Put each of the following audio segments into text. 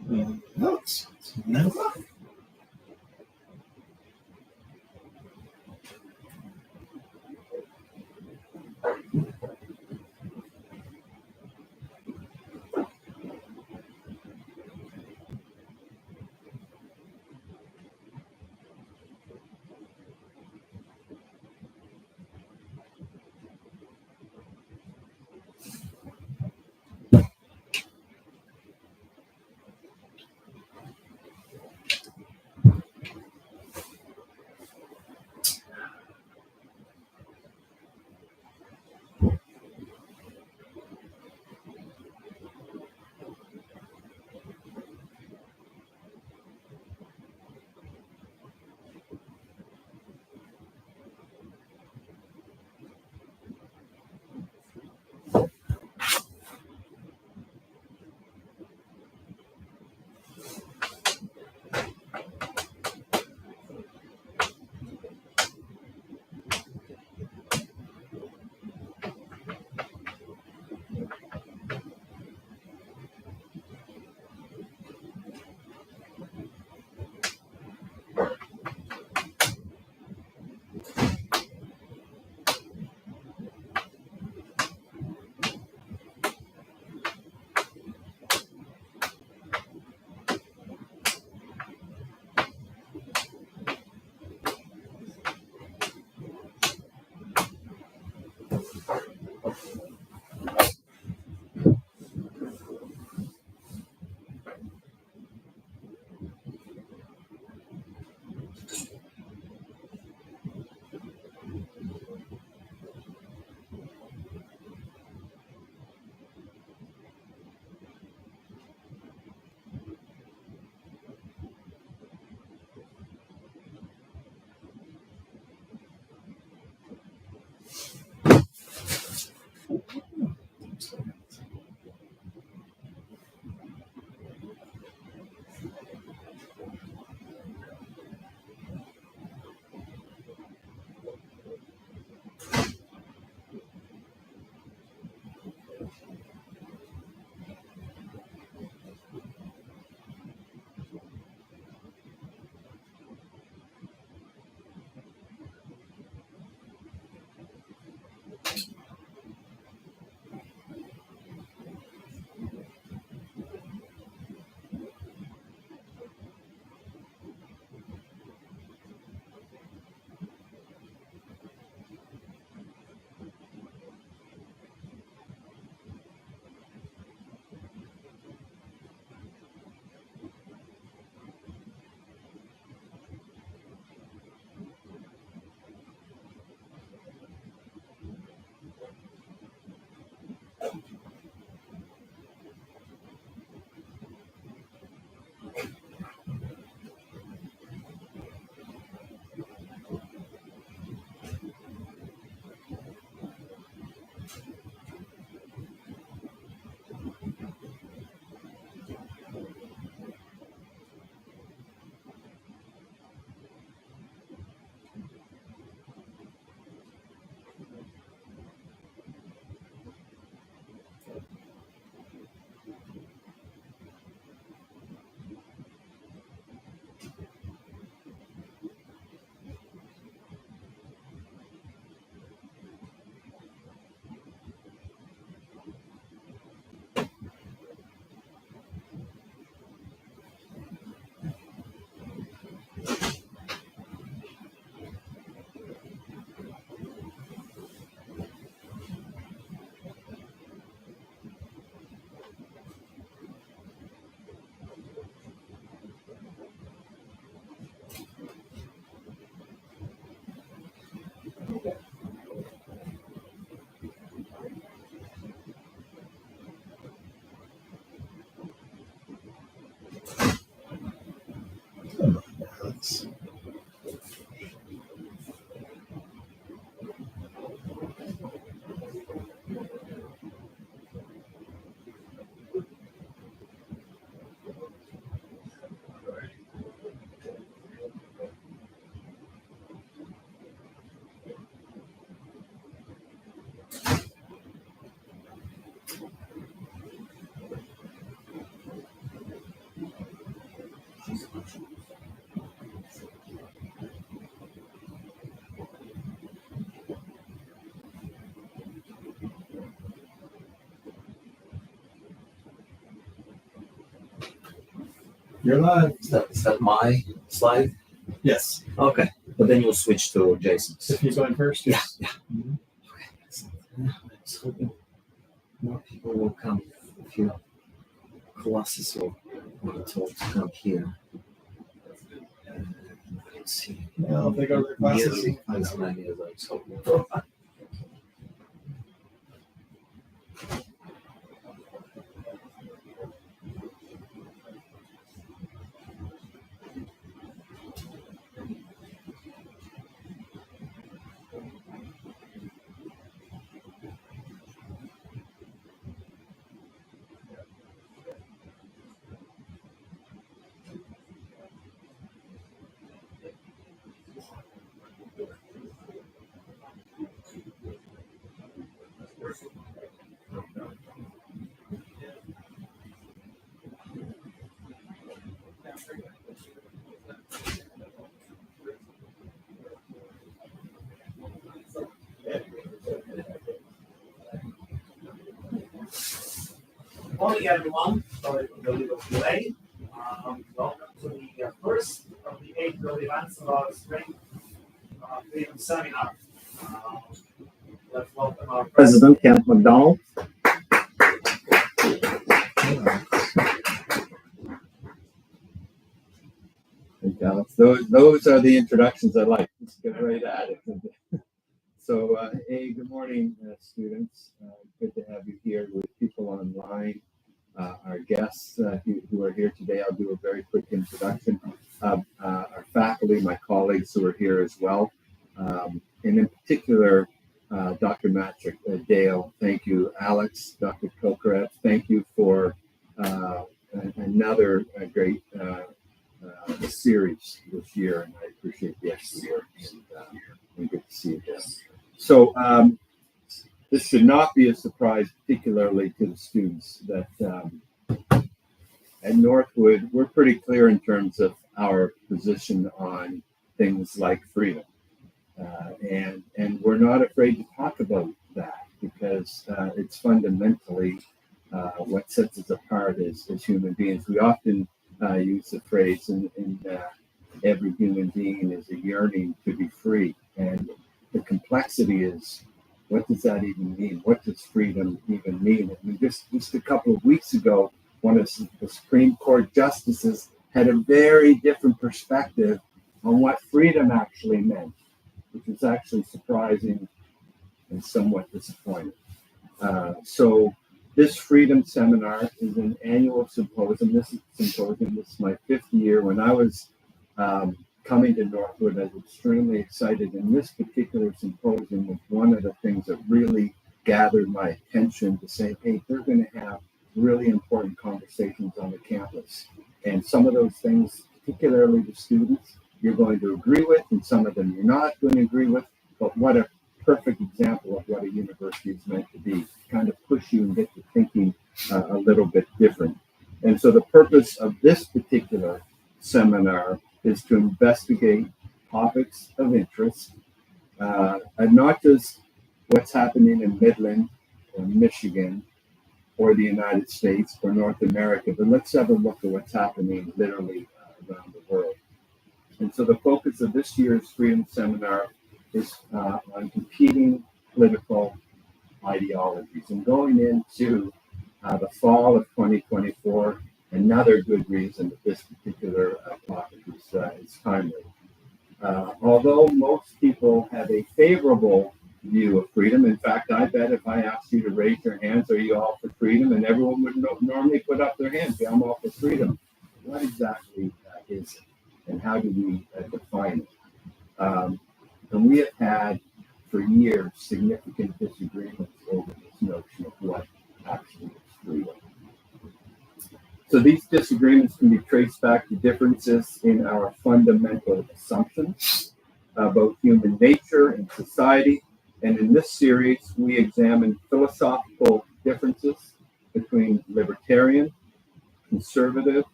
No, it's 9 o'clock. You're live. Is that my slide? Yes. Okay. But then you'll switch to Jason's. If you're going first, yes. Yeah. Mm-hmm. Okay. I was hoping more people will come. A few classes will be told to come here. Let's see. Yeah, if they go to their classes. Nearly as many as I was hoping for. Morning, everyone. Sorry for the little delay. Welcome to the first of the April events of our spring freedom seminar. Let's welcome our President, Kent McDonald. Thank you, Alex. Those are the introductions I like. Let's get right at it. So, hey, good morning, students. Good to have you here with people online. Our guests who are here today, I'll do a very quick introduction. Our faculty, my colleagues who are here as well. And in particular, Dr. Mackinac Dale, thank you. Alex, Dr. Tokarev, thank you for another great series this year, and I appreciate the extra work, and good to see you again. So this should not be a surprise, particularly to the students, that at Northwood, we're pretty clear in terms of our position on things like freedom. And we're not afraid to talk about that because it's fundamentally what sets us apart as human beings. We often use the phrase in every human being is a yearning to be free. And the complexity is, what does that even mean? What does freedom even mean? I mean, just a couple of weeks ago, one of the Supreme Court justices had a very different perspective on what freedom actually meant, which was actually surprising and somewhat disappointing. So this freedom seminar is an annual symposium. This is my fifth year. When I was coming to Northwood, I was extremely excited. And this particular symposium was one of the things that really gathered my attention to say, hey, they're going to have really important conversations on the campus. And some of those things, particularly the students, you're going to agree with, and some of them you're not going to agree with. But what a perfect example of what a university is meant to be, kind of push you and get you thinking a little bit different. And so the purpose of this particular seminar is to investigate topics of interest, and not just what's happening in Midland or Michigan or the United States or North America, but let's have a look at what's happening literally around the world. And so the focus of this year's Freedom Seminar is on competing political ideologies. And going into the fall of 2024, another good reason that this particular topic is timely. Although most people have a favorable view of freedom, in fact, I bet if I asked you to raise your hands, are you all for freedom? And everyone would normally put up their hands, yeah, I'm all for freedom. What exactly is it? And how do we define it? And we have had, for years, significant disagreements over this notion of what actually is freedom. So these disagreements can be traced back to differences in our fundamental assumptions about human nature and society. And in this series, we examine philosophical differences between libertarian, conservative,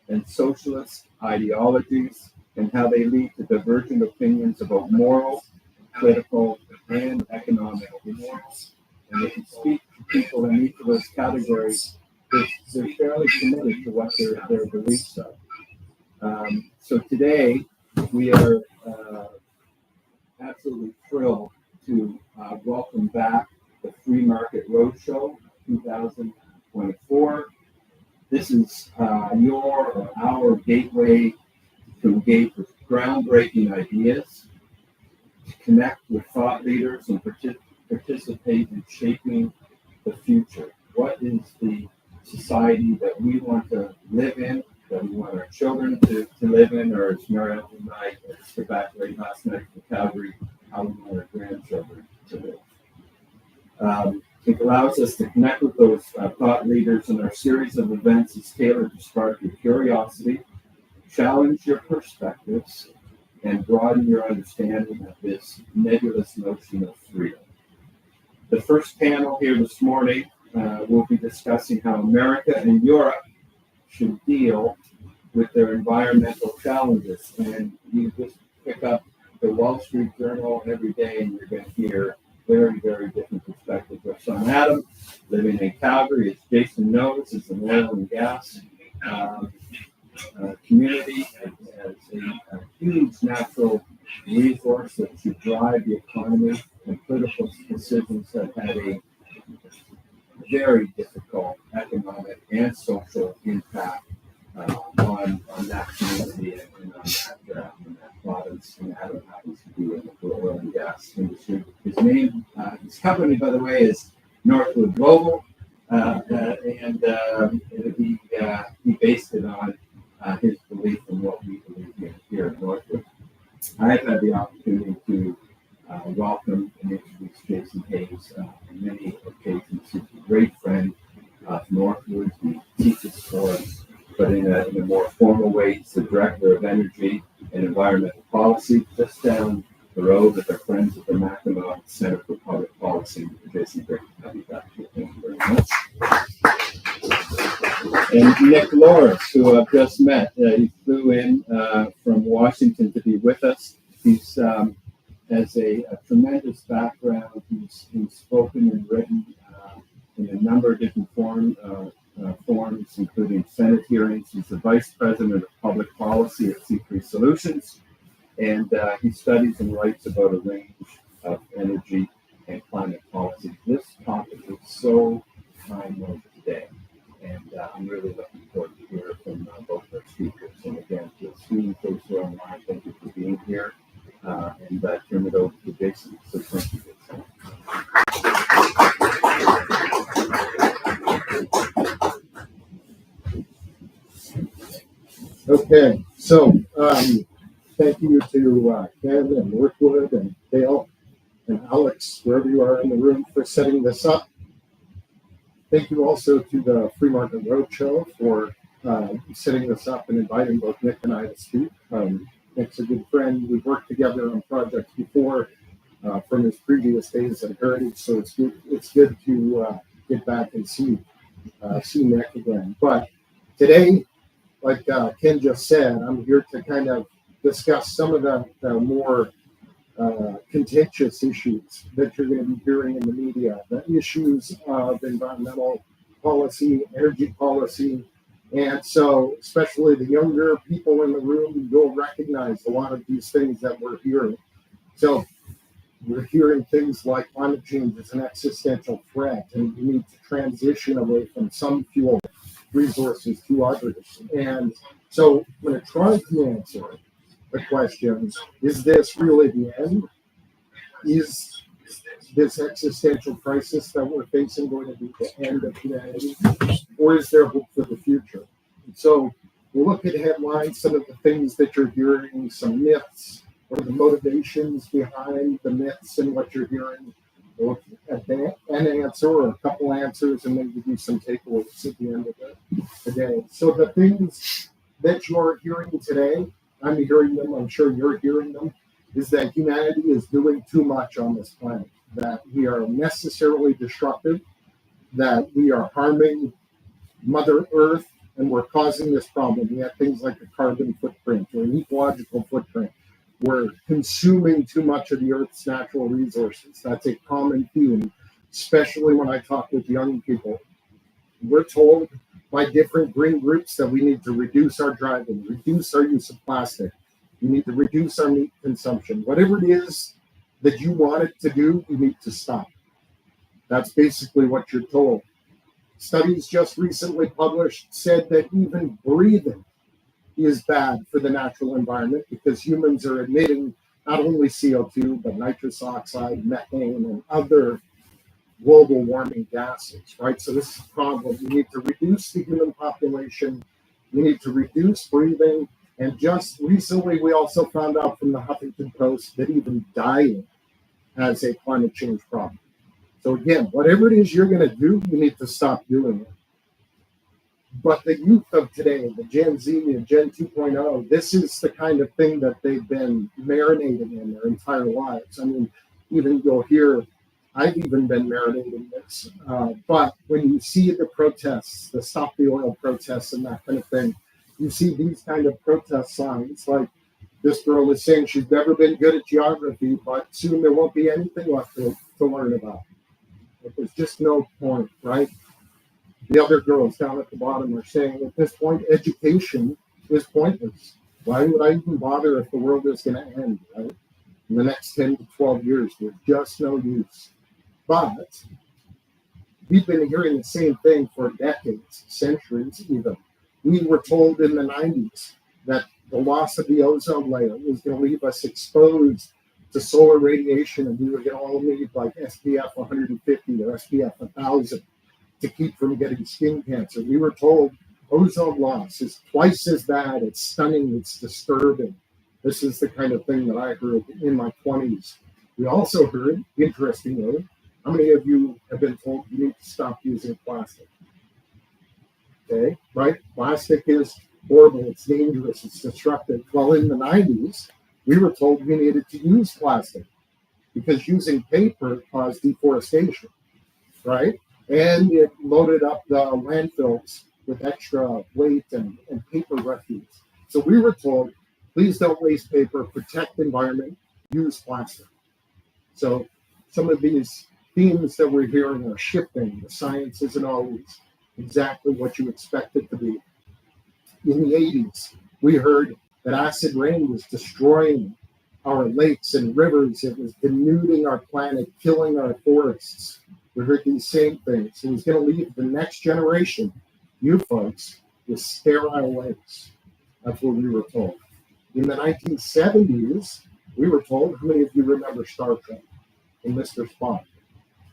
and socialist ideologies and how they lead to divergent opinions about moral, political, and economic issues. And if you speak to people in each of those categories, they're fairly committed to what their beliefs are. So today, we are absolutely thrilled to welcome back the Free Market Roadshow 2024. This is your or our gateway to engage with groundbreaking ideas, to connect with thought leaders and participate in shaping the future. What is the society that we want to live in, that we want our children to live in, or as Marielle and I got back late last night from Calgary, how we want our grandchildren to live. It allows us to connect with those thought leaders, and our series of events is tailored to spark your curiosity, challenge your perspectives, and broaden your understanding of this nebulous notion of freedom. The first panel here this morning will be discussing how America and Europe should deal with their environmental challenges. And you just pick up the Wall Street Journal every day and you're going to hear very, very different perspectives. Our son Adam, living in Calgary, as Jason knows, is an oil and gas community, as a huge natural resource that should drive the economy, and political decisions have had a very difficult economic and social impact on that community and on that province. And Adam happens to be in the oil and gas industry. His company, by the way, is Northwood Global, and he based it on his belief in what we believe here at Northwood. I've had the opportunity to welcome and introduce Jason Hayes on many occasions. He's a great friend of Northwood. He teaches for us, but in a more formal way. He's the Director of Energy and Environmental Policy, just down the road with our friends at the Mackinac Center for Public Policy. Jason, great to have you back here. Thank you very much. And Nick Loris, who I've just met, he flew in from Washington to be with us. He's has a tremendous background. He's spoken and written in a number of different forms, including Senate hearings. He's the Vice President of Public Policy at C3 Solutions, and he studies and writes about a range of energy and climate policy. This topic is so timely today, and I'm really looking forward to hear from both our speakers. And again, to the screen folks who are online, thank you for being here. And turn it over to Jason. So thank you. Okay, so thank you to Ken and Northwood and Dale and Alex, wherever you are in the room, for setting this up. Thank you also to the Free Market Roadshow for setting this up and inviting both Nick and I to speak. Nick's a good friend. We've worked together on projects before from his previous days at Heritage, so it's good to get back and see Nick again. But today, like Ken just said, I'm here to kind of discuss some of the more contentious issues that you're going to be hearing in the media, the issues of environmental policy, energy policy. And so, especially the younger people in the room, you'll recognize a lot of these things that we're hearing. So, we're hearing things like climate change is an existential threat, and we need to transition away from some fuel resources to others. And so, when it tries to answer the question, is this really the end? Is this existential crisis that we're facing going to be the end of humanity? Or is there hope for the future? And so we'll look at headlines, some of the things that you're hearing, some myths, what are the motivations behind the myths and what you're hearing. We'll look at an answer or a couple answers and then give you some takeaways at the end of the day. So the things that you're hearing today, I'm hearing them, I'm sure you're hearing them, is that humanity is doing too much on this planet, that we are necessarily destructive, that we are harming Mother Earth and we're causing this problem. We have things like a carbon footprint or an ecological footprint. We're consuming too much of the Earth's natural resources. That's a common theme, especially when I talk with young people. We're told by different green groups that we need to reduce our driving, reduce our use of plastic. We need to reduce our meat consumption. Whatever it is that you want it to do, you need to stop. That's basically what you're told. Studies just recently published said that even breathing is bad for the natural environment because humans are emitting not only CO2, but nitrous oxide, methane, and other global warming gases, right? So this is a problem. We need to reduce the human population. We need to reduce breathing. And just recently, we also found out from the Huffington Post that even dying has a climate change problem. So again, whatever it is you're going to do, you need to stop doing it. But the youth of today, the Gen Z and Gen 2.0, this is the kind of thing that they've been marinating in their entire lives. I mean, even you'll hear, I've even been marinating this. But when you see the protests, the Stop the Oil protests and that kind of thing, you see these kind of protest signs. Like this girl is saying she's never been good at geography, but soon there won't be anything left to learn about. There's just no point, right? The other girls down at the bottom are saying at this point, education is pointless. Why would I even bother if the world is going to end, right? In the next 10 to 12 years, there's just no use. But we've been hearing the same thing for decades, centuries even. We were told in the 90s that the loss of the ozone layer was going to leave us exposed to solar radiation, and we were going to all need like SPF 150 or SPF 1000 to keep from getting skin cancer. We were told ozone loss is twice as bad. It's stunning. It's disturbing. This is the kind of thing that I heard in my 20s. We also heard, interestingly, how many of you have been told you need to stop using plastic? Okay, right? Plastic is horrible. It's dangerous. It's destructive. Well, in the 90s, we were told we needed to use plastic because using paper caused deforestation, right? And it loaded up the landfills with extra weight and paper refuse. So we were told, please don't waste paper, protect the environment, use plastic. So some of these themes that we're hearing are shifting. The science isn't always exactly what you expect it to be. In the 80s, we heard that acid rain was destroying our lakes and rivers. It was denuding our planet, killing our forests. We heard these same things. It was going to leave the next generation, you folks, with sterile lakes. That's what we were told. In the 1970s, we were told, how many of you remember Star Trek and Mr. Spock?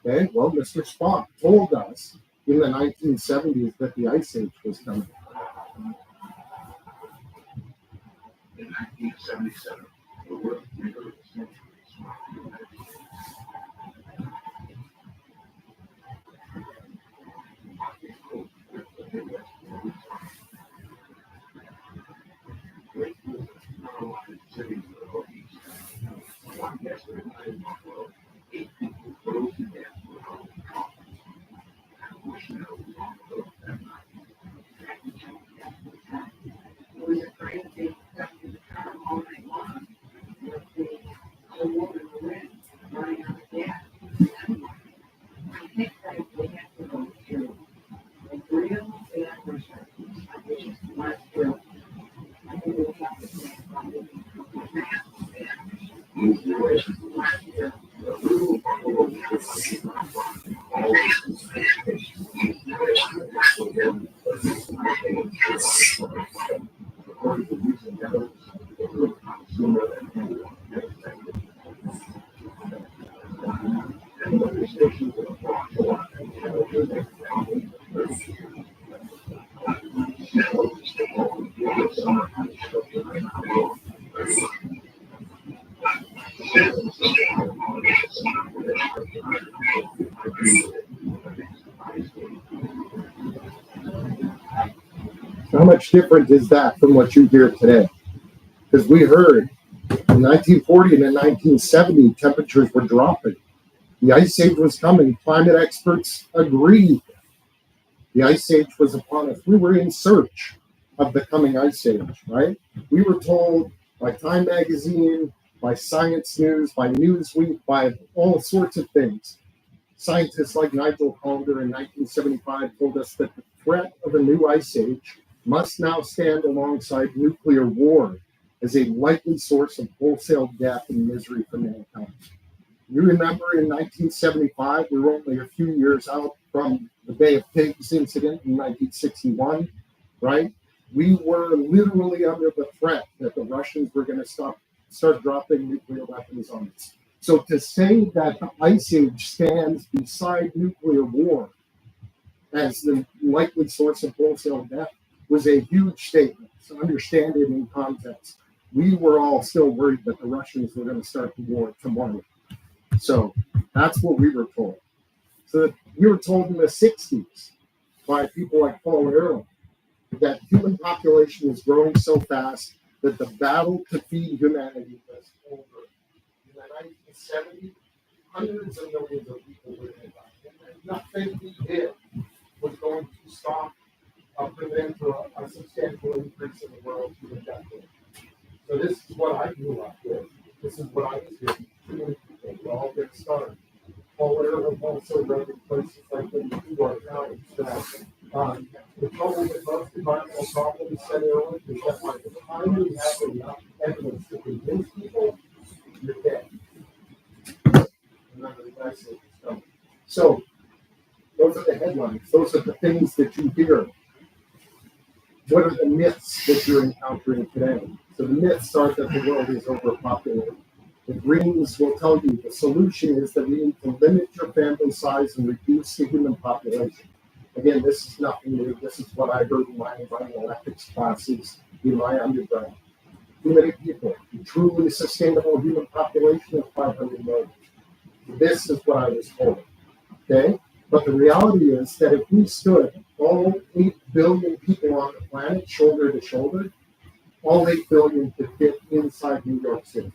Okay, well, Mr. Spock told us in the 1970s that the Ice Age was coming. In 1977, the world record centuries. Cities of the Northeast. One yesterday night in Buffalo, 8 people froze to death without coffee. And Bushnell was on the boat that night. It was a crazy stuff in the car all night long with the woman in the wind running out of gas. I think that we have to go through a real bad recession. I think it's not true. I think we have to think about it. How much different is that from what you hear today? Because we heard in 1940 and in 1970, temperatures were dropping. The Ice Age was coming. Climate experts agreed. The Ice Age was upon us. We were in search of the coming Ice Age, right? We were told by Time Magazine, by Science News, by Newsweek, by all sorts of things. Scientists like Nigel Calder in 1975 told us that the threat of a new Ice Age must now stand alongside nuclear war as a likely source of wholesale death and misery for mankind. You remember in 1975, we were only a few years out from the Bay of Pigs incident in 1961, right? We were literally under the threat that the Russians were going to start dropping nuclear weapons on us. So to say that the Ice Age stands beside nuclear war as the likely source of wholesale death was a huge statement. So understand it in context. We were all still worried that the Russians were going to start the war tomorrow. So that's what we were told. So we were told in the 60s by people like Paul Ehrlich that human population was growing so fast that the battle to feed humanity was over. In the 1970s, hundreds of millions of people were going to die. And nothing we did was going to stop or prevent a substantial increase in the world to the death rate. So this is what I grew up with. This is what I was doing. Too many people were all get started. Paul Ehrlich also wrote in places like the New York Times that the trouble with most environmental problems, said Ehrlich, is that by the time we have enough evidence to convince people, you're dead. Remember the Ice Age is coming. So those are the headlines. Those are the things that you hear. What are the myths that you're encountering today? So the myths are that the world is overpopulated. The Greens will tell you the solution is that we need to limit your family size and reduce the human population. Again, this is nothing new. This is what I heard in my environmental ethics classes in my undergrad. Too many people. A truly sustainable human population of 500 million. This is what I was told. Okay? But the reality is that if we stood all 8 billion people on the planet shoulder to shoulder, all 8 billion could fit inside New York City.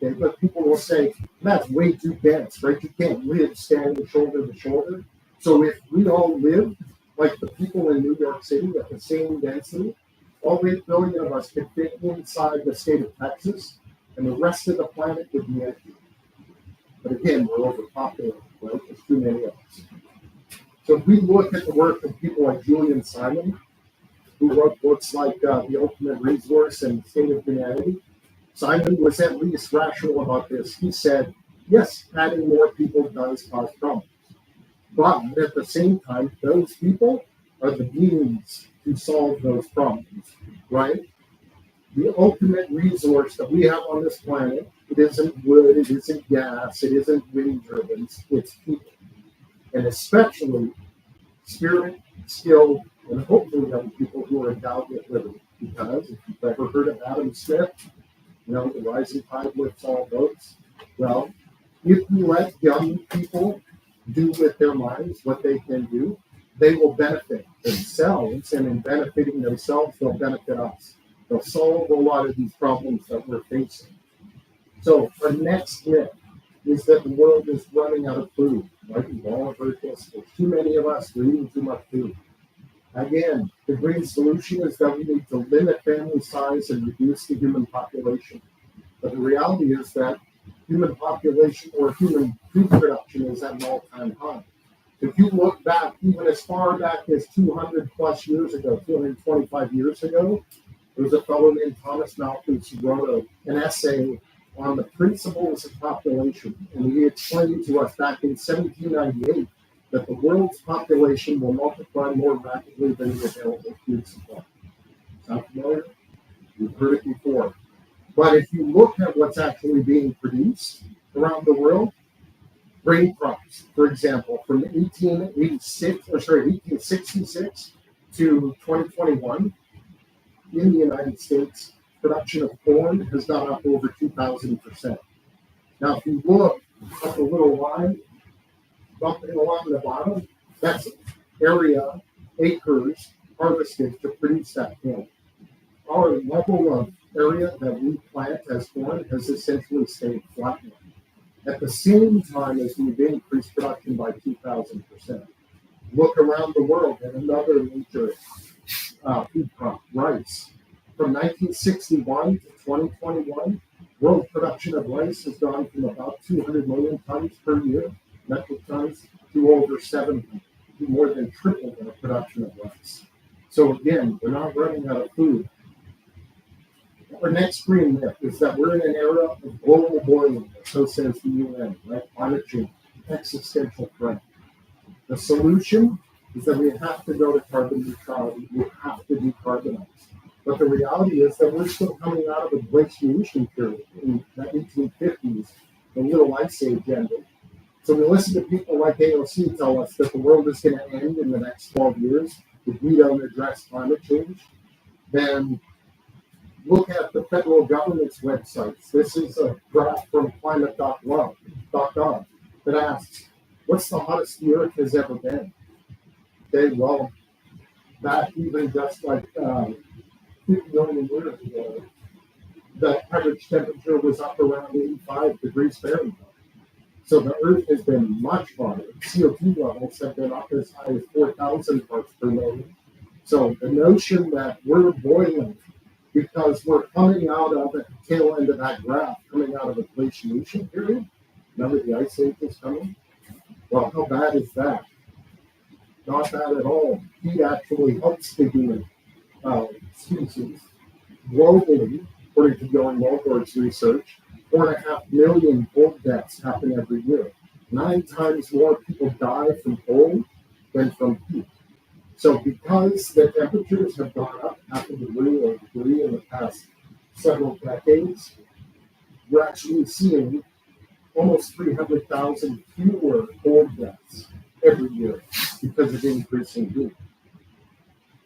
Okay, but people will say, that's way too dense, right? You can't live standing shoulder to shoulder. So if we all lived like the people in New York City at the same density, all 8 billion of us could fit inside the state of Texas, and the rest of the planet would be empty. But again, we're overpopulated, right? There's too many of us. So if we look at the work of people like Julian Simon, who wrote books like The Ultimate Resource and State of Humanity, Simon was at least rational about this. He said, yes, adding more people does cause problems. But at the same time, those people are the means to solve those problems, right? The ultimate resource that we have on this planet, it isn't wood, it isn't gas, it isn't wind turbines, it's people. And especially spirit, skill, and hopefully young people who are endowed with liberty. Because if you've ever heard of Adam Smith, the rising tide lifts all boats. Well, if you let young people do with their minds what they can do, they will benefit themselves, and in benefiting themselves, they'll benefit us. They'll solve a lot of these problems that we're facing. So our next myth is that the world is running out of food. Right? We've all heard this. There's too many of us. We're eating too much food. Again, the green solution is that we need to limit family size and reduce the human population. But the reality is that human population or human food production is at an all-time high. If you look back, even as far back as 200 plus years ago, 225 years ago, there was a fellow named Thomas Malthus who wrote an essay on the principles of population. And he explained to us back in 1798 that the world's population will multiply more rapidly than the available food supply. Sound familiar? You've heard it before. But if you look at what's actually being produced around the world, grain crops, for example, from 1866 to 2021, in the United States, production of corn has gone up over 2,000%. Now, if you look at the little line bumping along the bottom, that's area, acres harvested to produce that corn. Our level of area that we plant as corn has essentially stayed flat. At the same time as we've increased production by 2,000%. Look around the world at another major food crop, rice. From 1961 to 2021, world production of rice has gone from about 200 million tons per year, metric tons, to over 700, more than triple the production of rice. So again, we're not running out of food. Our next screen myth is that we're in an era of global warming, so says the UN, right? Climate change, existential threat. The solution is that we have to go to carbon neutrality. We have to decarbonize. But the reality is that we're still coming out of a glaciation period in the 1850s, the Little Ice Age ended. So we listen to people like AOC tell us that the world is going to end in the next 12 years if we don't address climate change. Then look at the federal government's websites. This is a graph from climate.gov that asks, what's the hottest the Earth has ever been? Okay, well, that even just like 50 million years ago, the average temperature was up around 85 degrees Fahrenheit. So the Earth has been much hotter. CO2 levels have been up as high as 4,000 parts per million. So the notion that we're boiling because we're coming out of the tail end of that graph, coming out of a glaciation period, remember the Ice Age is coming? Well, how bad is that? Not bad at all. Heat actually helps the human species. Globally, according to Joan Mulgard's research, 4.5 million cold deaths happen every year. 9 times more people die from cold than from heat. So because the temperatures have gone up half a degree or a degree in the past several decades, we're actually seeing almost 300,000 fewer cold deaths every year because of increasing heat.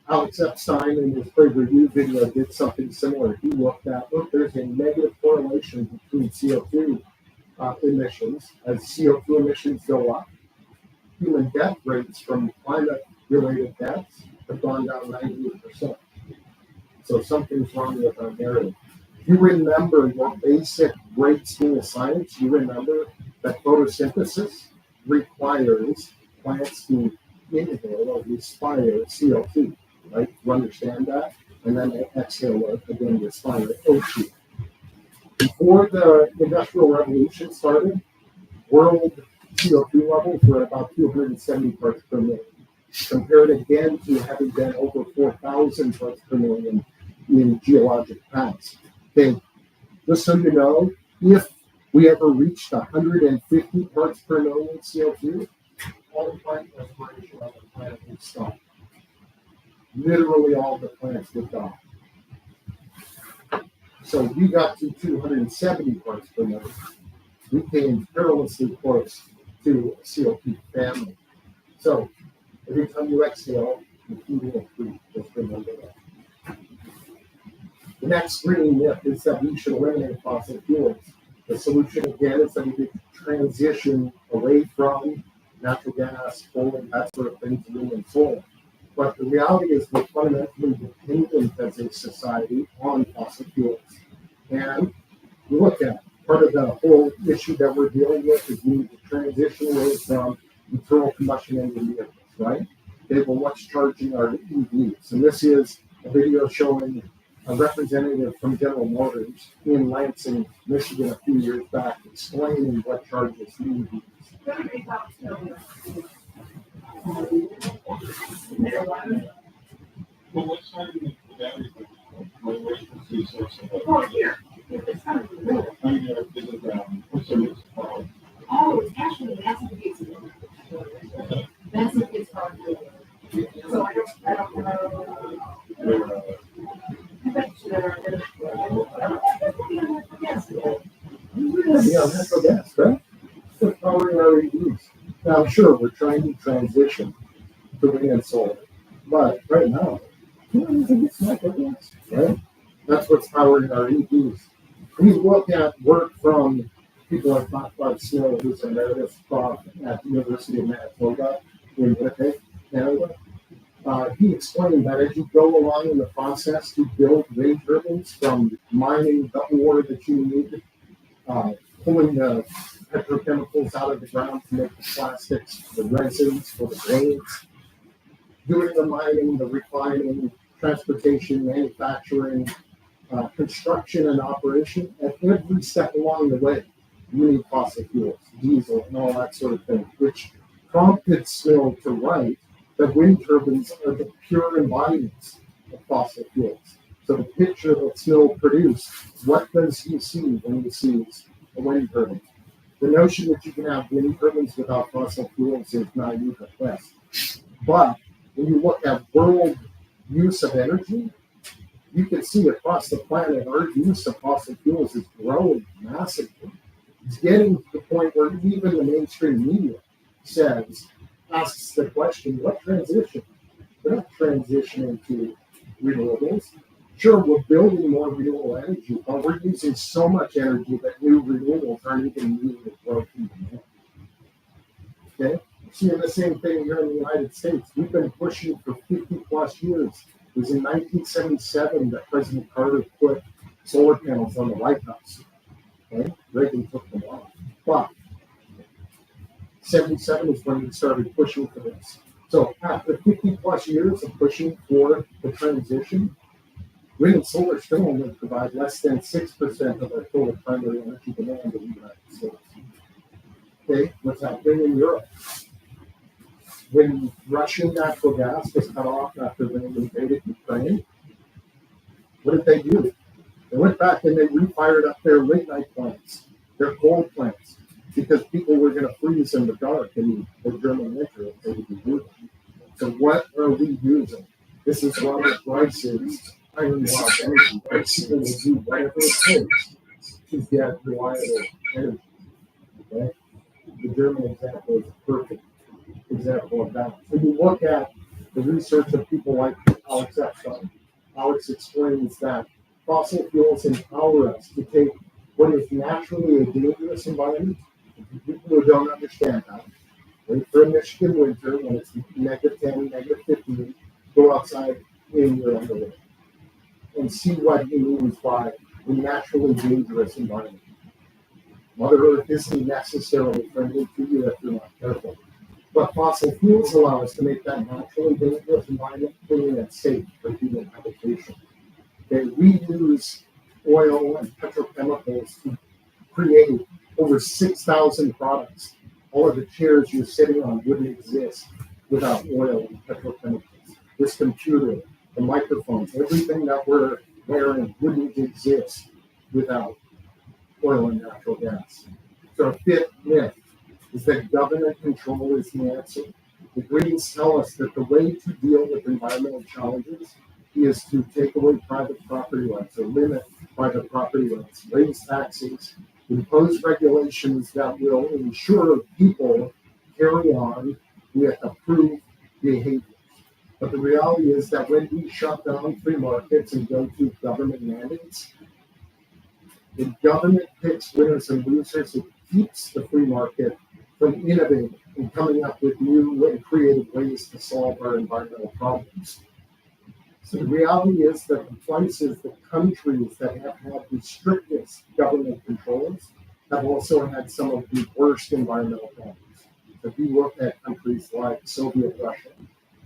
Alex Epstein in his Crave Review video did something similar. He looked at, look, there's a negative correlation between CO2 emissions. As CO2 emissions go up, human death rates from climate-related deaths have gone down 98%. So something's wrong with our narrative. If you remember your basic grade school science, you remember that photosynthesis requires plants to inhale or respire CO2, right? You understand that? And then they exhale it, again, respire O2. Before the Industrial Revolution started, world CO2 levels were about 270 parts per million, compared again to having been over 4,000 parts per million in geologic past. Okay, just so you know, if we ever reached 150 parts per million CO2, all the plant respiration on the planet would stop. Literally all the plants would die. So we got to 270 parts per million. We came perilously close to a CO2 family. So every time you exhale, you will breathe. Just remember that. The next green myth is that we should eliminate fossil fuels. The solution again is that we need to transition away from natural gas, coal, and that sort of thing to wind and solar. But the reality is we're fundamentally dependent as a society on fossil fuels. And you look at part of the whole issue that we're dealing with is we need to transition away from internal combustion engine vehicles, right? Okay, well, what's charging our EVs? And this is a video showing a representative from General Motors in Lansing, Michigan, a few years back, explaining what charges EVs. Well, what's happening with the battery? Oh, here. It's kind of little. I mean, is it, what's the next called? Oh, it's actually that's a piece of it. That's a piece of it. So I don't know. I bet you there are Yeah, natural gas, right? We're powering our EVs. Now, sure, we're trying to transition to wind and solar, but right now, it's natural gas, right? That's what's powering our EVs. We look at work from people like Bob Snow, who's an emeritus prof at the University of Manitoba in Winnipeg, Canada. He explained that as you go along in the process to build wind turbines, from mining the ore that you need, pulling the petrochemicals out of the ground to make the plastics, the resins for the blades, doing the mining, the refining, transportation, manufacturing, construction and operation, at every step along the way, you need fossil fuels, diesel, and all that sort of thing, which prompted Snow to write that wind turbines are the pure embodiments of fossil fuels. So the picture that Snow produced, what does he see when he sees a wind turbine? The notion that you can have wind turbines without fossil fuels is naive at best. But when you look at world use of energy, you can see across the planet our use of fossil fuels is growing massively. It's getting to the point where even the mainstream media asks the question, what transition? We're not transitioning to renewables. Sure, we're building more renewable energy, but we're using so much energy that new renewables aren't even needed to grow even more. Okay? Seeing the same thing here in the United States. We've been pushing for 50 plus years. It was in 1977 that President Carter put solar panels on the White House. Okay? Reagan took them off. But 77 is when we started pushing for this. So after 50 plus years of pushing for the transition, wind and solar still only provide less than 6% of our total primary energy demand in the United States. Okay, what's happening in Europe? When Russian natural gas was cut off after they invaded Ukraine, what did they do? They went back and they refired up their lignite plants, their coal plants, because people were going to freeze in the dark in the German winter if they would be doing it. So what are we using? This is Robert Bryce's Iron Wild Energy. People will do whatever it takes to get reliable energy. Okay? The German example is a perfect example of that. When you look at the research of people like Alex explains that fossil fuels empower us to take what is naturally a dangerous environment. People who don't understand that, wait for a Michigan winter when it's -10, -15, go outside in your underwear and see what he means by a naturally dangerous environment. Mother Earth isn't necessarily friendly to you if you're not careful. But fossil fuels allow us to make that naturally dangerous environment clean and safe for human habitation. Okay, we use oil and petrochemicals to create over 6,000 products. All of the chairs you're sitting on wouldn't exist without oil and petrochemicals. This computer, the microphones, everything that we're wearing wouldn't exist without oil and natural gas. So a fifth myth is that government control is the answer. The Greens tell us that the way to deal with environmental challenges is to take away private property rights or limit private property rights, raise taxes, impose regulations that will ensure people carry on with approved behaviors. But the reality is that when we shut down free markets and go to government mandates, the government picks winners and losers. It keeps the free market from innovating and coming up with new and creative ways to solve our environmental problems. So the reality is that the places, the countries that have had the strictest government controls have also had some of the worst environmental problems. If you look at countries like Soviet Russia,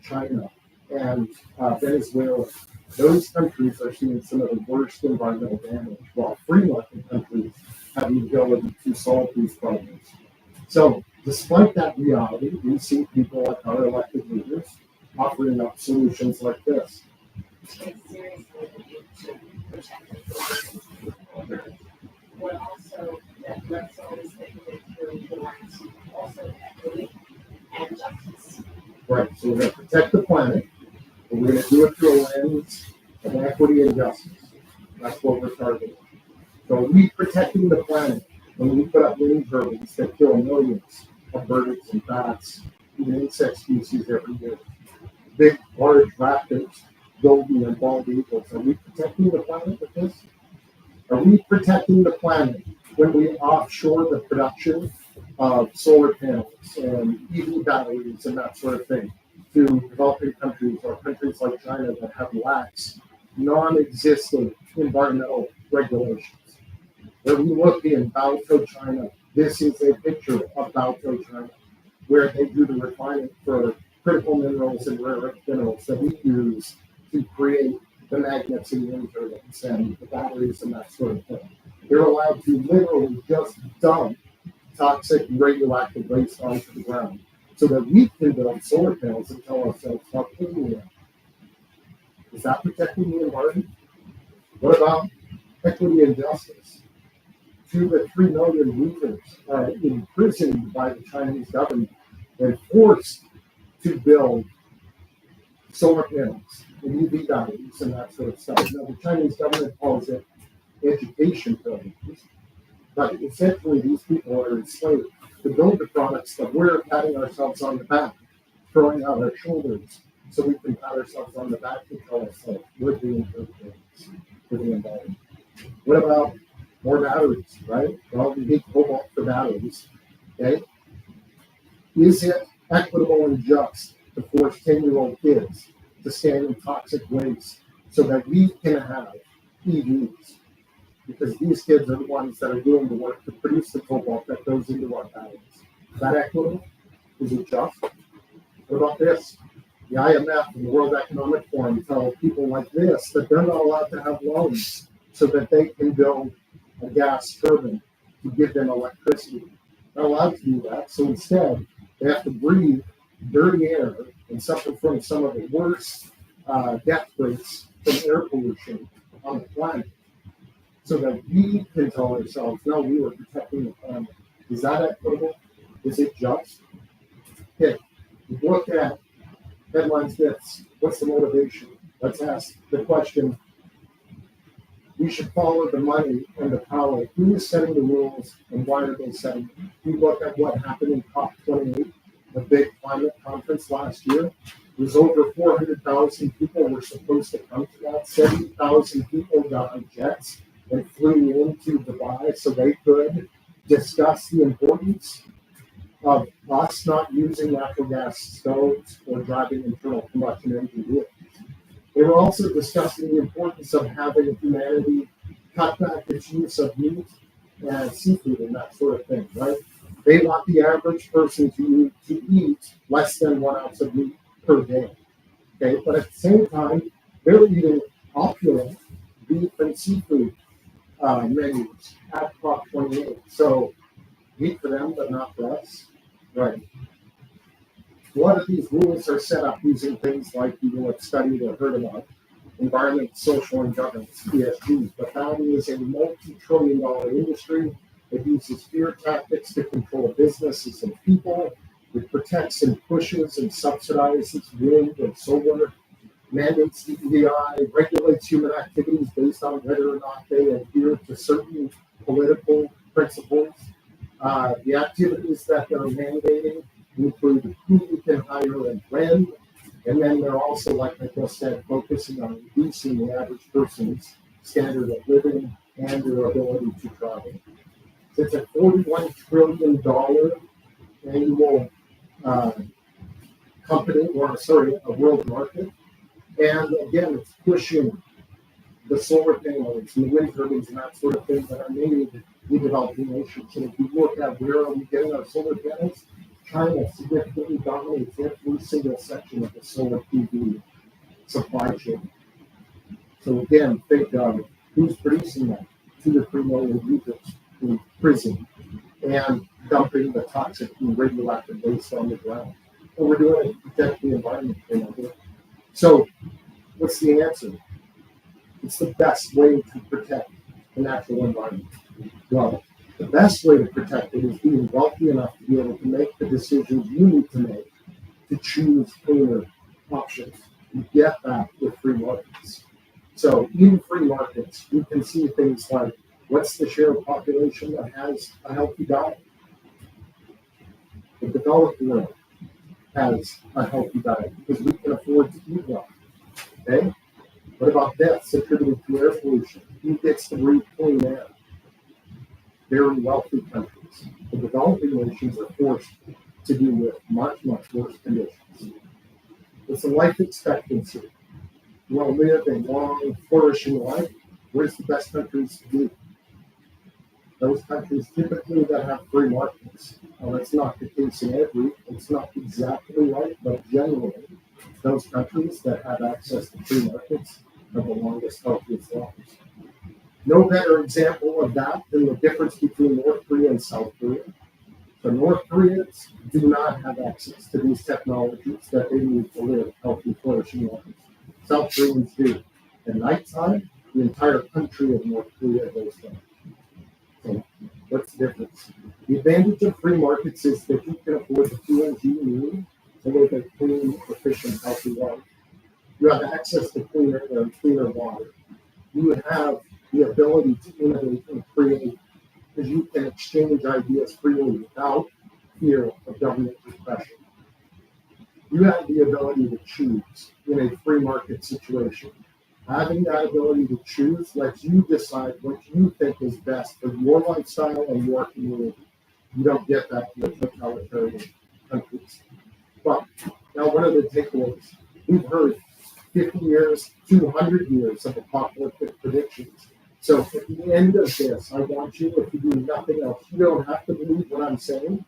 China, and Venezuela, those countries are seeing some of the worst environmental damage, while free market countries have the ability to solve these problems. So despite that reality, we see people like our elected leaders offering up solutions like this. Take seriously that you should protect the environment. But also that let's always think of it through the lens also equity and justice. Right, so we're going to protect the planet, but we're going to do it through a lens of equity and justice. That's what we're targeting. So we protecting the planet when we put up wind turbines that kill millions of birds and bats, even insect species every year. Big, large raptors, golden and bald eagles. Are we protecting the planet with this? Are we protecting the planet when we offshore the production of solar panels and EV batteries and that sort of thing to developing countries or countries like China that have lax, non-existent environmental regulations? Where we look in Baotou, China, this is a picture of Baotou, China, where they do the refining for critical minerals and rare earth minerals that we use to create the magnets and wind turbines and the batteries and that sort of thing. They're allowed to literally just dump toxic radioactive waste onto the ground so that we can build solar panels and tell ourselves how clean we are. Is that protecting the environment? What about equity and justice? 2 to 3 million Uyghurs are imprisoned by the Chinese government and forced to build solar panels and EV batteries and that sort of stuff. Now, the Chinese government calls it education programs, but essentially these people are enslaved to build the products that we're patting ourselves on the back, throwing out our shoulders, so we can pat ourselves on the back and tell ourselves we're doing good things for the environment. What about more batteries, right? Well, we need cobalt for batteries, okay? Is it equitable and just to force 10-year-old kids to stand in toxic waste so that we can have EVs? Because these kids are the ones that are doing the work to produce the cobalt that goes into our batteries. Is that equitable? Is it just? What about this? The IMF and the World Economic Forum tell people like this that they're not allowed to have loans so that they can build a gas turbine to give them electricity. They're not allowed to do that. So instead, they have to breathe dirty air and suffer from some of the worst death rates from air pollution on the planet, so that we can tell ourselves, no, we were protecting the planet. Is that equitable? Is it just? Okay, you look at headlines this. What's the motivation? Let's ask the question. We should follow the money and the power. Who is setting the rules and why are they setting them? We look at what happened in COP28, the big climate conference last year. It was over 400,000 people were supposed to come to that. 70,000 people got on jets and flew into Dubai so they could discuss the importance of us not using natural gas stoves or driving internal combustion engine vehicles. They were also discussing the importance of having humanity cut back its use of meat and seafood and that sort of thing, right? They want the average person to eat less than 1 ounce of meat per day, okay? But at the same time, they're eating opulent beef and seafood menus at COP28. So meat for them, but not for us, right? A lot of these rules are set up using things like you will have studied or heard about, environment, social, and governance, ESGs, but that is a multi-trillion-dollar industry. It uses fear tactics to control businesses and people. It protects and pushes and subsidizes wind and solar, mandates DEI, regulates human activities based on whether or not they adhere to certain political principles. The activities that they're mandating include who you can hire and when, and then they're also, like I just said, focusing on reducing the average person's standard of living and their ability to travel. It's a $41 trillion annual a world market. And again, it's pushing the solar panels and the wind turbines and that sort of thing that are needed in developing nations. And if you look at where are we getting our solar panels, China significantly dominates every single section of the solar PV supply chain. So again, think of who's producing that. 2 to 3 million users in prison and dumping the toxic and radioactive waste on the ground. And we're doing it to protect the environment. So what's the answer? It's the best way to protect the natural environment. Well, the best way to protect it is being wealthy enough to be able to make the decisions you need to make to choose cleaner options. You get that with free markets. So in free markets, you can see things like what's the share of population that has a healthy diet? The developed world has a healthy diet because we can afford to eat well. Okay? What about deaths attributed to air pollution? Who gets to breathe clean air? Very wealthy countries. The developing nations are forced to deal with much, much worse conditions. It's a life expectancy. You want to live a long, flourishing life? Where's the best countries to be? those countries typically that have free markets. That's not the case in every, it's not exactly right, but generally, those countries that have access to free markets have the longest, healthiest lives. No better example of that than the difference between North Korea and South Korea. The North Koreans do not have access to these technologies that they need to live healthy, flourishing lives. South Koreans do. At nighttime, the entire country of North Korea goes down. So what's the difference? The advantage of free markets is that you can afford the fuels you need to live a clean, efficient, healthy life. You have access to cleaner air and cleaner water. You have the ability to innovate and create because you can exchange ideas freely without fear of government repression. You have the ability to choose in a free market situation. Having that ability to choose lets you decide what you think is best for your lifestyle and your community. You don't get that with totalitarian countries. But now, what are the takeaways? We've heard 50 years, 200 years of apocalyptic predictions. So at the end of this, I want you, if you do nothing else, you don't have to believe what I'm saying,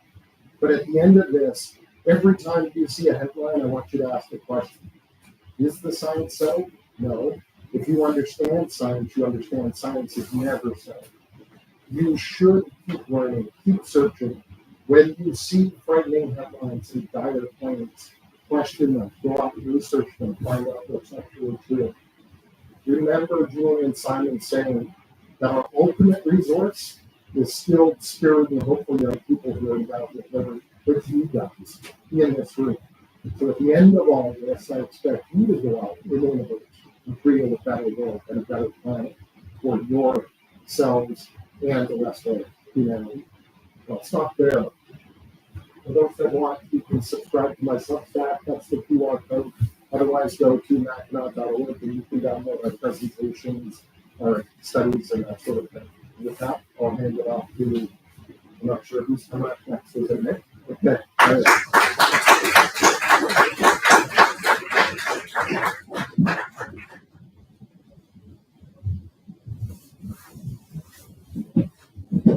but at the end of this, every time you see a headline, I want you to ask a question. Is the science so? No. If you understand science, you understand science is never so. You should keep learning, keep searching. When you see frightening headlines and dire claims, question them, go out and research them, find out what's actually true. Remember Julian Simon saying that our ultimate resource is skilled, spirited, and hopeful young people who are endowed with liberty, which you guys in this room. So at the end of all this, I expect you to go out and innovate and create a better world and a better planet for yourselves and the rest of humanity. I'll stop there. For those that want, you can subscribe to my Substack. That's the QR code. Otherwise, go to mackinac.org and you can download our presentations, our studies, and that sort of thing. With that, I'll hand it off to, I'm not sure who's coming up next. Is it Nick? Okay. All right.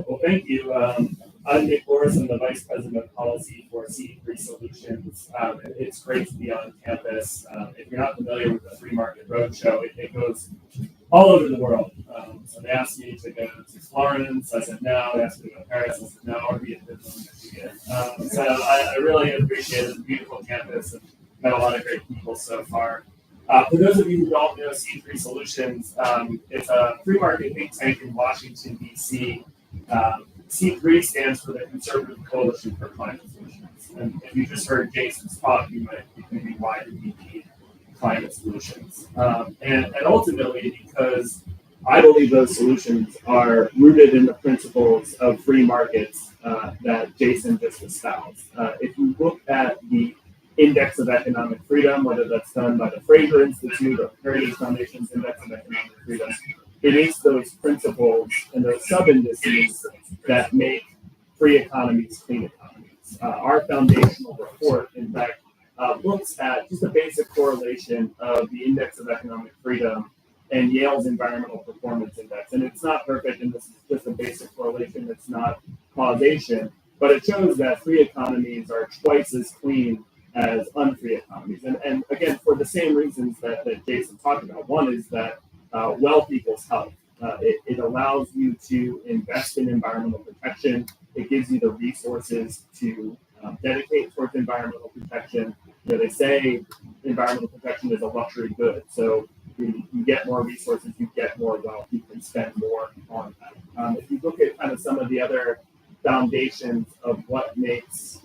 Well, thank you. I'm Nick Morris. I'm the Vice President of Policy for C3 Solutions. It's great to be on campus. If you're not familiar with the Free Market Roadshow, it goes all over the world. So they asked me to go to Florence. I said no. They asked me to go to Paris. I said no. Or be in Michigan. So I really appreciate it. It's a beautiful campus and met a lot of great people so far. For those of you who don't know C3 Solutions, it's a free market think tank in Washington, D.C. C3 stands for the Conservative Coalition for Climate Solutions. And if you just heard Jason's talk, you might be thinking, why do we need climate solutions? And ultimately, because I believe those solutions are rooted in the principles of free markets that Jason just espoused. If you look at the Index of Economic Freedom, whether that's done by the Fraser Institute or Heritage Foundation's Index of Economic Freedom, it is those principles and those sub-indices that make free economies clean economies. Our foundational report, in fact, looks at just a basic correlation of the Index of Economic Freedom and Yale's Environmental Performance Index. And it's not perfect, and this is just a basic correlation. It's not causation, but it shows that free economies are twice as clean as unfree economies. And again, for the same reasons that Jason talked about. One is that wealth equals health. It allows you to invest in environmental protection. It gives you the resources to dedicate towards environmental protection. You know, they say environmental protection is a luxury good. So you get more resources, you get more wealth, you can spend more on that. If you look at kind of some of the other foundations of what makes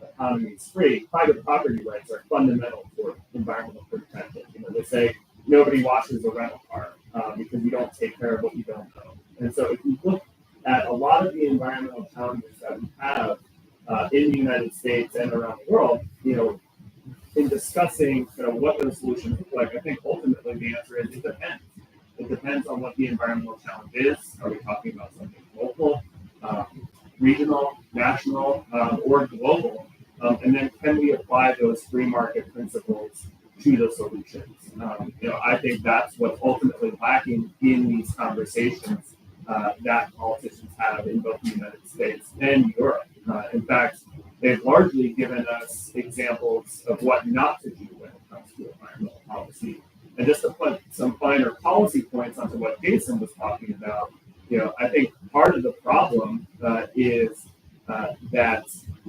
economies free, private property rights are fundamental for environmental protection. You know, they say nobody washes a rental car because you don't take care of what you don't own. And so if you look at a lot of the environmental challenges that we have in the United States and around the world, you know, in discussing what those solutions look like, I think ultimately the answer is it depends. It depends on what the environmental challenge is. Are we talking about something local, regional, national, or global? And then can we apply those free market principles to the solutions? You know, I think that's what's ultimately lacking in these conversations that politicians have in both the United States and Europe. In fact, they've largely given us examples of what not to do when it comes to environmental policy. And just to put some finer policy points onto what Jason was talking about, I think part of the problem is that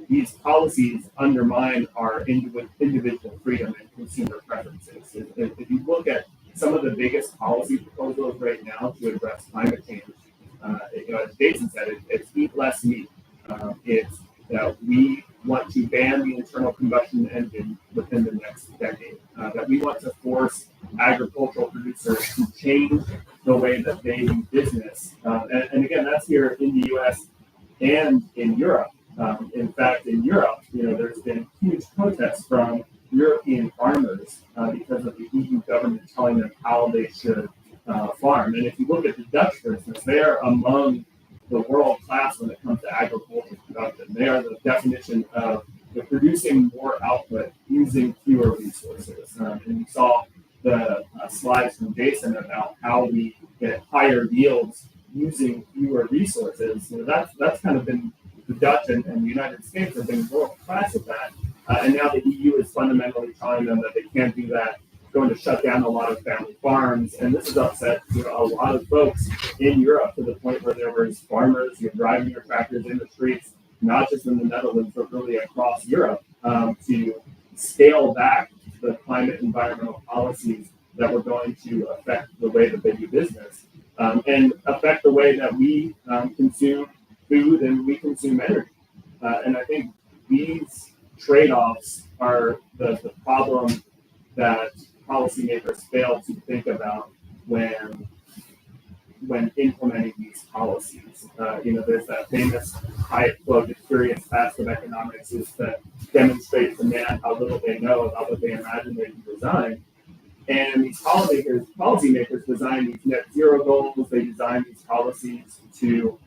these policies undermine our individual freedom and consumer preferences. If you look at some of the biggest policy proposals right now to address climate change, as Jason said, it's eat less meat. It's we want to ban the internal combustion engine within the next decade. That we want to force agricultural producers to change the way that they do business. And again, that's here in the U.S. and in Europe. In fact, in Europe, there's been huge protests from European farmers because of the EU government telling them how they should farm. And if you look at the Dutch, for instance, they're among the world class when it comes to agricultural production. They are the definition of producing more output using fewer resources. And you saw the slides from Jason about how we get higher yields using fewer resources. That's kind of been the Dutch and the United States have been world class at that. And now the EU is fundamentally telling them that they can't do that, going to shut down a lot of family farms. And this has upset a lot of folks in Europe to the point where there was farmers driving their tractors in the streets, not just in the Netherlands, but really across Europe, to scale back the climate environmental policies that were going to affect the way that they do business and affect the way that we consume food and we consume energy. And I think these trade-offs are the problem that policymakers fail to think about when implementing these policies. There's that famous Hayek quote, "The curious task of economics is to demonstrate to man how little they know about what they imagine they can design." And these policymakers design these net zero goals. They design these policies to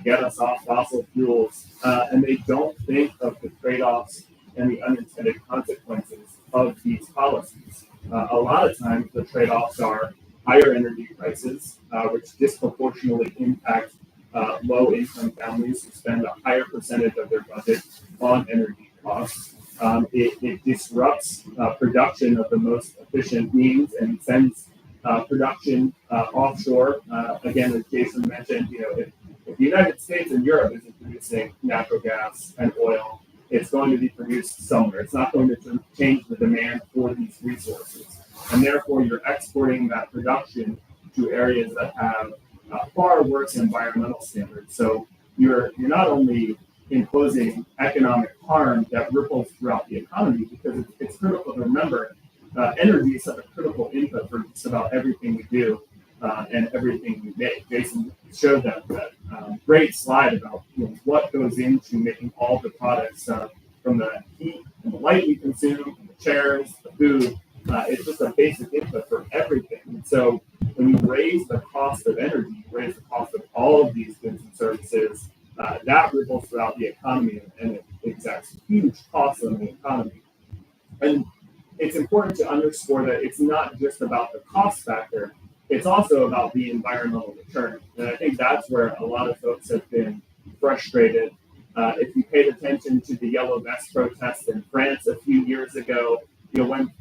get us off fossil fuels, and they don't think of the trade-offs and the unintended consequences of these policies. A lot of times, the trade-offs are higher energy prices, which disproportionately impact low-income families who spend a higher percentage of their budget on energy costs. It disrupts production of the most efficient means and sends production offshore. Again, as Jason mentioned, if the United States and Europe isn't producing natural gas and oil, it's going to be produced somewhere. It's not going to change the demand for these resources. And therefore, you're exporting that production to areas that have far worse environmental standards. So you're not only imposing economic harm that ripples throughout the economy, because it's critical to remember energy is such a critical input for just about everything we do and everything we make. Jason showed that great slide about what goes into making all the products from the heat and the light we consume, the chairs, the food. It's just a basic input for everything. And so when you raise the cost of energy, you raise the cost of all of these goods and services, that ripples throughout the economy and it exacts huge costs on the economy. And it's important to underscore that it's not just about the cost factor, it's also about the environmental return. And I think that's where a lot of folks have been frustrated. If you paid attention to the Yellow Vest protests in France a few years ago, when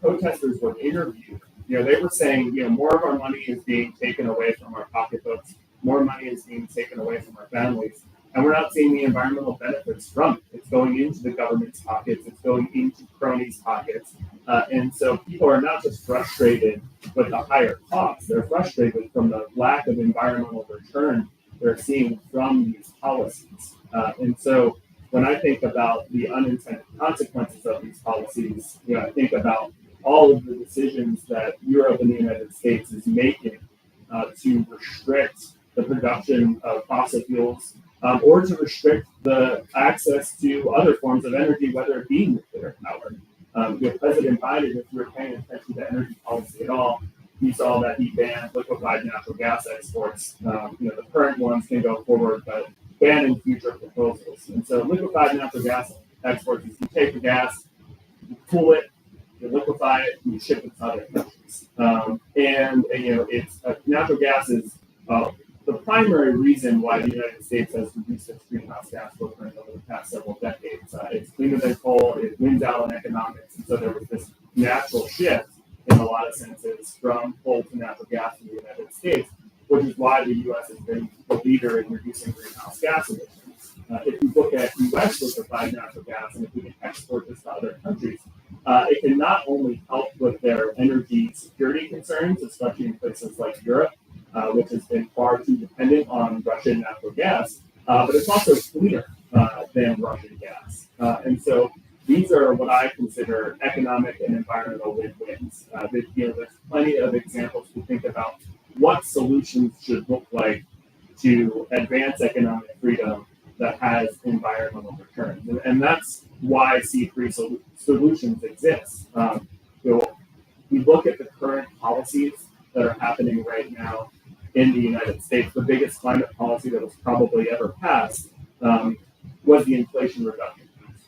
protesters were interviewed, they were saying, more of our money is being taken away from our pocketbooks, more money is being taken away from our families, and we're not seeing the environmental benefits from it. It's going into the government's pockets, it's going into cronies' pockets, and so people are not just frustrated with the higher costs, they're frustrated from the lack of environmental return they're seeing from these policies. And so when I think about the unintended consequences of these policies, I think about all of the decisions that Europe and the United States is making to restrict the production of fossil fuels or to restrict the access to other forms of energy, whether it be nuclear power. President Biden, if you were paying attention to energy policy at all, you saw that he banned liquefied natural gas exports. The current ones can go forward, but banning future proposals. And so liquefied natural gas exports is you take the gas, you cool it, you liquefy it, and you ship it to other countries. It's natural gas is the primary reason why the United States has reduced its greenhouse gas footprint over the past several decades. It's cleaner than coal, it wins out in economics, and so there was this natural shift in a lot of senses from coal to natural gas in the United States, which is why the U.S. has been the leader in reducing greenhouse gas emissions. If you look at U.S. liquefied natural gas, and if we can export this to other countries, it can not only help with their energy security concerns, especially in places like Europe, which has been far too dependent on Russian natural gas, but it's also cleaner than Russian gas. And so these are what I consider economic and environmental win-wins. There's plenty of examples to think about what solutions should look like to advance economic freedom that has environmental returns. And that's why C3 solutions exist. We look at the current policies that are happening right now in the United States. The biggest climate policy that was probably ever passed was the Inflation Reduction Act.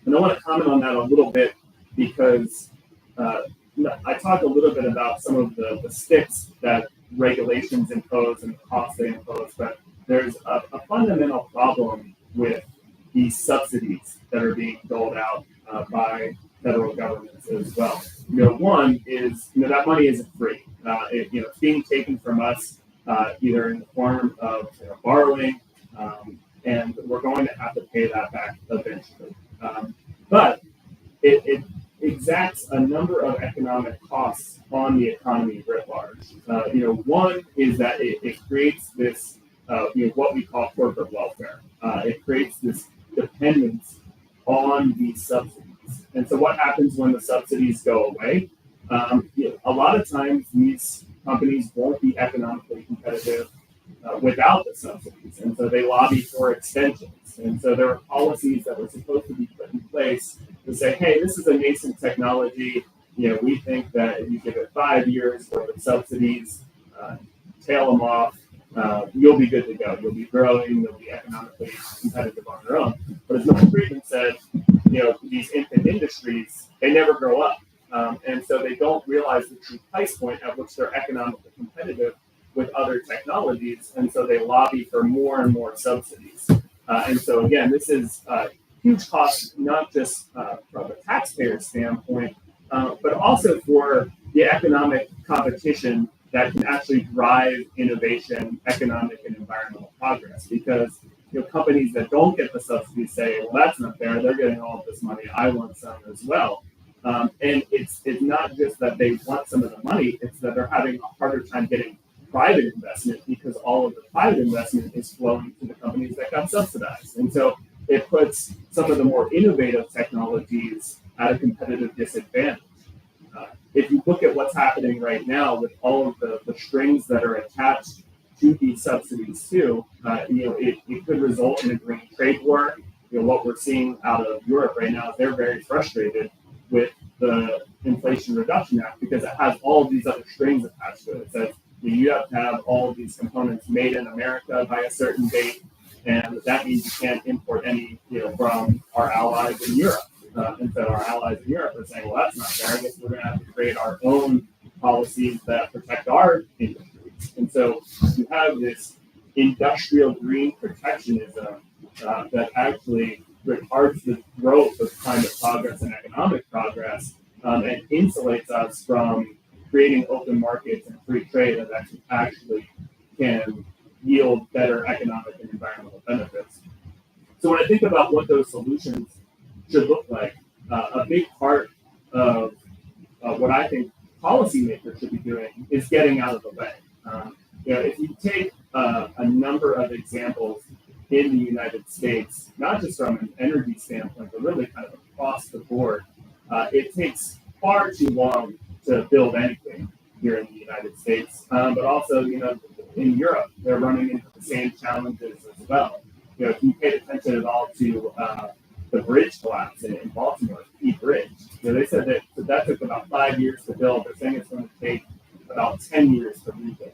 And I want to comment on that a little bit because I talked a little bit about some of the sticks that regulations impose and the costs they impose, but there's a fundamental problem with these subsidies that are being doled out by federal governments as well. One is that money isn't free. It's being taken from us either in the form of borrowing, and we're going to have to pay that back eventually. But it exacts a number of economic costs on the economy writ large. One is that it creates this what we call corporate welfare. It creates this dependence on these subsidies. And so what happens when the subsidies go away? A lot of times these companies won't be economically competitive without the subsidies. And so they lobby for extensions. And so there are policies that were supposed to be put in place to say, hey, this is a nascent technology. We think that if you give it 5 years worth of subsidies, tail them off, you'll be good to go. You'll be growing, you'll be economically competitive on your own. But as Milton Friedman said, these infant industries, they never grow up. And so they don't realize the true price point at which they're economically competitive with other technologies. And so they lobby for more and more subsidies. And so again, this is a huge cost, not just from a taxpayer standpoint, but also for the economic competition that can actually drive innovation, economic and environmental progress. Because companies that don't get the subsidies say, well, that's not fair. They're getting all of this money. I want some as well. And it's not just that they want some of the money. It's that they're having a harder time getting private investment because all of the private investment is flowing to the companies that got subsidized. And so it puts some of the more innovative technologies at a competitive disadvantage. If you look at what's happening right now with all of the strings that are attached to these subsidies too, it could result in a green trade war. What we're seeing out of Europe right now is they're very frustrated with the Inflation Reduction Act because it has all of these other strings attached to it. It says you have to have all of these components made in America by a certain date, and that means you can't import any from our allies in Europe. And so our allies in Europe are saying, well, that's not fair. I guess we're going to have to create our own policies that protect our industries. And so you have this industrial green protectionism that actually retards the growth of climate progress and economic progress and insulates us from creating open markets and free trade that actually can yield better economic and environmental benefits. So when I think about what those solutions should look like, a big part of what I think policymakers should be doing is getting out of the way. If you take a number of examples in the United States, not just from an energy standpoint, but really kind of across the board, it takes far too long to build anything here in the United States. But also, in Europe, they're running into the same challenges as well. If you paid attention at all to the bridge collapse in Baltimore, the bridge, they said that took about 5 years to build. They're saying it's going to take about 10 years to rebuild.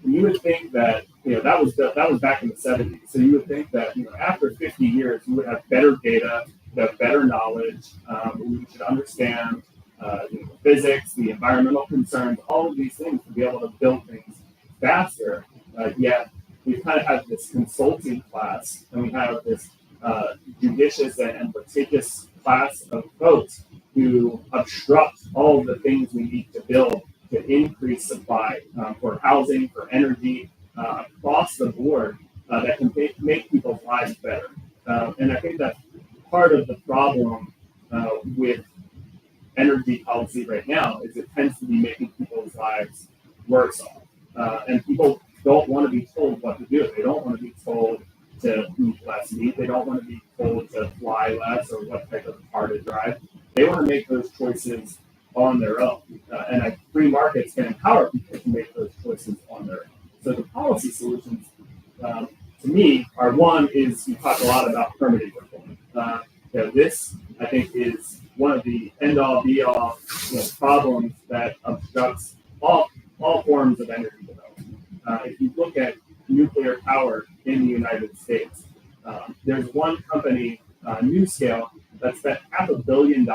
And you would think that that was back in the 70s. So you would think that after 50 years, you would have better data, you have better knowledge, we should understand the physics, the environmental concerns, all of these things to be able to build things faster. Yet we kind of have this consulting class, and we have this judicious and litigious class of folks who obstruct all of the things we need to build to increase supply for housing, for energy, across the board that can make people's lives better. And I think that's part of the problem with energy policy right now is it tends to be making people's lives worse off. And people don't want to be told what to do. They don't want to be told to eat less meat. They don't want to be told to fly less or what type of car to drive. They want to make those choices on their own. And free markets can empower people to make those choices on their own. So the policy solutions, to me, are one is you talk a lot about permitting reform. This, I think, is one of the end-all, be-all problems that obstructs all forms of energy development. If you look at nuclear power in the United States, there's one company, NuScale, that spent $500 million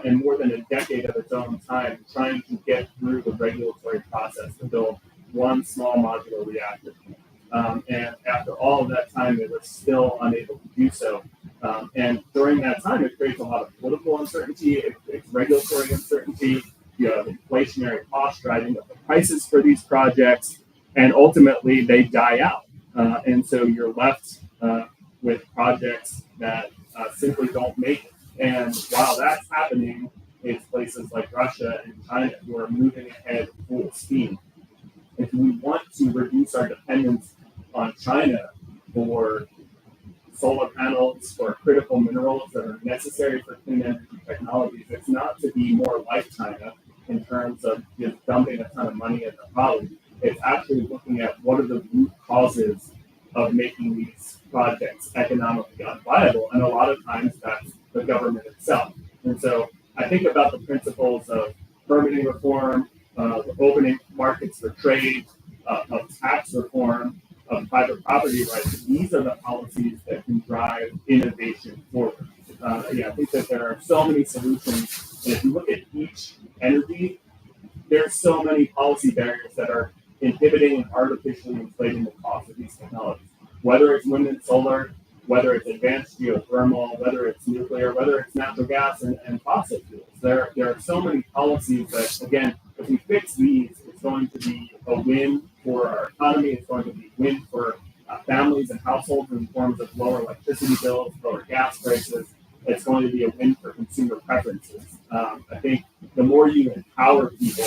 and more than a decade of its own time trying to get through the regulatory process to build one small modular reactor. And after all of that time, they were still unable to do so. And during that time, it creates a lot of political uncertainty, it creates regulatory uncertainty, you have inflationary costs driving up the prices for these projects, and ultimately they die out. And so you're left with projects that simply don't make it. And while that's happening, it's places like Russia and China who are moving ahead full steam. If we want to reduce our dependence on China for solar panels, for critical minerals that are necessary for clean energy technologies, it's not to be more like China in terms of just dumping a ton of money at the problem. It's actually looking at what are the root causes of making these projects economically unviable. And a lot of times that's the government itself. And so I think about the principles of permitting reform, of opening markets for trade, of tax reform, of private property rights. These are the policies that can drive innovation forward. I think that there are so many solutions. And if you look at each energy, there's so many policy barriers that are inhibiting and artificially inflating the cost of these technologies. Whether it's wind and solar, whether it's advanced geothermal, whether it's nuclear, whether it's natural gas and fossil fuels. There are so many policies that, again, if we fix these, it's going to be a win for our economy. It's going to be a win for families and households in forms of lower electricity bills, lower gas prices. It's going to be a win for consumer preferences. I think the more you empower people,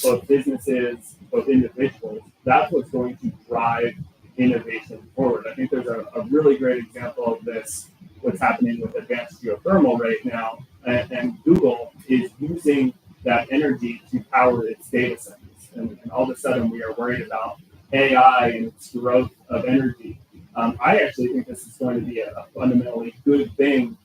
both businesses, both individuals, that's what's going to drive innovation forward. I think there's a really great example of this, what's happening with advanced geothermal right now, and Google is using that energy to power its data centers. And all of a sudden we are worried about AI and its growth of energy. I actually think this is going to be a fundamentally good thing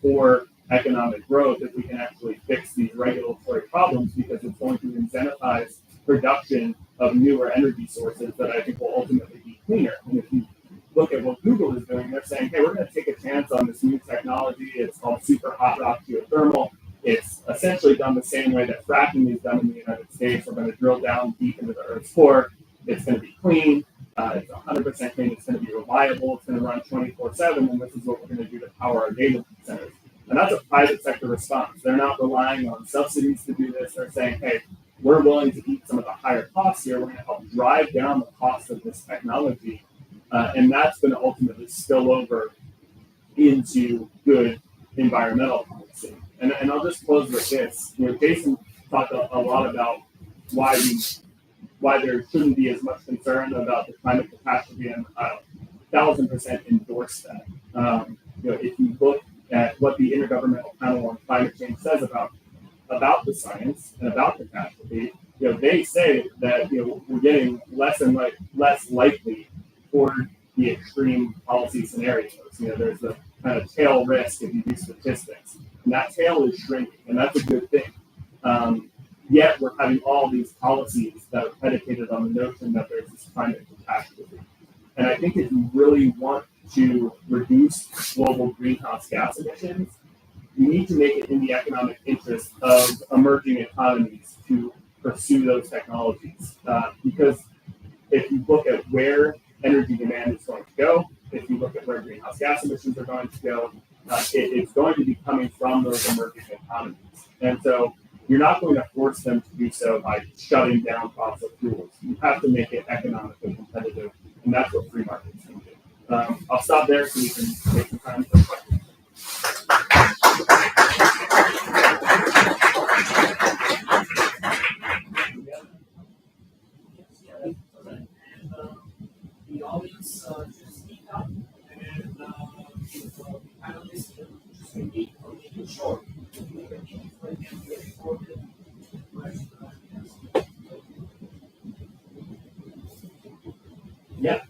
for economic growth if we can actually fix these regulatory problems, because it's going to incentivize production of newer energy sources that I think will ultimately be cleaner. And if you look at what Google is doing, they're saying, hey, we're going to take a chance on this new technology. It's called super hot rock geothermal. It's essentially done the same way that fracking is done in the United States. We're going to drill down deep into the Earth's core. It's going to be clean. It's 100% clean. It's going to be reliable. It's going to run 24/7. And this is what we're going to do to power our data centers. And that's a private sector response. They're not relying on subsidies to do this. They're saying, hey, we're willing to eat some of the higher costs here. We're going to help drive down the cost of this technology. And that's going to ultimately spill over into good environmental policy. And I'll just close with this. Jason talked a lot about why there shouldn't be as much concern about the climate catastrophe, and 1,000% endorse that. If you look at what the Intergovernmental Panel on Climate Change says about the science and about catastrophe, they say that we're getting less and less likely toward the extreme policy scenarios. There's a kind of tail risk if you do statistics, and that tail is shrinking, and that's a good thing. Yet we're having all these policies that are predicated on the notion that there's this climate catastrophe. And I think if you really want to reduce global greenhouse gas emissions, you need to make it in the economic interest of emerging economies to pursue those technologies. Because if you look at where energy demand is going to go, if you look at where greenhouse gas emissions are going to go, it's going to be coming from those emerging economies. And so you're not going to force them to do so by shutting down fossil fuels. You have to make it economically competitive, and that's what free markets can do. I'll stop there so we can take some time for questions. The audience just speak up, and if the panelists just maybe short. Yeah.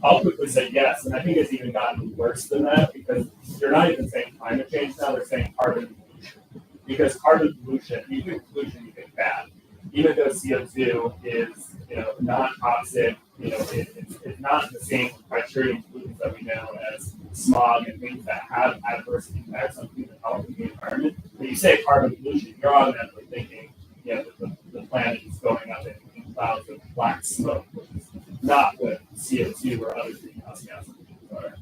I'll quickly say yes, and I think it's even gotten worse than that because they're not even saying climate change now, they're saying carbon pollution. Because carbon pollution, you think pollution, you think bad. Even though CO2 is, non-toxic, it's not the same criteria pollutants that we know as smog and things that have adverse impacts on human health and the environment. When you say carbon pollution, you're automatically thinking, that the planet is going up in clouds of black smoke, which is not what CO2 or other greenhouse gas emissions are.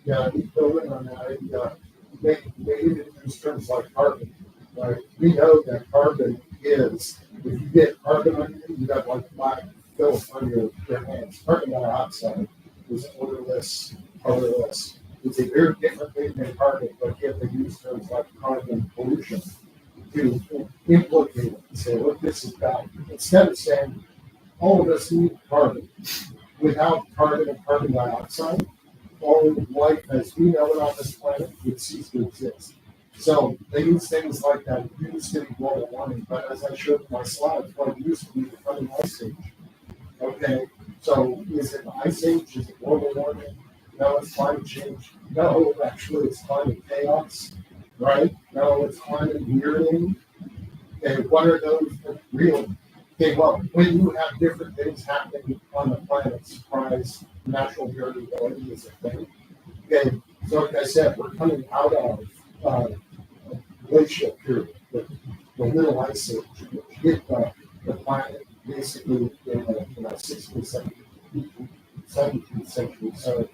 Yeah, building on that, they even use terms like carbon. Right? We know that carbon is, if you get carbon on you, you got like black filth on your hands. Carbon dioxide is odorless, colorless. It's a very different thing than carbon, but yet they use terms like carbon pollution to implicate it and say, look, this is bad. Instead of saying, all of us need carbon. Without carbon and carbon dioxide, all of life as we know it on this planet would cease to exist. So they use things like that. It used to be global warming, but as I showed in my slides, what used to be the coming ice age. Okay, so is it ice age? Is it global warming? No, it's climate change. No, actually, it's climate chaos, right? No, it's climate wearing. Okay, what are those real? Okay, well, when you have different things happening on the planet, surprise, natural variability is a thing. Okay, so like I said, we're coming out of a glacial period, the little ice age, which hit the planet basically in the 16th, 17th century. So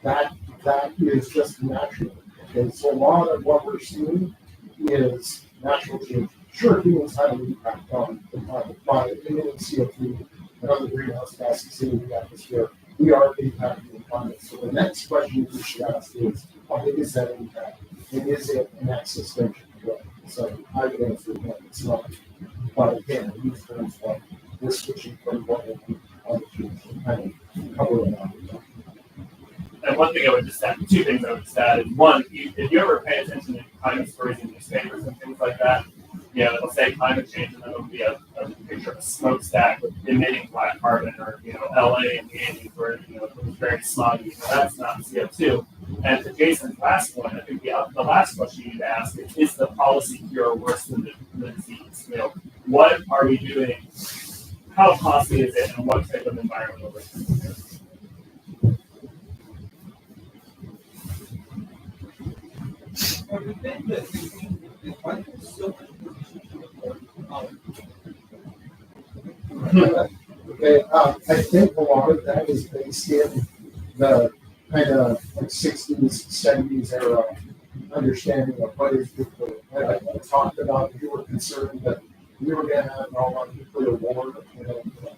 that is just natural. Okay, so a lot of what we're seeing is natural change. Sure, humans have an impact on the planet by emitting CO2 and other greenhouse gases into the atmosphere. We are impacting the planet. So the next question we should ask is, how big is that impact? And is it an existential threat? So I would answer that it's not. But again, these terms like we're switching from what we to kind of cover it out. And one thing I would just add, two things I would just add is one, if you ever pay attention to climate stories in newspapers and things like that, it'll say climate change and then it'll be a picture of a smokestack with emitting black carbon or, LA and the Andes where, it was very smoggy. That's not CO2. And to Jason's last point, I think the last question you need to ask is the policy cure worse than the disease? What are we doing? How costly is it and what type of environmental risk is there? Okay, I think a lot of that is based in the kind of like 60s, 70s era understanding of what is nuclear. I talked about you were concerned that we were going to have an all-out nuclear war.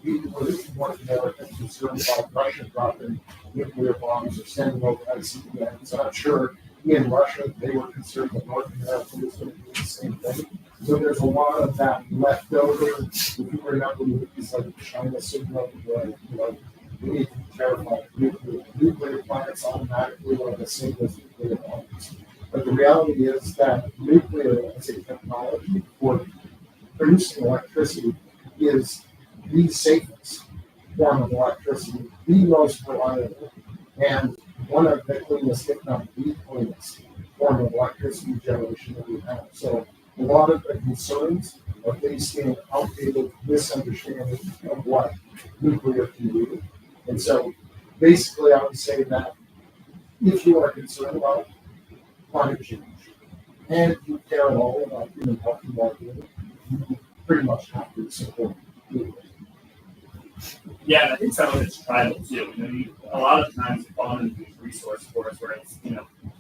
We were North America concerned about Russia dropping nuclear bombs or sending over ICBMs. I'm sure in Russia they were concerned that North America was going to do the same thing. So there's a lot of that left over. If you remember movies like China Signal, where we need to be terrified of nuclear plants automatically are the same as nuclear bombs. But the reality is that nuclear as a technology for producing electricity is the safest form of electricity, the most reliable, and one of the cleanest, if not the cleanest, form of electricity generation that we have. So a lot of the concerns are based in outdated misunderstanding of what nuclear can do. And so basically I would say that if you are concerned about climate change and you care at all about human health and well-being, you pretty much have to support nuclear. Yeah, and I think some of it's tribal too. A lot of times you fall into these resource wars where it's,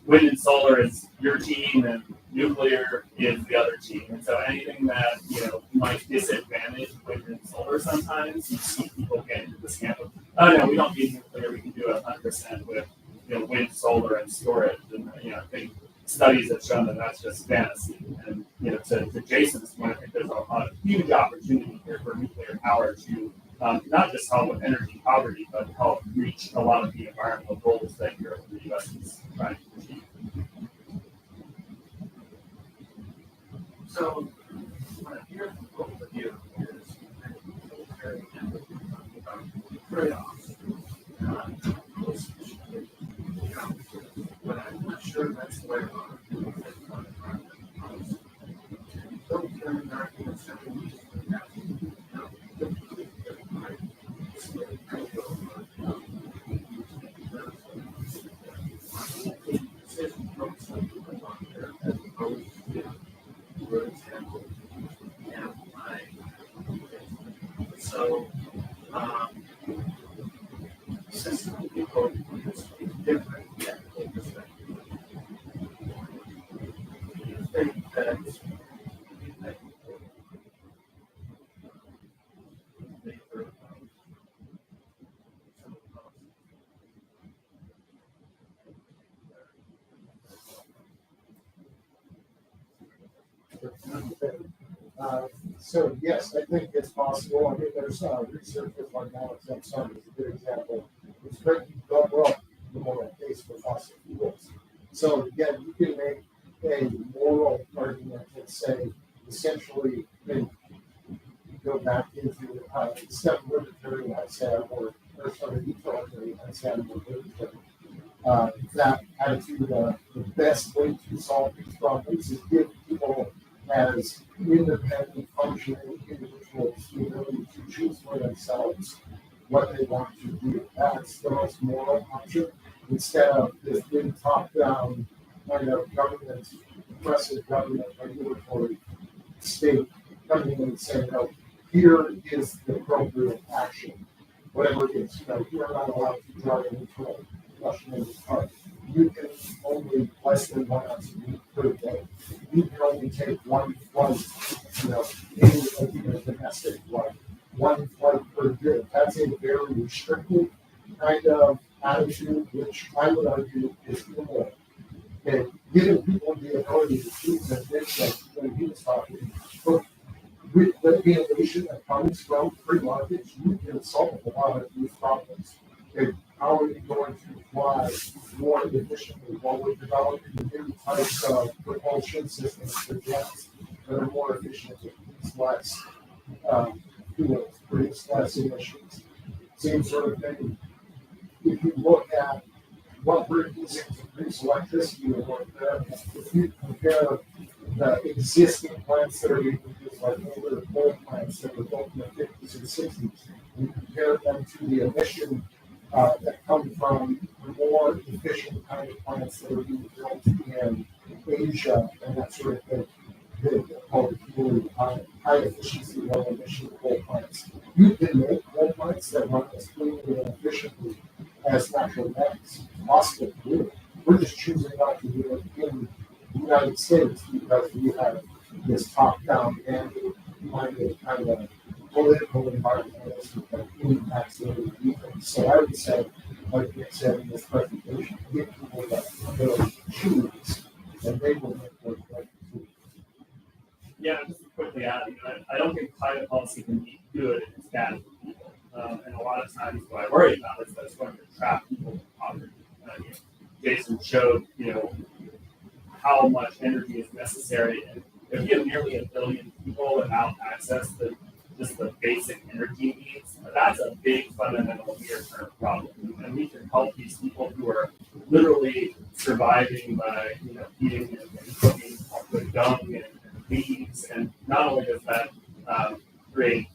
wind and solar is your team and nuclear is the other team. And so anything that, might disadvantage wind and solar sometimes, you see people get into this camp of, oh no, we don't need nuclear, we can do it 100% with, wind, solar, and storage. And, I think studies have shown that that's just fantasy. And, to Jason's point, I think there's a huge opportunity here for nuclear power to not just help with energy poverty, but help reach a lot of the environmental goals that Europe and the U.S. is trying to achieve. So, what I hear from both of you is very about trade-offs. But I'm not sure that's the way a lot of people think about it. Libertarian arguments have been used in the past. So, system people use different technical perspectives. You think that So yes, I think it's possible. I mean, there's research with like Alexandar Tokarev is a good example. It's great you don't well the moral case for fossil fuels. So again, you can make a moral argument and say essentially, and go back into instead of libertarian, I said, or sort of utilitarian, I said, or libertarian. That attitude, the best way to solve these problems is give people as independent, functioning individuals the ability to choose for themselves what they want to do. That's the most moral option instead of this big top-down kind of government, oppressive government, regulatory state coming in and saying, no, here is the appropriate action. Whatever it is, you're not allowed to drive an internal combustion engine car. You can only less than 1 ounce of meat per day. You can only take one flight, even a domestic flight, one flight per year. That's a very restrictive kind of attitude, which I would argue is immoral. Okay, giving people the ability to choose and think like when he was talking, but with the innovation that comes from free markets, you can solve a lot of these problems. Okay, how are you going to fly more efficiently? Well, we're developing new types of propulsion systems for jets that are more efficient, produce less fuels, produce less emissions. Same sort of thing. If you look at what we're using to produce electricity, if you compare the existing plants that are being produced, like older coal plants that were built in the 50s and 60s, and compare them to the emission that come from the more efficient kind of plants that are being built in Asia and that sort of thing. They're called really high efficiency, low emission coal plants. You can make coal plants that run as cleanly and efficiently as natural gas. It's possible to do it. We're just choosing not to do it in the United States because we have this top-down mandate kind of political environmentalist that impacts every people. So I would say, like we said in this presentation, give people the ability to choose, and they will make those right decisions. Yeah, just to quickly add, I don't think climate policy can be good if it's bad for people. And a lot of times what I worry about is that it's going to trap people in poverty. Jason showed, how much energy is necessary. And if you have nearly 1 billion people without access to just the basic energy needs, that's a big fundamental near-term problem. And we can help these people who are literally surviving by, eating and cooking with dung and leaves. And not only does that create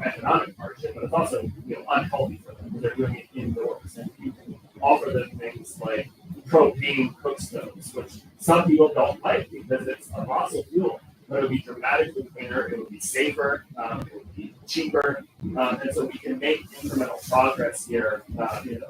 economic hardship, but it's also unhealthy for them because they're doing it indoors. And you can offer them things like propane cook stoves, which some people don't like because it's a fossil fuel, but it would be dramatically cleaner, it would be safer, it would be cheaper, and so we can make incremental progress here,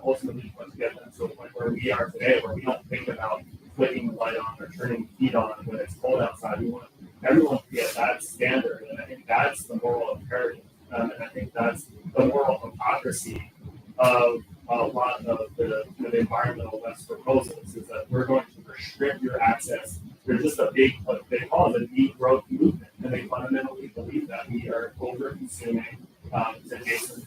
ultimately to get them to a point where we are today, where we don't think about flicking the light on or turning the heat on when it's cold outside. We want everyone to be at that standard, and I think that's the moral imperative, and I think that's the moral hypocrisy of a lot of the environmental left proposals, is that we're going to restrict your access. They're just a big, what they call it a degrowth movement, and they fundamentally believe that we are over-consuming, to Jason's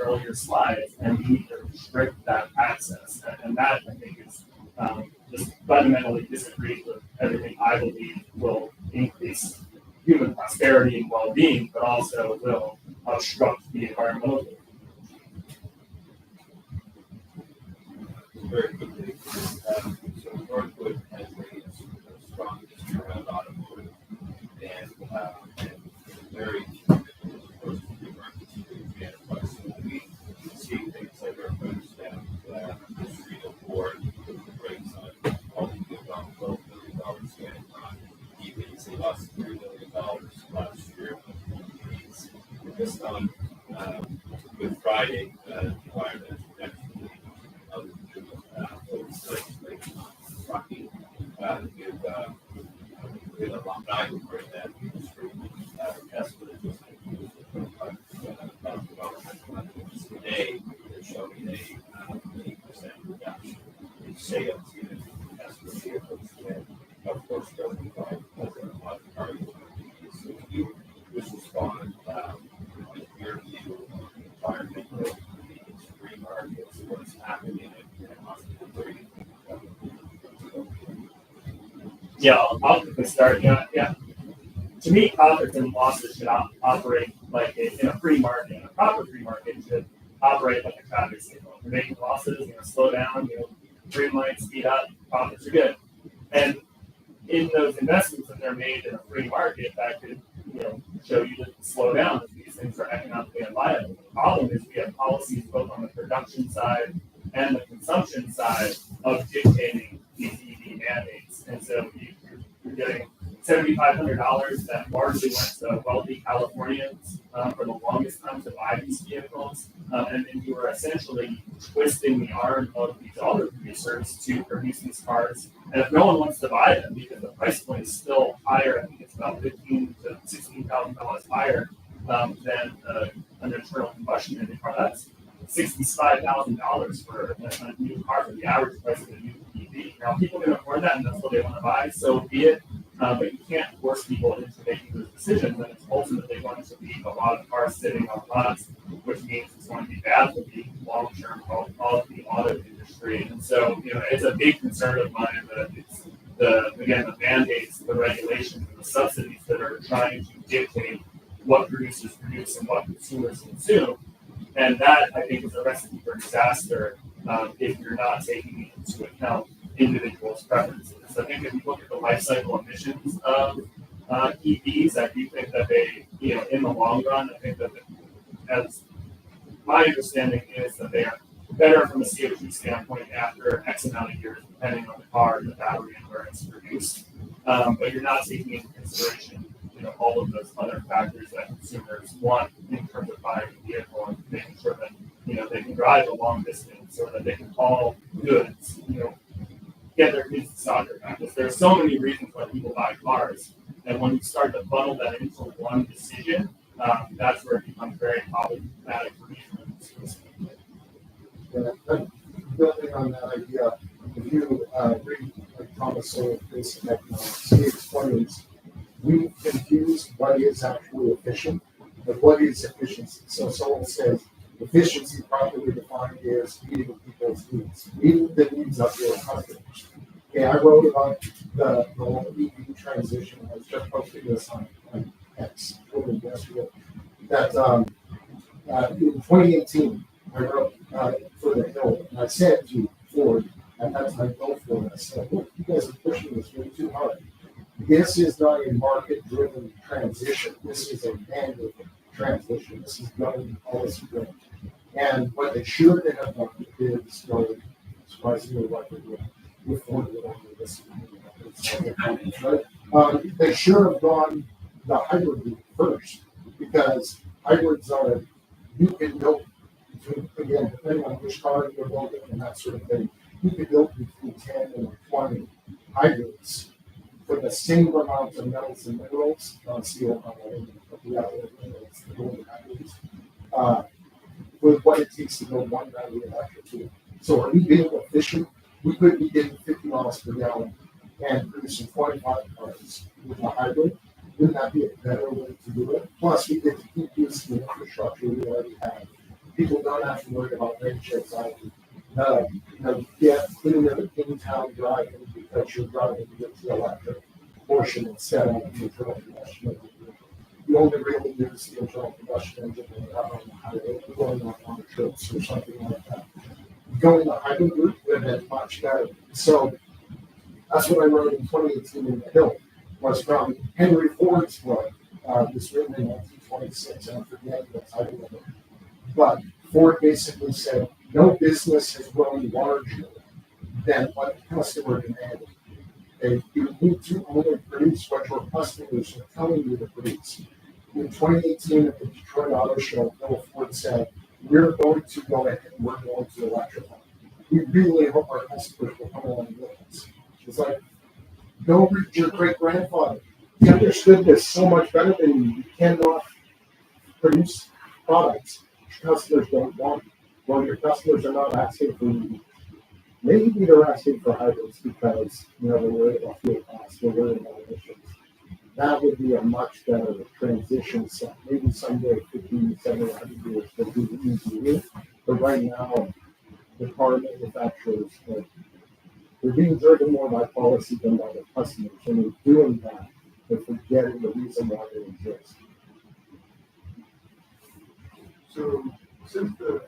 earlier slides, and we need to restrict that access. And that, I think, is just fundamentally disagrees with everything I believe will increase human prosperity and well-being, but also will obstruct the environmental goals. Very quickly, so Northwood has a strong history around automotive and very close to the markets in Canada. So we see things like our folks have the street of Ford with the brakes on all the about $12 million spent on EVs. They lost $3 million last year on EVs. Just on Good Friday, the environment actually talking with alumni who are in that industry. Tesla just today, they're showing a 8% reduction in sales in Tesla vehicles. And of course, driven by a lot of cars. So you just respond with your view on environmental these free markets, what's happening in hospitality. Yeah, I'll quickly start. Yeah. To me, profits and losses should operate like in a free market. A proper free market should operate like a traffic signal. If you're making losses, slow down, green light, speed up, profits are good. And in those investments that they're made in a free market, that could show you to slow down if these things are economically unviable. The problem is we have policies both on the production side and the consumption side of dictating these EV mandates. And so you're getting $7,500 that largely went to wealthy Californians for the longest time to buy these vehicles. And then you are essentially twisting the arm of these auto producers to produce these cars. And if no one wants to buy them because the price point is still higher, I think it's about $15,000 to $16,000 higher than an internal combustion engine car. That's $65,000 for a new car for the average price of a new EV. Now, people can afford that, and that's what they want to buy, so be it. But you can't force people into making those decisions, and it's ultimately going to be a lot of cars sitting on lots, which means it's going to be bad for the long-term health of the auto industry. And so, it's a big concern of mine that it's the mandates, the regulations, and the subsidies that are trying to dictate what producers produce and what consumers consume. And that, I think, is a recipe for disaster if you're not taking into account individuals' preferences. I think if you look at the life cycle emissions of EVs, I do think that they, in the long run, I think that, as my understanding is that they are better from a CO2 standpoint after X amount of years, depending on the car, the battery, and where it's produced. But you're not taking into consideration all of those other factors that consumers want in terms of buying a vehicle and making sure that they can drive a long distance or that they can haul goods, get their kids to soccer practice. There are so many reasons why people buy cars, and when you start to funnel that into one decision, that's where it becomes very problematic for me. Building on that idea, if you read Thomas Sowell's Basic Economics, he explains we confuse what is actually efficient and what is efficiency. So Sowell says efficiency properly defined is meeting people's needs, meeting the needs of your customers. Okay, I wrote about the whole EV transition. I was just posting this on X yesterday. That in 2018, I wrote for the Hill, and I said to Ford at that time, go for it. I said, look, you guys are pushing this way too hard. This is not a market-driven transition. This is a mandated transition. This is government policy driven. And what they should have done is, surprisingly, what they did with this, right? They should have gone the hybrid route first, because hybrids are, you can build between, again, depending on which car you're building and that sort of thing, you can build between 10 and 20 hybrids for the same amount of metals and minerals, steel, the other minerals, the gold hybrids, with what it takes to build one battery electric vehicle. So are we being efficient? We could be getting 50 miles per gallon and producing 25 cars with a hybrid. Wouldn't that be a better way to do it? Plus, we get to keep using the infrastructure we already have. People don't have to worry about range anxiety. Get cleaner in-town driving because you're driving the electric portion instead of the internal combustion engine. You only really use the internal combustion engine when you're out on the highway, going on long trips or something like that. Going the hybrid route would have been much better. So that's what I wrote in 2018 in the Hill, was from Henry Ford's book. This written in 1926, and I'm forgetting the title of it. But Ford basically said, no business has grown larger than what the customer demanded. And you need to only produce what your customers are telling you to produce. In 2018 at the Detroit Auto Show, Bill Ford said, we're going to go ahead and we're going to electrify. We really hope our customers will come along with us. It's like, go read your great-grandfather. He understood this so much better than you. You cannot produce products your customers don't want. Well, your customers are not asking for, maybe they're asking for hybrids because, they're worried about fuel costs, they're worried about emissions. That would be a much better transition step. Maybe someday, 50, 70, 100 years, will be the easy route. But right now, the car manufacturers, they're being driven more by policy than by the customers. And they're doing that, but forgetting the reason why they exist. So, since the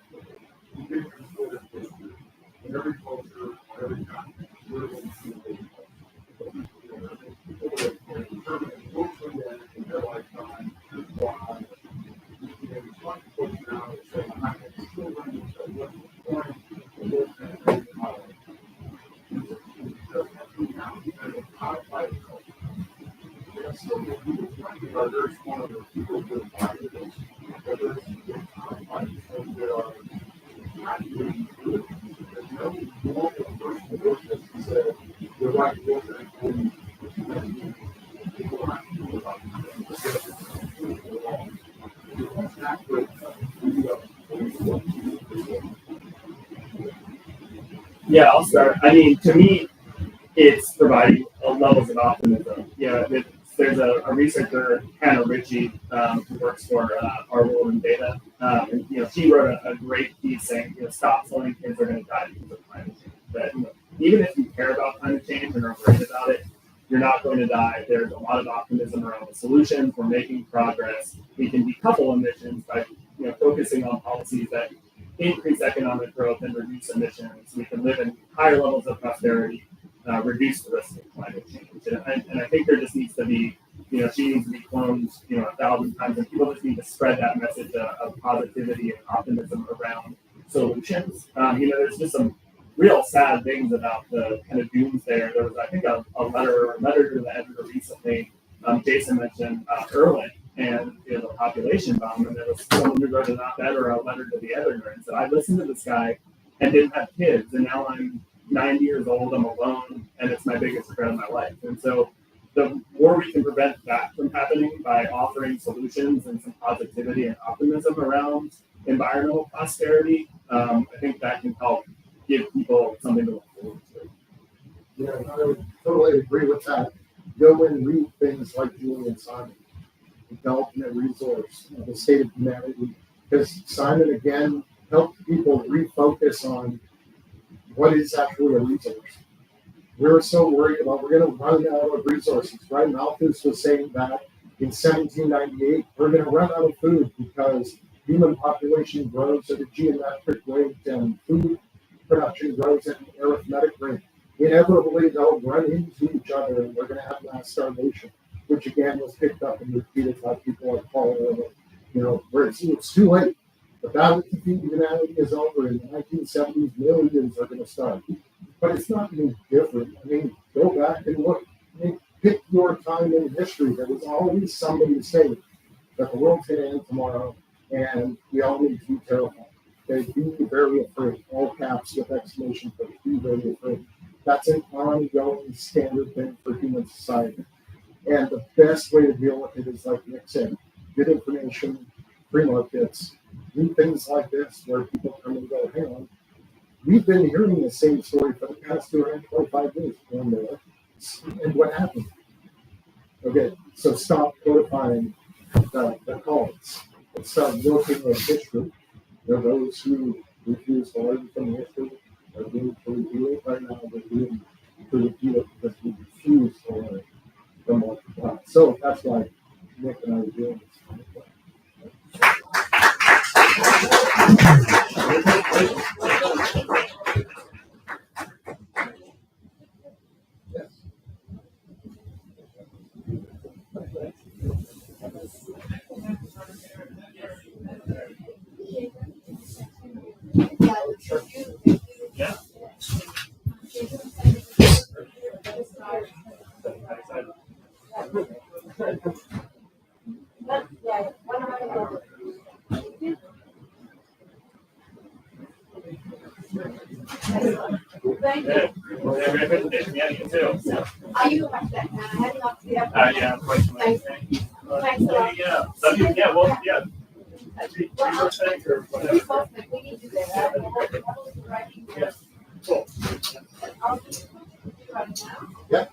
beginning of history, in every culture, every country, we're going to see people that determine mostly that in their lifetime, this is why it's much closer now to say, I'm still going to say, what's the point of this and my life? It doesn't have to be now, because it's not like culture. There's still the people thinking about there's one of the people that are fighting this, but there's fighting that are not really good. There's no longer a person who works and said, the right work and people are not doing about Yeah, I'll start. I mean, to me, it's providing levels of optimism. There's a researcher, Hannah Ritchie, who works for Our World in Data. And, she wrote a great piece saying, stop telling kids they're going to die because of climate change. That even if you care about climate change and are worried about it, you're not going to die. There's a lot of optimism around the solutions. We're making progress. We can decouple emissions by focusing on policies that increase economic growth and reduce emissions. We can live in higher levels of prosperity, reduce the risk of climate change. And I think there just needs to be, she needs to be cloned, 1,000 times, and people just need to spread that message of positivity and optimism around solutions. There's just some real sad things about the kind of doomsday. There was, I think, a letter to the editor recently. Jason mentioned Irwin and the population bomb, and there was someone who wrote an op-ed or a letter to the editor and said, I listened to this guy and didn't have kids, and now I'm 90 years old, I'm alone, and it's my biggest regret of my life. And so the more we can prevent that from happening by offering solutions and some positivity and optimism around environmental prosperity, I think that can help give people something to look forward to. Yeah, I would totally agree with that. Go and read things like Julian Simon, The Ultimate Resource, The State of Humanity, because Simon, again, helped people refocus on what is actually a resource. We're so worried about we're going to run out of resources, right? Malthus was saying that in 1798, we're going to run out of food because human population grows at a geometric rate and food production grows at an arithmetic rate. inevitably they'll run into each other and we're going to have mass starvation, which again was picked up and repeated by people like Paul, where it's too late. The battle to feed humanity is over. In the 1970s, millions are going to starve. But it's not any different. I mean, go back and look. I mean, pick your time in history. There was always somebody saying that the world's going to end tomorrow and we all need to be terrified. Okay, be very afraid. All caps with exclamation points. Be very afraid. That's an ongoing standard thing for human society. And the best way to deal with it is, like Nick said, good information, free markets, do things like this where people come and go, hang on, we've been hearing the same story for the past 225 years or more. And what happened? Okay, so stop codifying the cause and start looking at history. There are those who refuse to learn from history. They're being to review it right now. They're being to review it because we refuse to learn from what we got. So that's why Nick and I are doing this. Yeah. Thank you. Yeah, very good edition. Yeah, you too. Are you heading up to the airport? Yeah, unfortunately. Thanks. Thanks a lot. Yeah. So, yeah, well, yeah. We were saying or whatever. We need to do that. Yeah. Cool. I'll just do right now. Yep.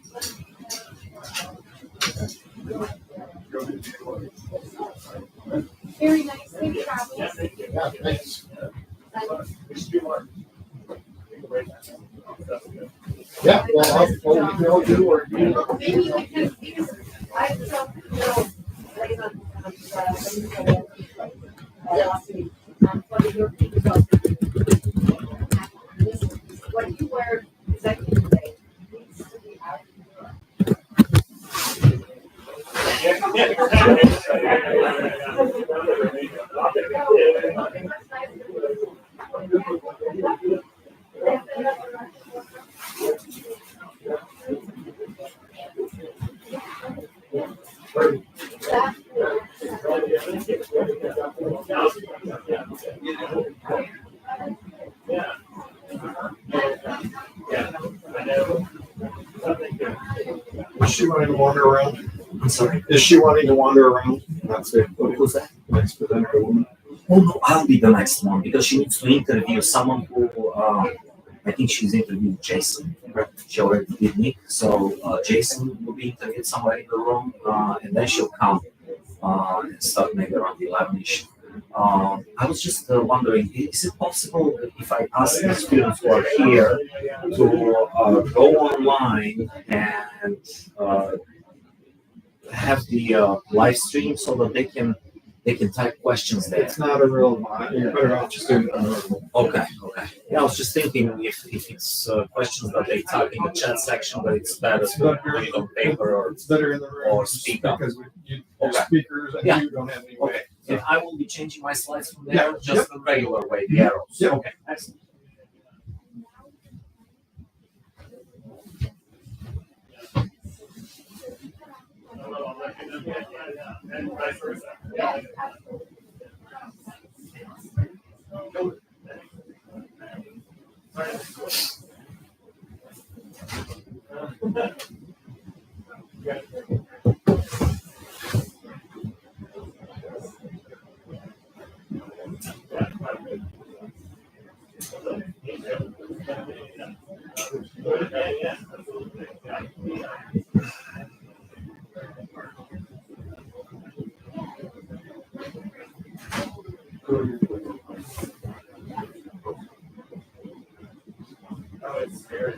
Very nice. Thank you, Robbie. Yeah, thank you. Yeah, thanks. We should do more. Take a break. That's good. Yeah, well, I'll email you or you. Maybe we can, because I felt, later on, last week, for the European results. What you wear executive day needs to be out. Is she wanting to wander around? I'm sorry. Is she wanting to wander around? That's it. What was that? Next presenter woman. Oh no, I'll be the next one because she needs to interview someone who I think she's interviewed Jason. She already did Nick, so Jason will be interviewed somewhere in the room, and then she'll come and start maybe around 11ish. I was just wondering, is it possible if I ask the students who are here to go online and have the live stream so that they can type questions there? It's not a real lot. You're better off just doing it on a real. Okay. Yeah, I was just thinking if it's questions that they type in the chat section, but it's better to put it on paper or It's better in the room. or speak up. Because you're Okay. speakers and Yeah. you don't have any Okay. way. And I will be changing my slides from there, Yeah. just the regular way, the arrows. Yeah. Okay, excellent. And vice versa. Yeah. Oh, it's scary.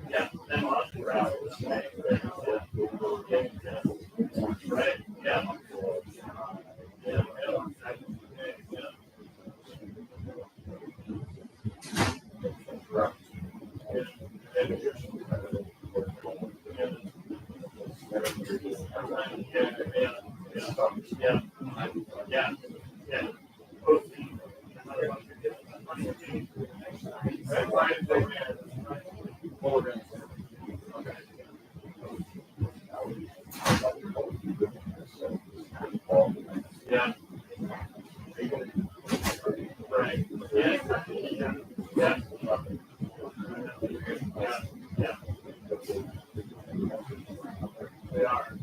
Yeah, and lots of routes. Right, yeah. Yeah, Yeah. Yeah. Yeah. Yeah. Right. Yeah. Yeah. Yeah. Yeah. Yeah. They are.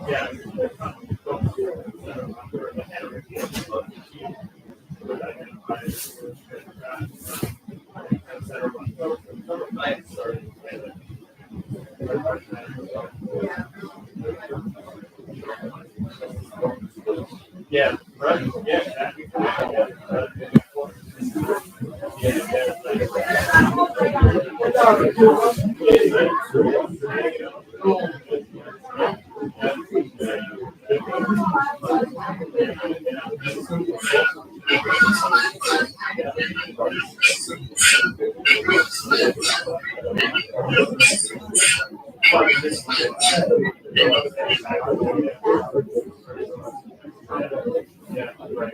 Yeah. Yeah. Right. Yeah. Exactly. Yeah. Right.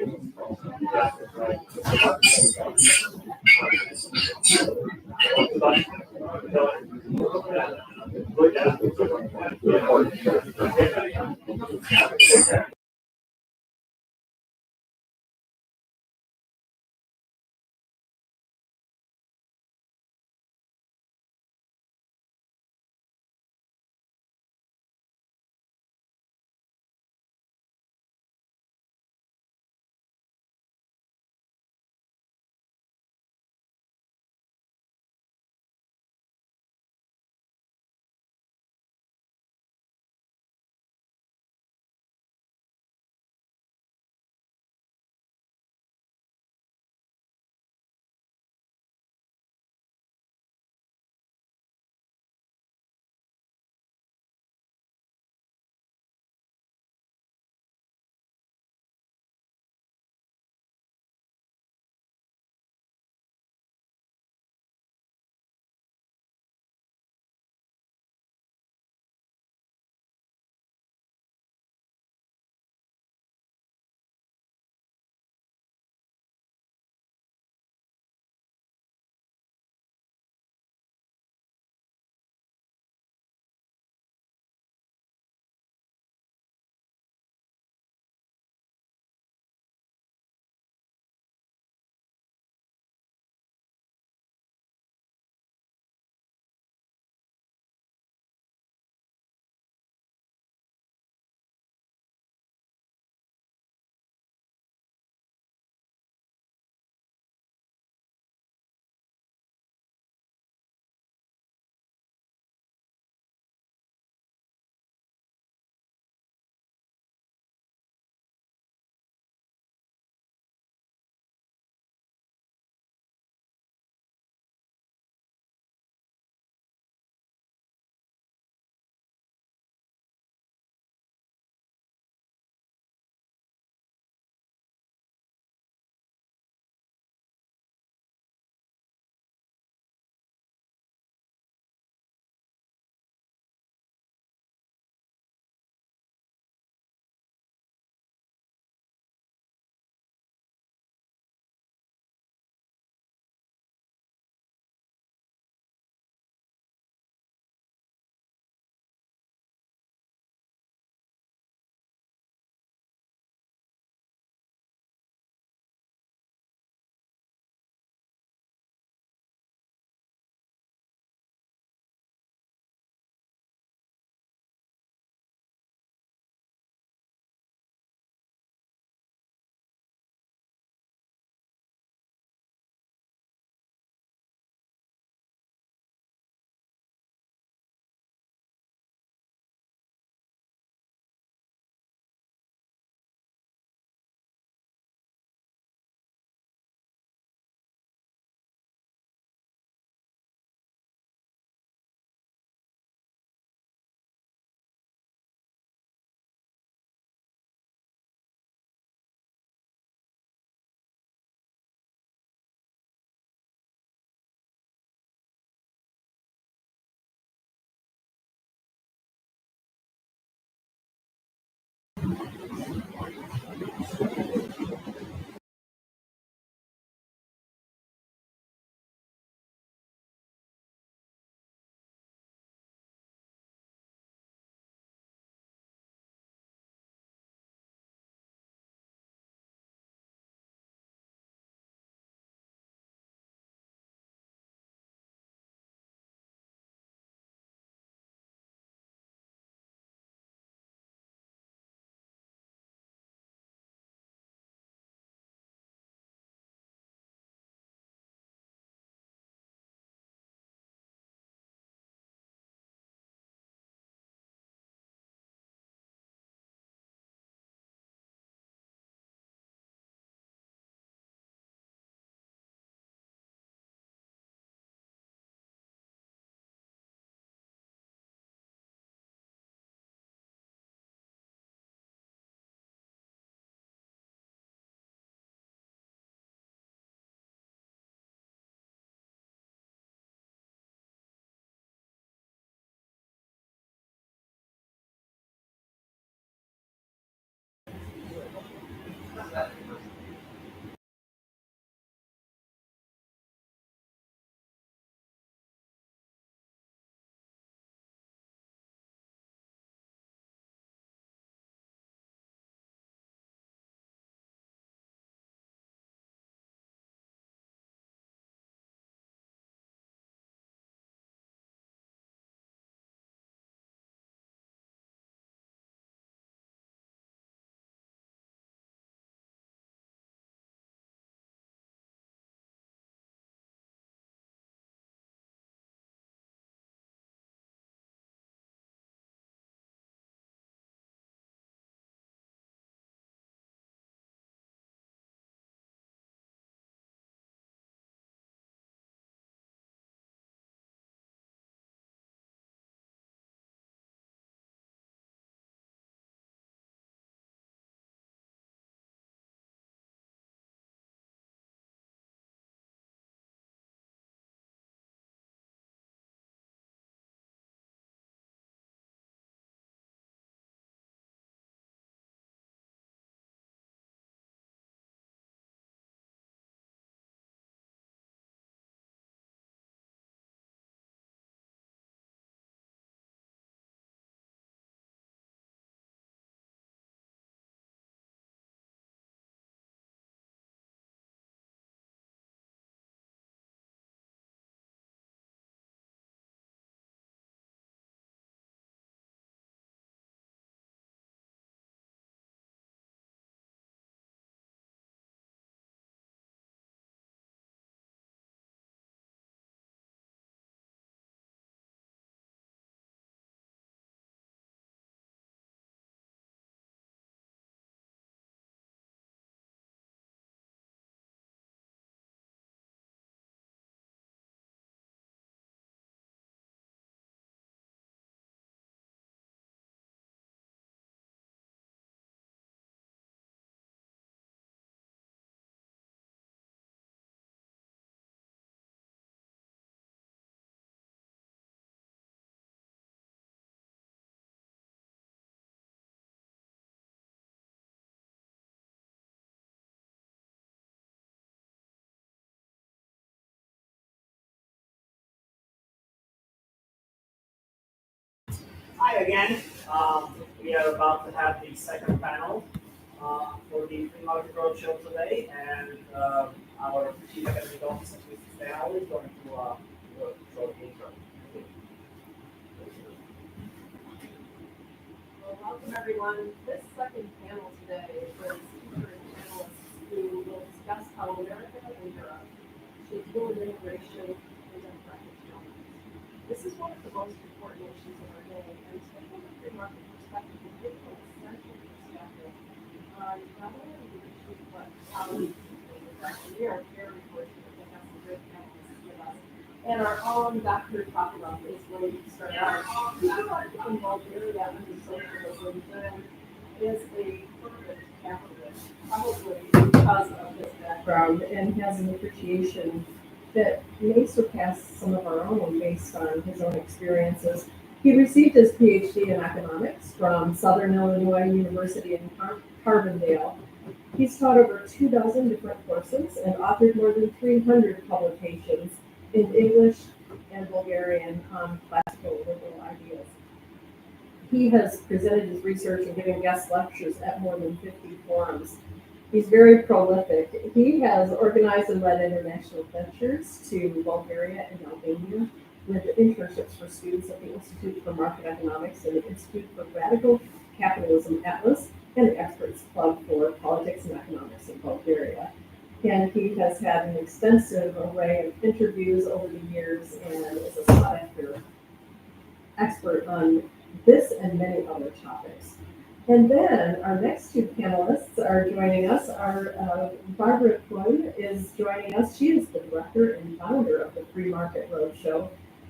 Hi again. We are about to have the second panel for the Free Market Roadshow today, and our Chief Academic Officer, Mrs. Dale, is going to do a short intro. Well, welcome everyone. This second panel today is panelists who will discuss how America and Europe should deal with immigration and democratic challenges. This is one of the most important issues of our day, and to take a free market perspective will give you an essential perspective on not only the issues but policies. We are very fortunate to have some great panelists with us. And our own Dr. Tokarev is going to start out. He grew up in Bulgaria under socialism and is a perfect capitalist, probably because of his background, and has an appreciation that may surpass some of our own based on his own experiences. He received his PhD in economics from Southern Illinois University in Carbondale. He's taught over 24 different courses and authored more than 300 publications in English and Bulgarian on classical liberal ideas. He has presented his research and given guest lectures at more than 50 forums. He's very prolific. He has organized and led international ventures to Bulgaria and Albania with internships for students at the Institute for Market Economics and the Institute for Radical Capitalism Atlas and the Experts Club for Politics and Economics in Bulgaria. And he has had an extensive array of interviews over the years and is a sought-after expert on this and many other topics. And then our next two panelists are joining us. Our Barbara Kolm is joining us. She is the director and founder of the Free Market Roadshow,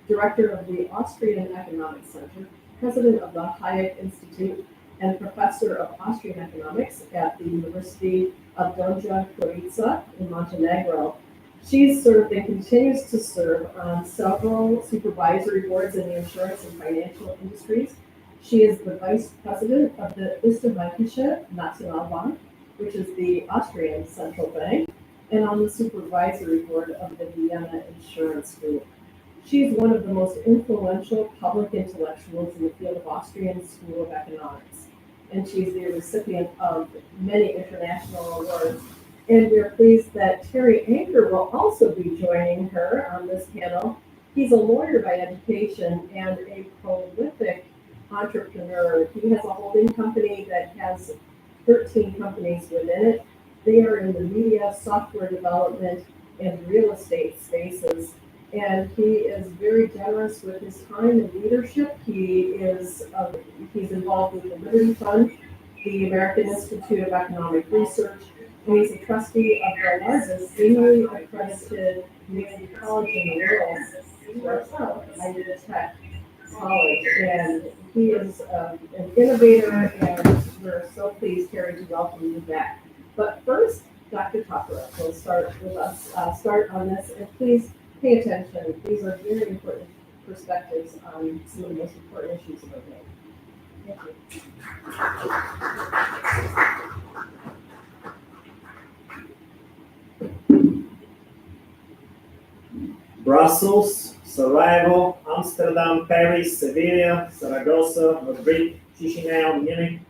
director of the Austrian Economics Center, president of the Hayek Institute, and professor of Austrian Economics at the University of Donja Gorica in Montenegro. She's served and continues to serve on several supervisory boards in the insurance and financial industries. She is the vice president of the Österreichische Nationalbank, which is the Austrian central bank, and on the supervisory board of the Vienna Insurance Group. She's one of the most influential public intellectuals in the field of Austrian School of Economics, and she's the recipient of many international awards. And we're pleased that Terry Anker will also be joining her on this panel. He's a lawyer by education and a prolific entrepreneur. He has a holding company that has 13 companies within it. They are in the media, software development, and real estate spaces. And he is very generous with his time and leadership. He's involved with the Liberty Fund, the American Institute of Economic Research, and he's a trustee of the largest seniorly accredited community college in the world, Virginia Tech College. And he is an innovator, and we're so pleased, Terry, to welcome you back. But first, Dr. Tokarev will start with us, start on this, and please pay attention. These are very important perspectives on some of the most important issues of our day. Thank you. Brussels, Sarajevo, Amsterdam, Paris, Sevilla, Saragossa, Madrid, Chisinau, Munich,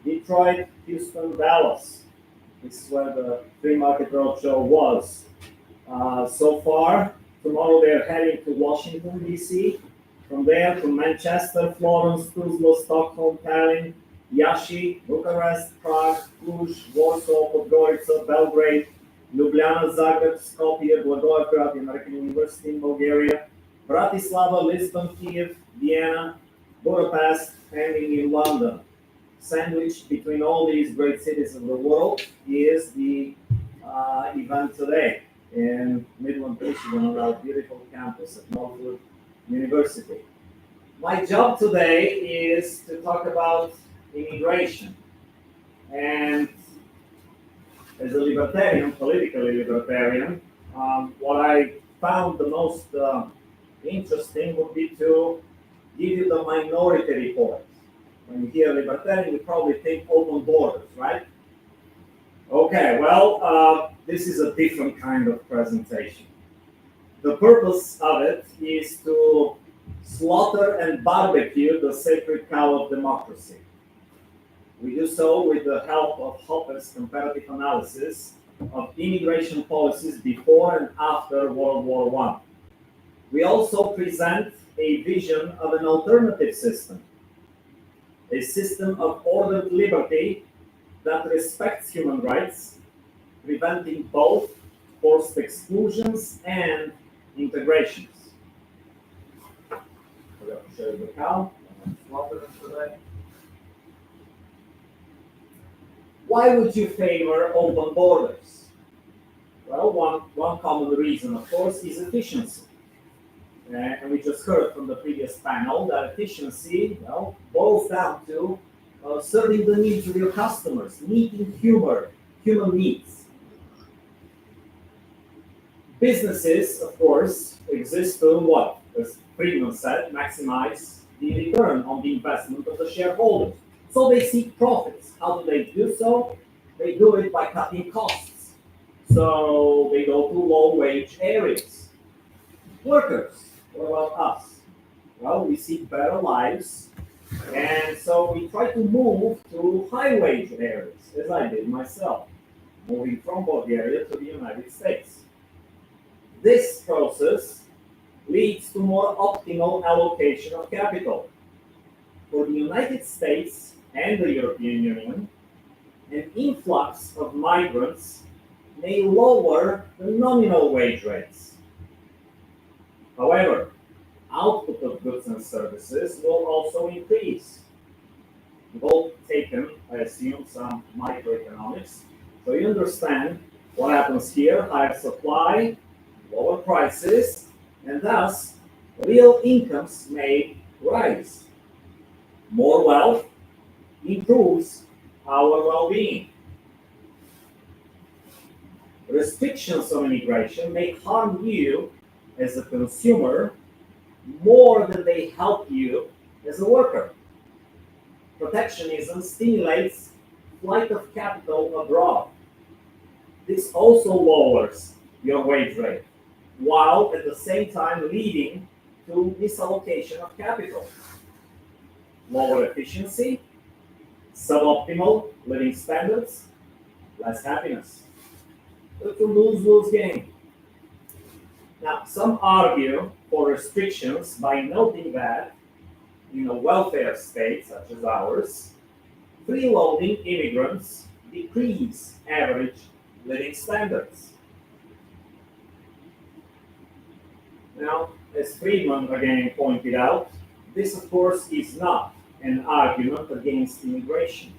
Detroit, Houston, Dallas. This is where the Free Market Roadshow was. So far, tomorrow they're heading to Washington, D.C. From there to Manchester, Florence, Tuzla, Stockholm, Tallinn, Yashi, Bucharest, Prague, Cluj, Warsaw, Podgorica, Belgrade, Ljubljana, Zagreb, Skopje, Blagoevgrad, the American University in Bulgaria, Bratislava, Lisbon, Kiev, Vienna, Budapest, ending in London. Sandwiched between all these great cities of the world is the event today in Midland, Michigan, on our beautiful campus at Northwood University. My job today is to talk about immigration. And as a libertarian, politically libertarian, what I found the most interesting would be to give you the minority report. When you hear libertarian, you probably think open borders, right? Okay, well, this is a different kind of presentation. The purpose of it is to slaughter and barbecue the sacred cow of democracy. We do so with the help of Hopper's comparative analysis of immigration policies before and after World War I. We also present a vision of an alternative system, a system of ordered liberty that respects human rights, preventing both forced exclusions and integrations. We're going to show you the cow. Why would you favor open borders? Well, one common reason, of course, is efficiency. And we just heard from the previous panel that efficiency, boils down to serving the needs of your customers, meeting human needs. Businesses, of course, exist to what? As Friedman said, maximize the return on the investment of the shareholders. So they seek profits. How do they do so? They do it by cutting costs. So they go to low-wage areas. Workers, what about us? Well, we seek better lives, and so we try to move to high-wage areas, as I did myself, moving from Bulgaria to the United States. This process leads to more optimal allocation of capital. For the United States and the European Union, an influx of migrants may lower the nominal wage rates. However, output of goods and services will also increase. You've all taken, I assume, some microeconomics, so you understand what happens here: higher supply, lower prices, and thus real incomes may rise. More wealth improves our well-being. Restrictions on immigration may harm you as a consumer more than they help you as a worker. Protectionism stimulates flight of capital abroad. This also lowers your wage rate, while at the same time leading to misallocation of capital. Lower efficiency, suboptimal living standards, less happiness. It's a lose-lose game. Now, some argue for restrictions by noting that in a welfare state such as ours, freeloading immigrants decrease average living standards. Now, as Friedman again pointed out, this of course is not an argument against immigration.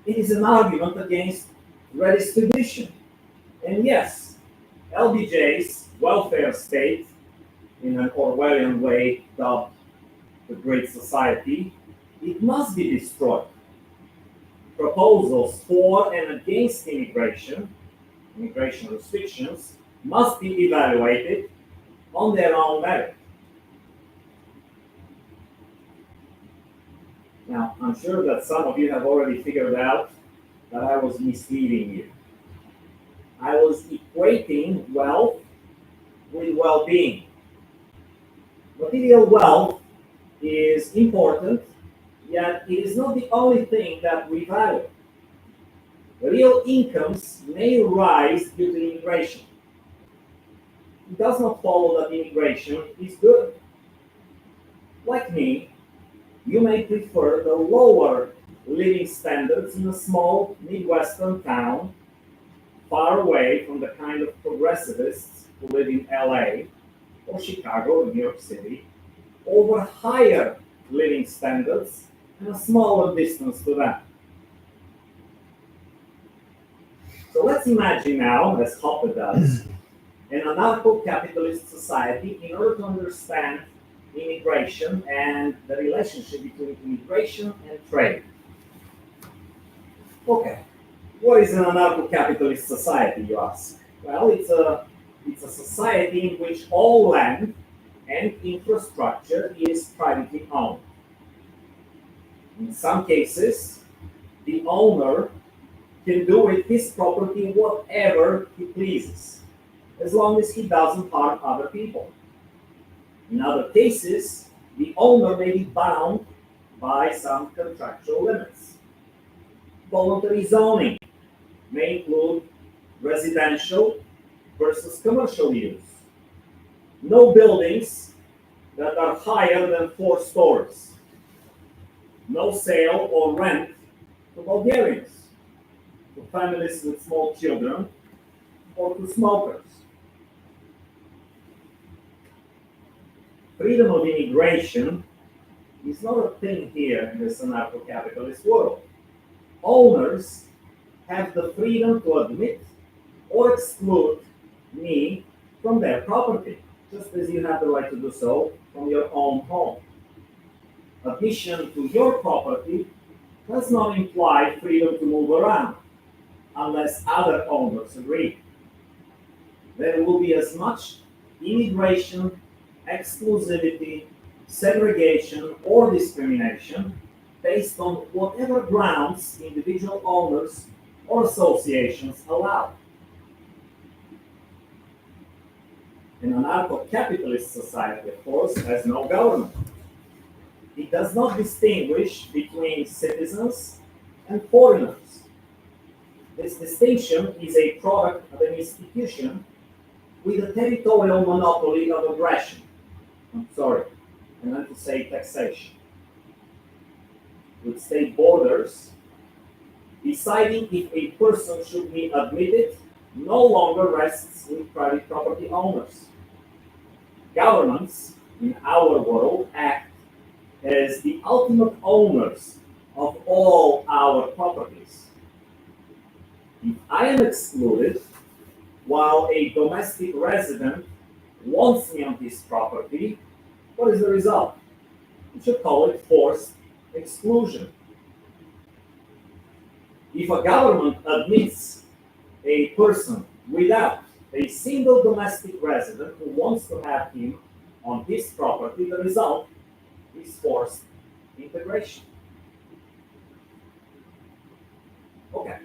It is an argument against redistribution. And yes, LBJ's welfare state, in an Orwellian way dubbed the Great Society, it must be destroyed. Proposals for and against immigration restrictions, must be evaluated on their own merit. Now, I'm sure that some of you have already figured out that I was misleading you. I was equating wealth with well-being. Material wealth is important, yet it is not the only thing that we value. Real incomes may rise due to immigration. It does not follow that immigration is good. Like me, you may prefer the lower living standards in a small Midwestern town, far away from the kind of progressivists who live in LA or Chicago or New York City, over higher living standards and a smaller distance to them. So let's imagine now, as Hopper does, an anarcho-capitalist society in order to understand immigration and the relationship between immigration and trade. Okay, what is an anarcho-capitalist society, you ask? Well, it's a society in which all land and infrastructure is privately owned. In some cases, the owner can do with his property whatever he pleases, as long as he doesn't harm other people. In other cases, the owner may be bound by some contractual limits. Voluntary zoning may include residential versus commercial use. No buildings that are higher than 4 stories. No sale or rent to Bulgarians, to families with small children, or to smokers. Freedom of immigration is not a thing here in this anarcho-capitalist world. Owners have the freedom to admit or exclude me from their property, just as you have the right to do so from your own home. Admission to your property does not imply freedom to move around, unless other owners agree. There will be as much immigration, exclusivity, segregation, or discrimination based on whatever grounds individual owners or associations allow. An anarcho-capitalist society, of course, has no government. It does not distinguish between citizens and foreigners. This distinction is a product of an institution with a territorial monopoly of aggression. I'm sorry, I meant to say taxation. With state borders, deciding if a person should be admitted no longer rests with private property owners. Governments in our world act as the ultimate owners of all our properties. If I am excluded, while a domestic resident wants me on his property, what is the result? We should call it forced exclusion. If a government admits a person without a single domestic resident who wants to have him on his property, the result is forced integration. Okay.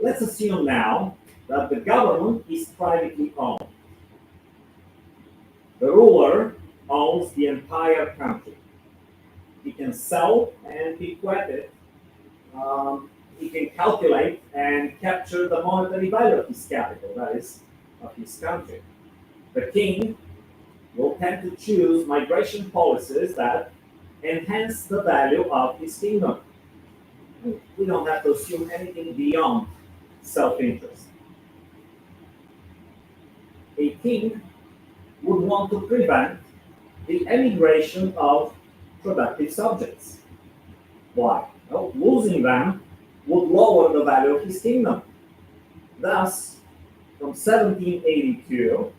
Let's assume now that the government is privately owned. The ruler owns the entire country. He can sell and bequeath it. He can calculate and capture the monetary value of his capital, that is, of his country. The king will tend to choose migration policies that enhance the value of his kingdom. We don't have to assume anything beyond self-interest. A king would want to prevent the emigration of productive subjects. Why? Well, losing them would lower the value of his kingdom. Thus, from 1782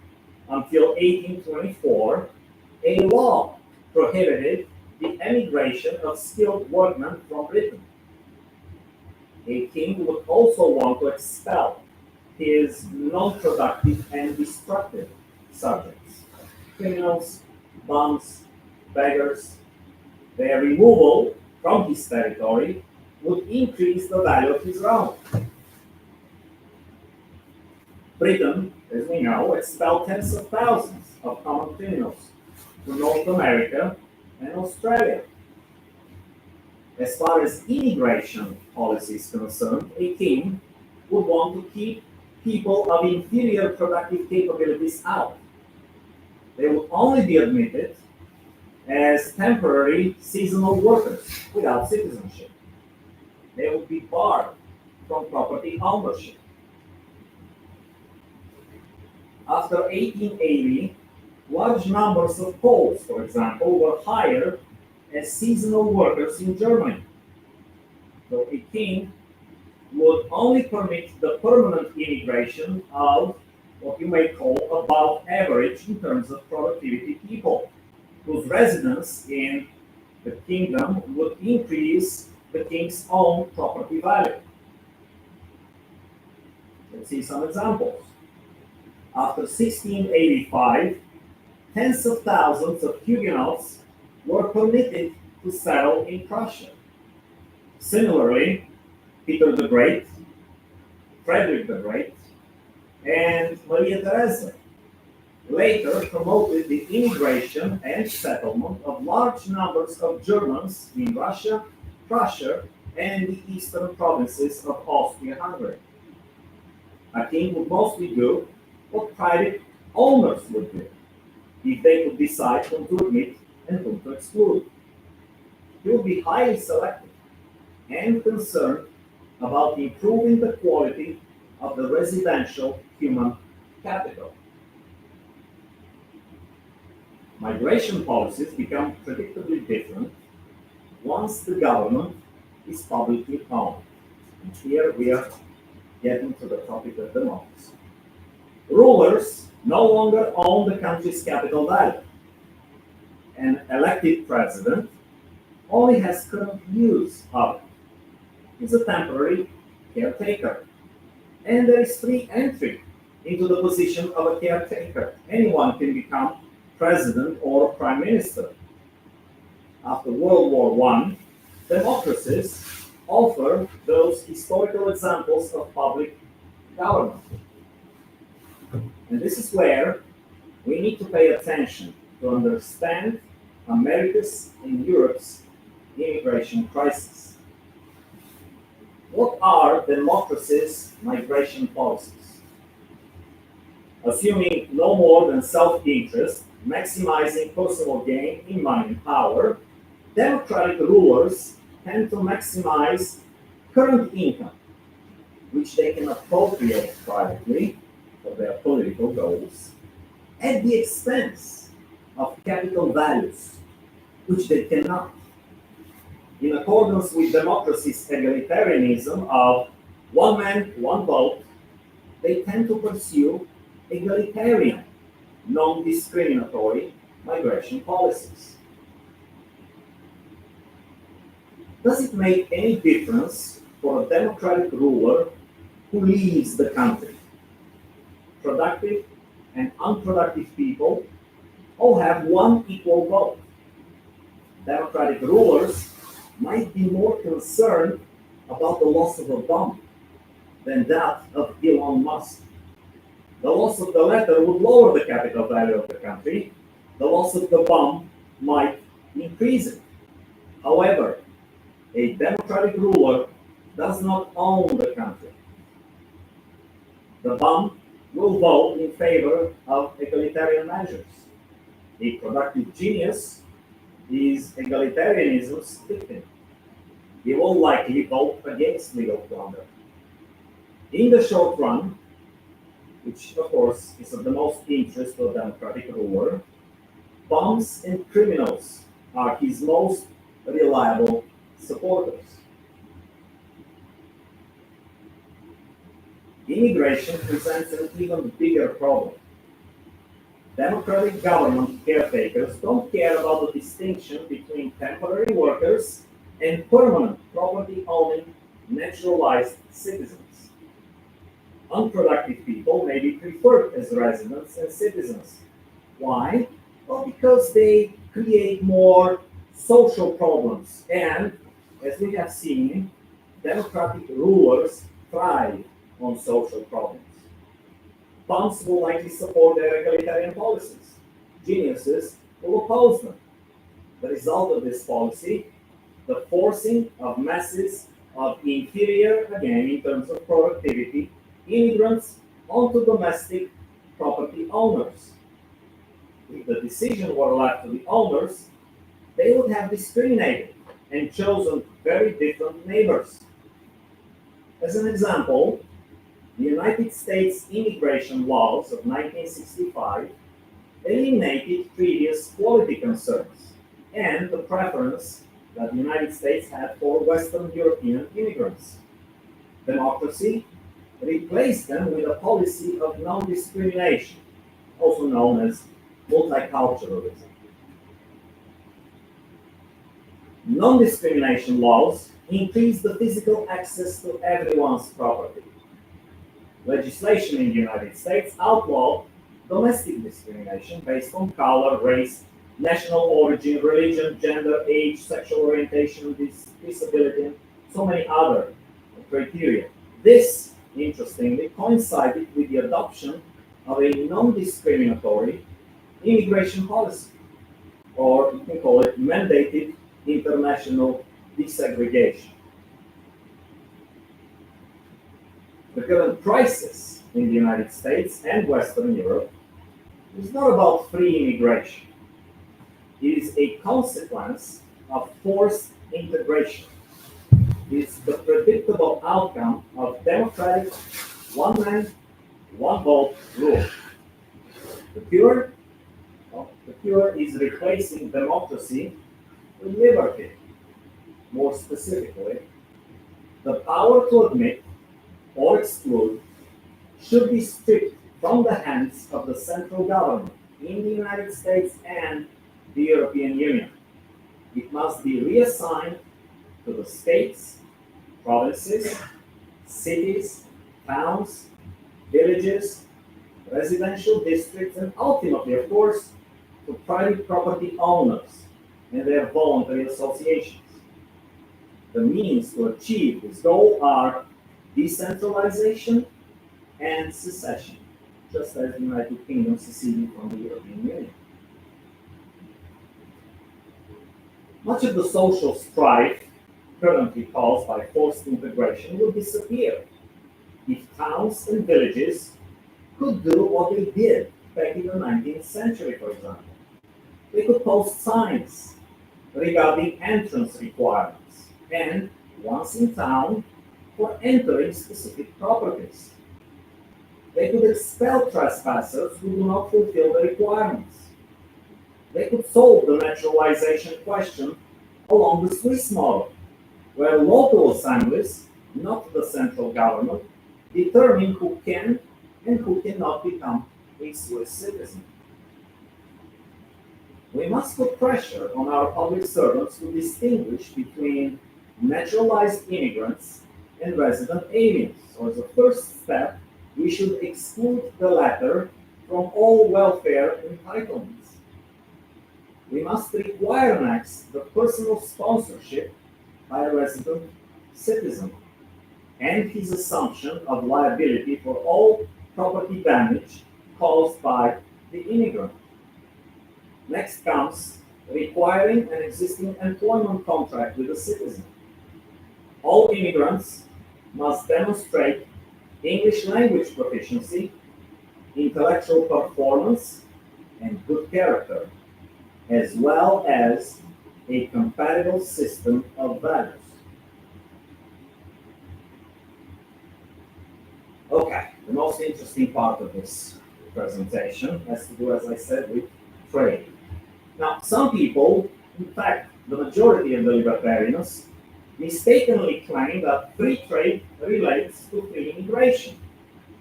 until 1824, a law prohibited the emigration of skilled workmen from Britain. A king would also want to expel his non-productive and destructive subjects. Criminals, bums, beggars. Their removal from his territory would increase the value of his realm. Britain, as we know, expelled tens of thousands of common criminals to North America and Australia. As far as immigration policy is concerned, a king would want to keep people of inferior productive capabilities out. They would only be admitted as temporary seasonal workers without citizenship. They would be barred from property ownership. After 1880, large numbers of Poles, for example, were hired as seasonal workers in Germany. So a king would only permit the permanent immigration of what you may call above average in terms of productivity people, whose residence in the kingdom would increase the king's own property value. Let's see some examples. After 1685, tens of thousands of Huguenots were permitted to settle in Prussia. Similarly, Peter the Great, Frederick the Great, and Maria Theresa later promoted the immigration and settlement of large numbers of Germans in Russia, Prussia, and the eastern provinces of Austria-Hungary. A king would mostly do what private owners would do if they could decide whom to admit and whom to exclude. He would be highly selective and concerned about improving the quality of the residential human capital. Migration policies become predictably different once the government is publicly owned. And here we are getting to the topic of democracy. Rulers no longer own the country's capital value. An elected president only has current use of it. He's a temporary caretaker. And there is free entry into the position of a caretaker. Anyone can become president or prime minister. After World War I, democracies offer those historical examples of public government. And this is where we need to pay attention to understand America's and Europe's immigration crisis. What are democracies' migration policies? Assuming no more than self-interest, maximizing personal gain in money and power, democratic rulers tend to maximize current income, which they can appropriate privately for their political goals, at the expense of capital values, which they cannot. In accordance with democracy's egalitarianism of one man, one vote, they tend to pursue egalitarian, non-discriminatory migration policies. Does it make any difference for a democratic ruler who leaves the country? Productive and unproductive people all have one equal vote. Democratic rulers might be more concerned about the loss of a bomb than that of Elon Musk. The loss of the latter would lower the capital value of the country. The loss of the bomb might increase it. However, a democratic ruler does not own the country. The bomb will vote in favor of egalitarian measures. A productive genius is egalitarianism's victim. He will likely vote against legal plunder. In the short run, which of course is of the most interest to a democratic ruler, bombs and criminals are his most reliable supporters. Immigration presents an even bigger problem. Democratic government caretakers don't care about the distinction between temporary workers and permanent property-owning naturalized citizens. Unproductive people may be preferred as residents and citizens. Why? Well, because they create more social problems, and as we have seen, democratic rulers thrive on social problems. Bums will likely support their egalitarian policies. Geniuses will oppose them. The result of this policy, the forcing of masses of inferior, again in terms of productivity, immigrants onto domestic property owners. If the decision were left to the owners, they would have discriminated and chosen very different neighbors. As an example, the United States immigration laws of 1965 eliminated previous quality concerns and the preference that the United States had for Western European immigrants. Democracy replaced them with a policy of non-discrimination, also known as multiculturalism. Non-discrimination laws increase the physical access to everyone's property. Legislation in the United States outlawed domestic discrimination based on color, race, national origin, religion, gender, age, sexual orientation, disability, and so many other criteria. This, interestingly, coincided with the adoption of a non-discriminatory immigration policy, or you can call it mandated international desegregation. The current crisis in the United States and Western Europe is not about free immigration. It is a consequence of forced integration. It is the predictable outcome of democratic one man, one vote rule. The cure? Well, the cure is replacing democracy with liberty. More specifically, the power to admit or exclude should be stripped from the hands of the central government in the United States and the European Union. It must be reassigned to the states, provinces, cities, towns, villages, residential districts, and ultimately, of course, to private property owners and their voluntary associations. The means to achieve this goal are decentralization and secession, just as the United Kingdom seceded from the European Union. Much of the social strife currently caused by forced integration would disappear if towns and villages could do what they did back in the 19th century, for example. They could post signs regarding entrance requirements and, once in town, for entering specific properties. They could expel trespassers who do not fulfill the requirements. They could solve the naturalization question along the Swiss model, where local assemblies, not the central government, determine who can and who cannot become a Swiss citizen. We must put pressure on our public servants to distinguish between naturalized immigrants and resident aliens. So as a first step, we should exclude the latter from all welfare entitlements. We must require next the personal sponsorship by a resident citizen and his assumption of liability for all property damage caused by the immigrant. Next comes requiring an existing employment contract with the citizen. All immigrants must demonstrate English language proficiency, intellectual performance, and good character, as well as a compatible system of values. Okay, the most interesting part of this presentation has to do, as I said, with trade. Now, some people, in fact, the majority of the libertarians, mistakenly claim that free trade relates to free immigration,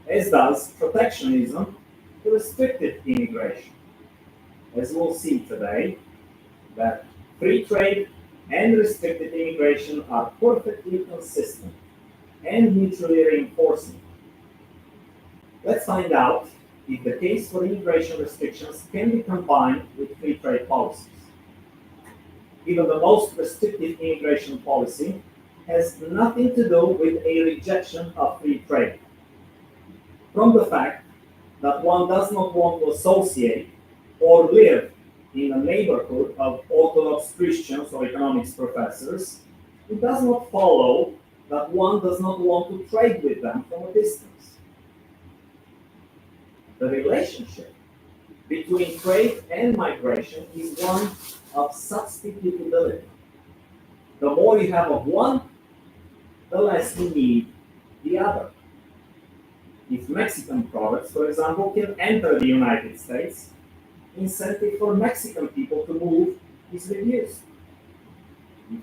as does protectionism to restricted immigration. As we'll see today, that free trade and restricted immigration are perfectly consistent and mutually reinforcing. Let's find out if the case for immigration restrictions can be combined with free trade policies. Even the most restrictive immigration policy has nothing to do with a rejection of free trade. From the fact that one does not want to associate or live in a neighborhood of Orthodox Christians or economics professors, it does not follow that one does not want to trade with them from a distance. The relationship between trade and migration is one of substitutability. The more you have of one, the less you need the other. If Mexican products, for example, can enter the United States, incentive for Mexican people to move is reduced. If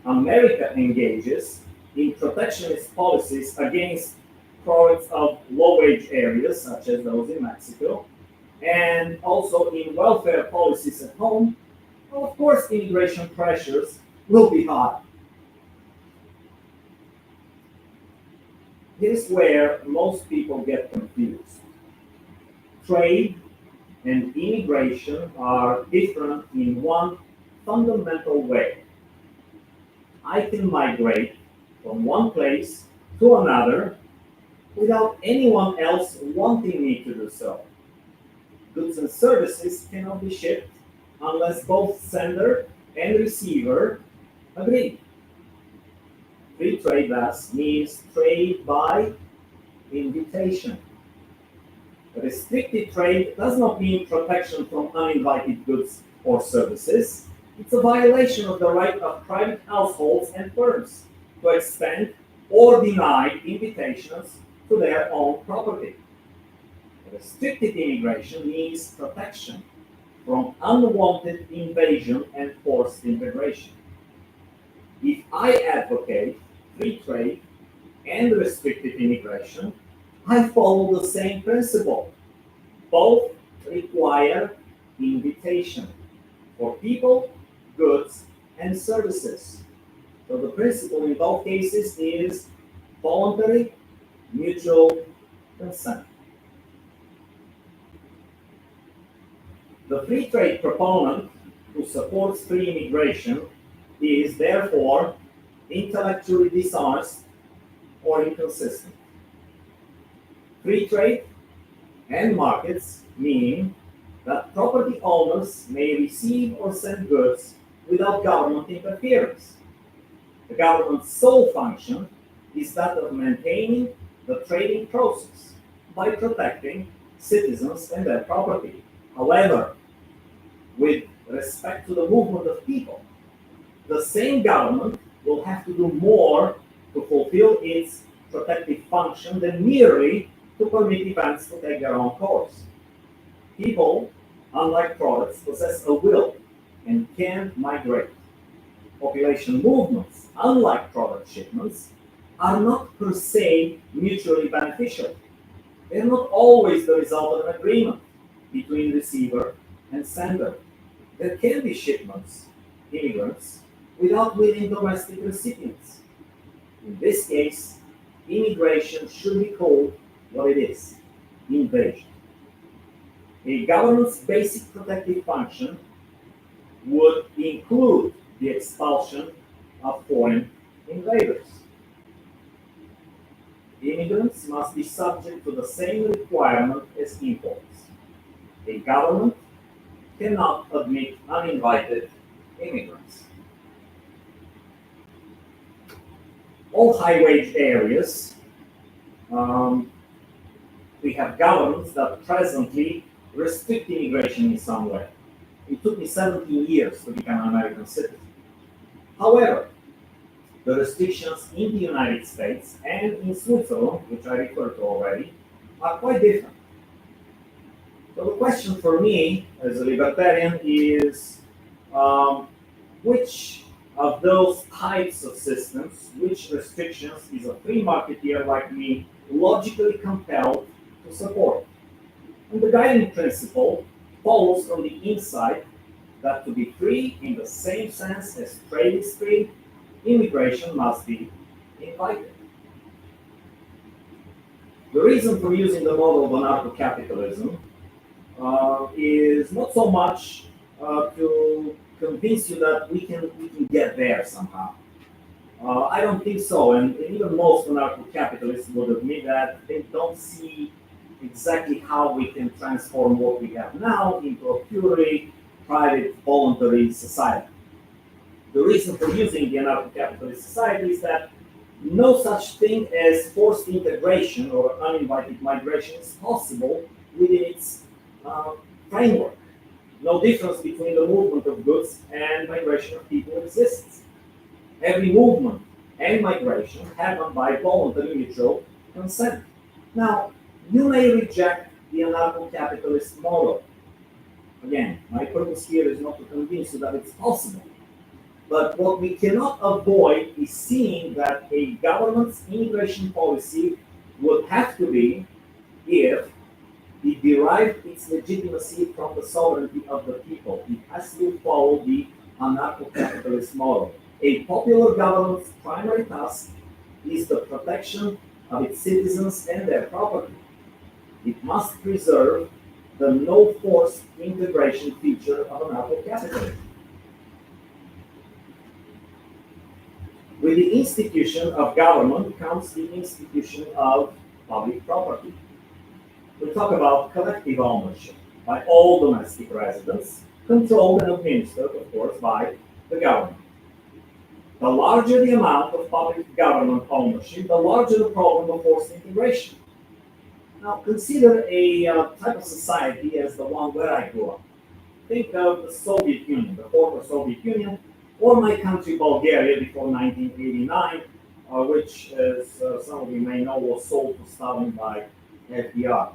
America engages in protectionist policies against products of low-wage areas, such as those in Mexico, and also in welfare policies at home, well, of course, immigration pressures will be high. Here's where most people get confused. Trade and immigration are different in one fundamental way. I can migrate from one place to another without anyone else wanting me to do so. Goods and services cannot be shipped unless both sender and receiver agree. Free trade thus means trade by invitation. Restricted trade does not mean protection from uninvited goods or services. It's a violation of the right of private households and firms to extend or deny invitations to their own property. Restricted immigration means protection from unwanted invasion and forced integration. If I advocate free trade and restricted immigration, I follow the same principle. Both require invitation for people, goods, and services. So the principle in both cases is voluntary mutual consent. The free trade proponent who supports free immigration is therefore intellectually dishonest or inconsistent. Free trade and markets mean that property owners may receive or send goods without government interference. The government's sole function is that of maintaining the trading process by protecting citizens and their property. However, with respect to the movement of people, the same government will have to do more to fulfill its protective function than merely to permit events to take their own course. People, unlike products, possess a will and can migrate. Population movements, unlike product shipments, are not per se mutually beneficial. They are not always the result of an agreement between receiver and sender. There can be shipments, immigrants, without willing domestic recipients. In this case, immigration should be called what it is: invasion. A government's basic protective function would include the expulsion of foreign invaders. Immigrants must be subject to the same requirement as imports. A government cannot admit uninvited immigrants. All high-wage areas, we have governments that presently restrict immigration in some way. It took me 17 years to become an American citizen. However, the restrictions in the United States and in Switzerland, which I referred to already, are quite different. So the question for me as a libertarian is which of those types of systems, which restrictions is a free marketeer like me logically compelled to support? And the guiding principle follows from the insight that to be free in the same sense as trade is free, immigration must be invited. The reason for using the model of anarcho-capitalism is not so much to convince you that we can get there somehow. I don't think so, and even most anarcho-capitalists would admit that they don't see exactly how we can transform what we have now into a purely private, voluntary society. The reason for using the anarcho-capitalist society is that no such thing as forced integration or uninvited migration is possible within its framework. No difference between the movement of goods and migration of people exists. Every movement and migration happen by voluntary mutual consent. Now, you may reject the anarcho-capitalist model. Again, my purpose here is not to convince you that it's possible. But what we cannot avoid is seeing that a government's immigration policy would have to be if it derived its legitimacy from the sovereignty of the people. It has to follow the anarcho-capitalist model. A popular government's primary task is the protection of its citizens and their property. It must preserve the no-forced integration feature of anarcho-capitalism. With the institution of government comes the institution of public property. We talk about collective ownership by all domestic residents, controlled and administered, of course, by the government. The larger the amount of public government ownership, the larger the problem of forced integration. Now, consider a type of society as the one where I grew up. Think of the Soviet Union, the former Soviet Union, or my country, Bulgaria, before 1989, which, as some of you may know, was sold to Stalin by FDR.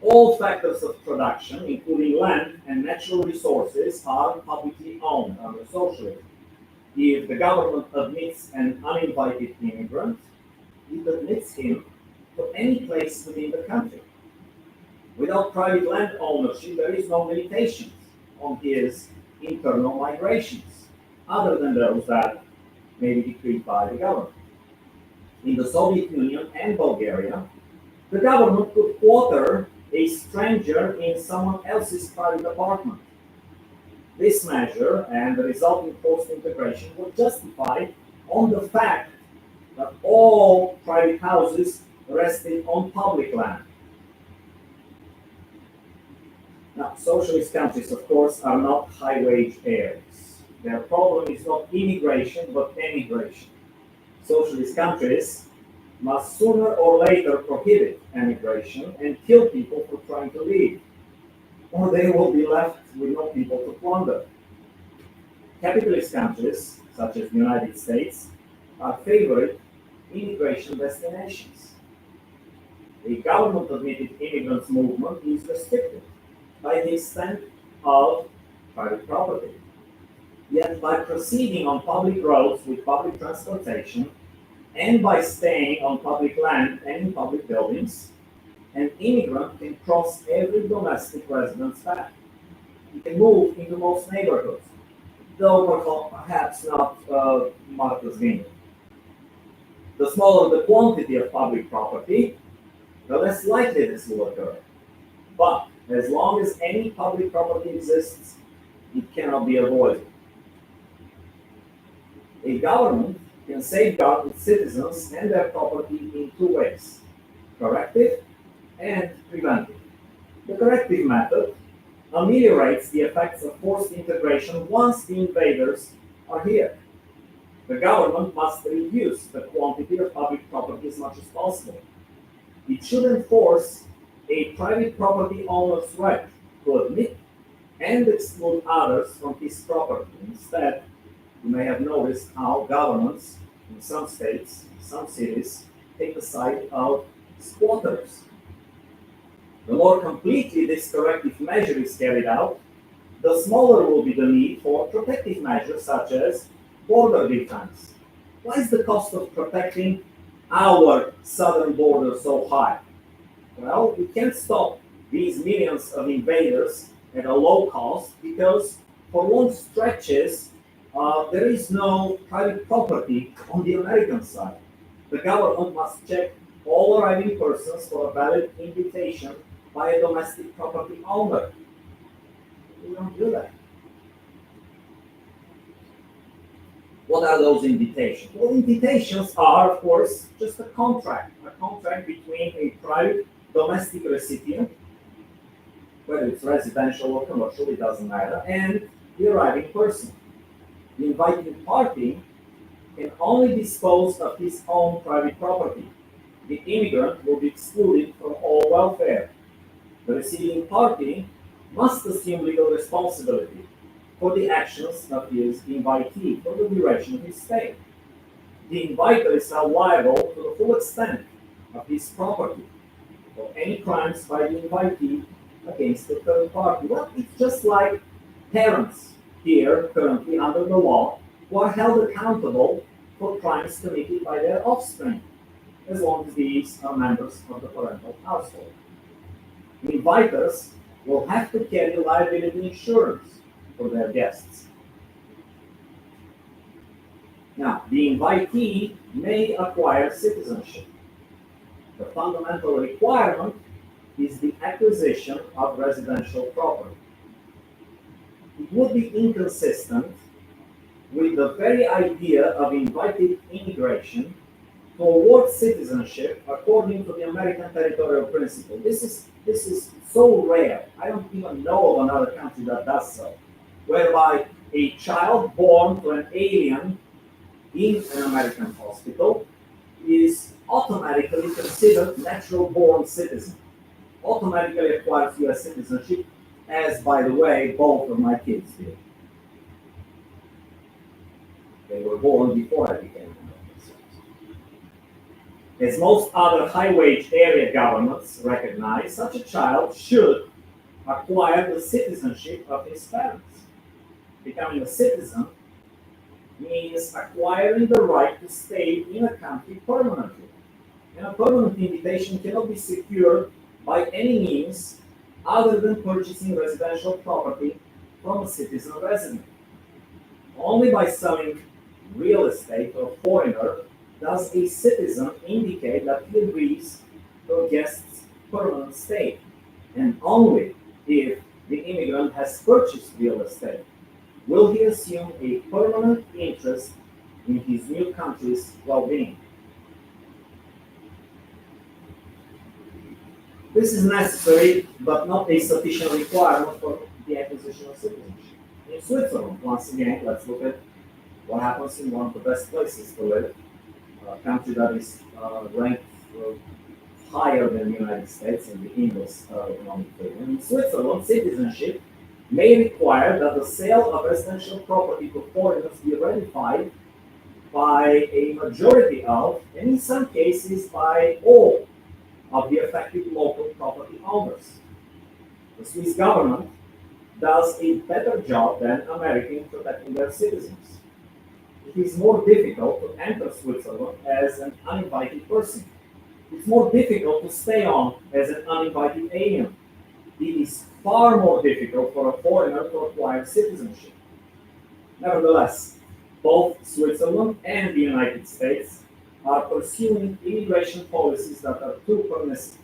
All factors of production, including land and natural resources, are publicly owned under socialism. If the government admits an uninvited immigrant, it admits him to any place within the country. Without private land ownership, there is no limitations on his internal migrations, other than those that may be decreed by the government. In the Soviet Union and Bulgaria, the government could quarter a stranger in someone else's private apartment. This measure and the resulting forced integration were justified on the fact that all private houses rested on public land. Now, socialist countries, of course, are not high-wage areas. Their problem is not immigration, but emigration. Socialist countries must sooner or later prohibit emigration and kill people for trying to leave, or they will be left with no people to plunder. Capitalist countries, such as the United States, are favorite immigration destinations. The government-admitted immigrants movement is restricted by the extent of private property. Yet by proceeding on public roads with public transportation and by staying on public land and in public buildings, an immigrant can cross every domestic resident's path. He can move into most neighborhoods, though perhaps not Martha's Vineyard. The smaller the quantity of public property, the less likely this will occur. But as long as any public property exists, it cannot be avoided. A government can safeguard its citizens and their property in two ways: corrective and preventive. The corrective method ameliorates the effects of forced integration once the invaders are here. The government must reduce the quantity of public property as much as possible. It should enforce a private property owner's right to admit and exclude others from his property. Instead, you may have noticed how governments in some states, some cities, take the side of squatters. The more completely this corrective measure is carried out, the smaller will be the need for protective measures such as border defense. Why is the cost of protecting our southern border so high? Well, we can't stop these millions of invaders at a low cost because for long stretches there is no private property on the American side. The government must check all arriving persons for a valid invitation by a domestic property owner. We don't do that. What are those invitations? Well, invitations are, of course, just a contract between a private domestic recipient, whether it's residential or commercial, it doesn't matter, and the arriving person. The inviting party can only dispose of his own private property. The immigrant will be excluded from all welfare. The receiving party must assume legal responsibility for the actions of his invitee for the duration of his stay. The inviter is now liable to the full extent of his property for any crimes by the invitee against the third party. Well, it's just like parents here currently under the law who are held accountable for crimes committed by their offspring, as long as these are members of the parental household. The inviters will have to carry liability insurance for their guests. Now, the invitee may acquire citizenship. The fundamental requirement is the acquisition of residential property. It would be inconsistent with the very idea of invited immigration to award citizenship according to the American territorial principle. This is so rare. I don't even know of another country that does so, whereby a child born to an alien in an American hospital is automatically considered natural-born citizen, automatically acquires U.S. citizenship, as, by the way, both of my kids did. They were born before I became American citizen. As most other high-wage area governments recognize, such a child should acquire the citizenship of his parents. Becoming a citizen means acquiring the right to stay in a country permanently. And a permanent invitation cannot be secured by any means other than purchasing residential property from a citizen resident. Only by selling real estate to a foreigner does a citizen indicate that he agrees to a guest's permanent stay. And only if the immigrant has purchased real estate will he assume a permanent interest in his new country's well-being. This is necessary, but not a sufficient requirement for the acquisition of citizenship. In Switzerland, once again, let's look at what happens in one of the best places to live, a country that is ranked higher than the United States in the English economic freedom. In Switzerland, citizenship may require that the sale of residential property to foreigners be ratified by a majority of, and in some cases by all, of the affected local property owners. The Swiss government does a better job than America in protecting their citizens. It is more difficult to enter Switzerland as an uninvited person. It's more difficult to stay on as an uninvited alien. It is far more difficult for a foreigner to acquire citizenship. Nevertheless, both Switzerland and the United States are pursuing immigration policies that are too permissive.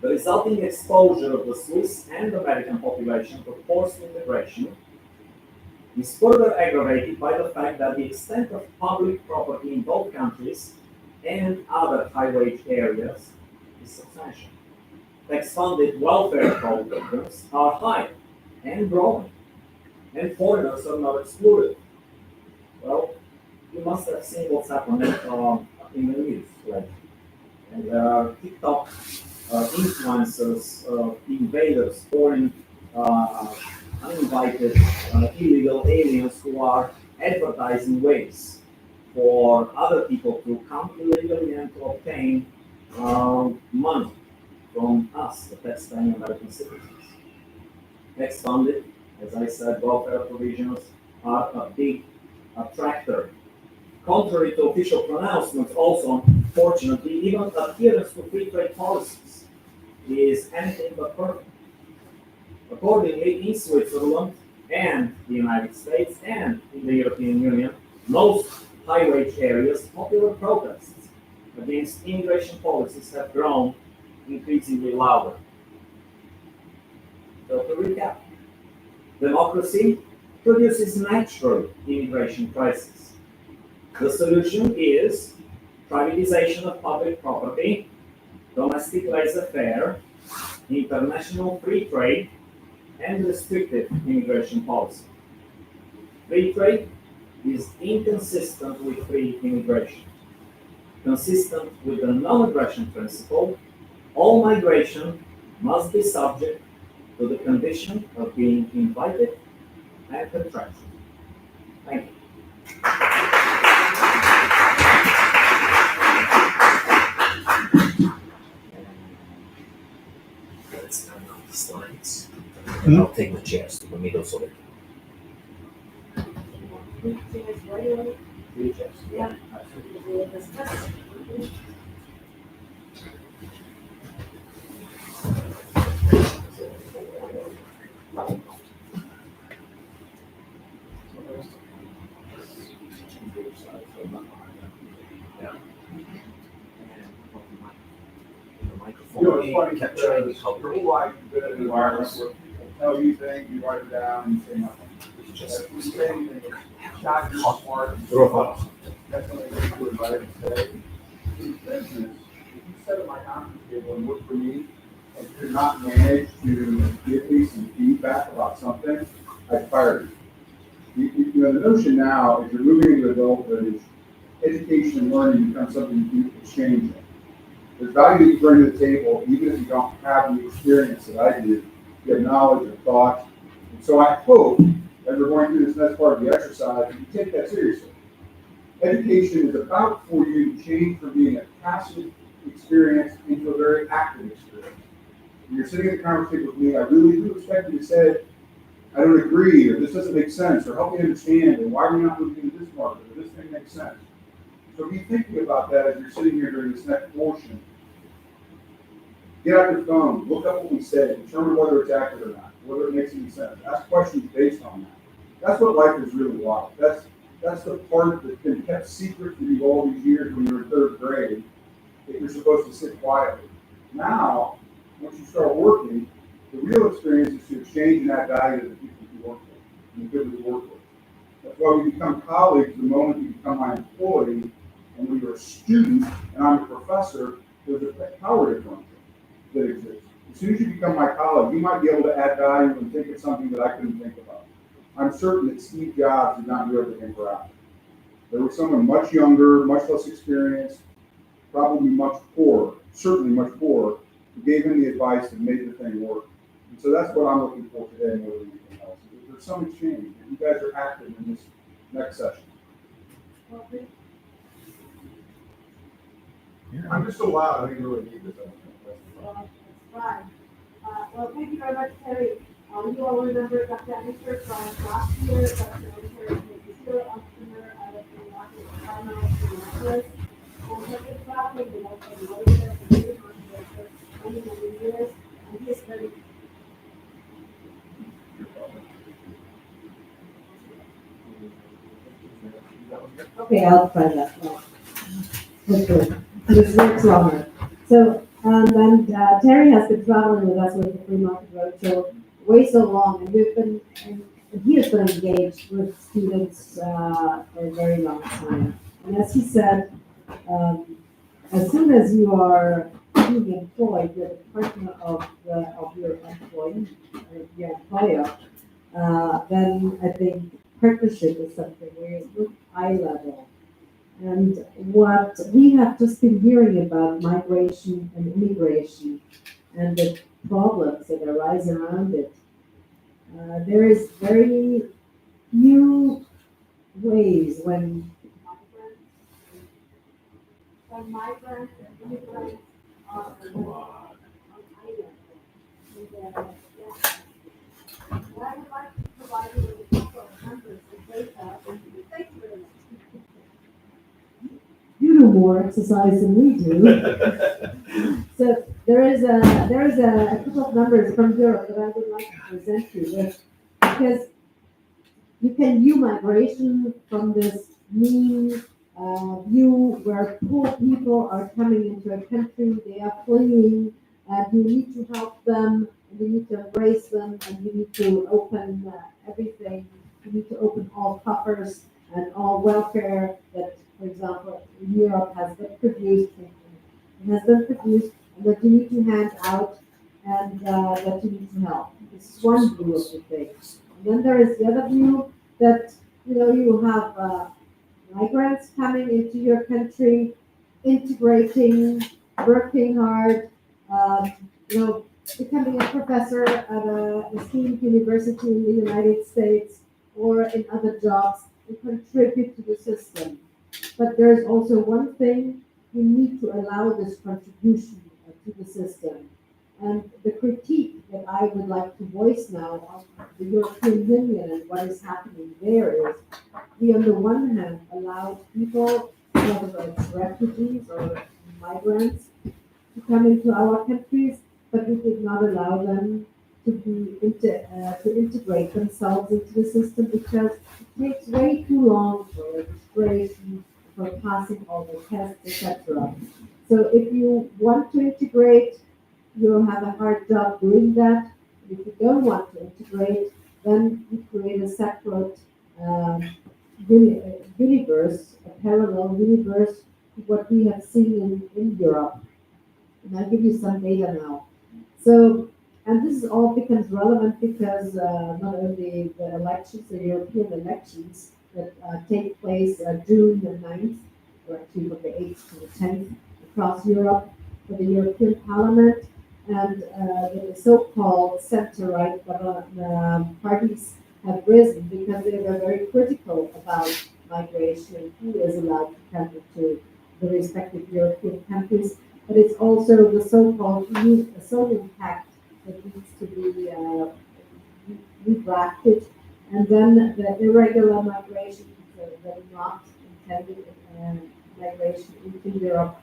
The resulting exposure of the Swiss and American population to forced immigration is further aggravated by the fact that the extent of public property in both countries and other high-wage areas is substantial. Tax-funded welfare programs are high and growing, and foreigners are not excluded. Well, you must have seen what's happening in the news lately. And there are TikTok influencers, invaders, foreign, uninvited, illegal aliens who are advertising ways for other people to come illegally and to obtain money from us, the tax-paying American citizens. Tax-funded, as I said, welfare provisions are a big attractor. Contrary to official pronouncements, also, unfortunately, even adherence to free trade policies is anything but perfect. Accordingly, in Switzerland and the United States and in the European Union, most high-wage areas, popular protests against immigration policies have grown increasingly louder. So to recap, democracy produces natural immigration crisis. The solution is privatization of public property, domestic laissez-faire, international free trade, and restrictive immigration policy. Free trade is inconsistent with free immigration. Consistent with the non-aggression principle, all migration must be subject to the condition of being invited and contractual. Thank you. Let's turn on the slides. And I'll take the chairs to the middle so that Yeah. You know, it's funny, capturing the because color. people like the environment where people tell you things, you write it down, and say nothing. Just If you say anything, it's not your smart. That's what I think we're invited to say. In business, if you sit at my conference table and work for me, and you're not managed to give me some feedback about something, I'd fire you. You know, the notion now is you're moving into adulthood is education and learning becomes something you can exchange in. There's value that you bring to the table, even if you don't have the experience that I do. You have knowledge and thought. And so I hope, as we're going through this next part of the exercise, you take that seriously. Education is about for you to change from being a passive experience into a very active experience. When you're sitting at the conference table with me, I really do expect you to say, I don't agree, or this doesn't make sense, or help me understand, and why are we not moving into this market, or this thing makes sense. So be thinking about that as you're sitting here during this next portion. Get out your phone, look up what we say, determine whether it's accurate or not, whether it makes any sense. Ask questions based on that. That's what life is really like. That's the part that's been kept secret from you all these years when you're in third grade, that you're supposed to sit quietly. Now, once you start working, the real experience is to exchange and add value to the people you work with and the people you work with. That's why we become colleagues the moment you become my employee, and when you're a student and I'm a professor, there's a power differential that exists. As soon as you become my colleague, you might be able to add value and think of something that I couldn't think about. I'm certain that Steve Jobs did not do everything for Apple. There was someone much younger, much less experienced, probably much poorer, certainly much poorer, who gave him the advice that made the thing work. And so that's what I'm looking for today more than anything else. There's some exchange. If you guys are active in this next session. I'm just so loud, I didn't really need this. Well, that's fine. Well, thank you very much, Terry. You all remember Dr. Annister from last year, Dr. Annister is a serial entrepreneur out of the Minneapolis. And he has been traveling with us and later and later for many, many years. And he is very okay, I'll try that. Okay. This works longer. So, and Terry has been traveling with us with the Free Market Roadshow way so long, and we've been, and he has been engaged with students for a very long time. And as he said, as soon as you are being employed, you're the partner of your employee, your employer, then I think partnership is something where you look eye level. And what we have just been hearing about migration and immigration and the problems that arise around it, there is very few ways when migrants and immigrants are on island. And I would like to provide you with a couple of numbers and data. Thank you very much. You do more exercise than we do. So there is a couple of numbers from Europe that I would like to present to you because you can view migration from this mean view where poor people are coming into a country, they are fleeing, and you need to help them, and you need to embrace them, and you need to open everything. You need to open all coffers and all welfare that, for example, in Europe has been produced, and that you need to hand out, and that you need to help. This is one view of the thing. And then there is the other view that, you have migrants coming into your country, integrating, working hard, becoming a professor at an esteemed university in the United States or in other jobs and contribute to the system. But there's also one thing, you need to allow this contribution to the system. And the critique that I would like to voice now of the European Union and what is happening there is, we on the one hand allowed people, whether it's refugees or migrants, to come into our countries, but we did not allow them to integrate themselves into the system because it takes way too long for registration, for passing all the tests, etc. So if you want to integrate, you'll have a hard job doing that. If you don't want to integrate, then you create a separate universe, a parallel universe to what we have seen in Europe. And I'll give you some data now. So, and this is all becomes relevant because not only the elections, the European elections that take place June the 9th, or actually from the 8th to the 10th across Europe for the European Parliament, and the so-called center-right parties have risen because they were very critical about migration and who is allowed to come into the respective European countries. But it's also the so-called Asylum Pact that needs to be redrafted, and then the irregular migration, the not intended migration into Europe,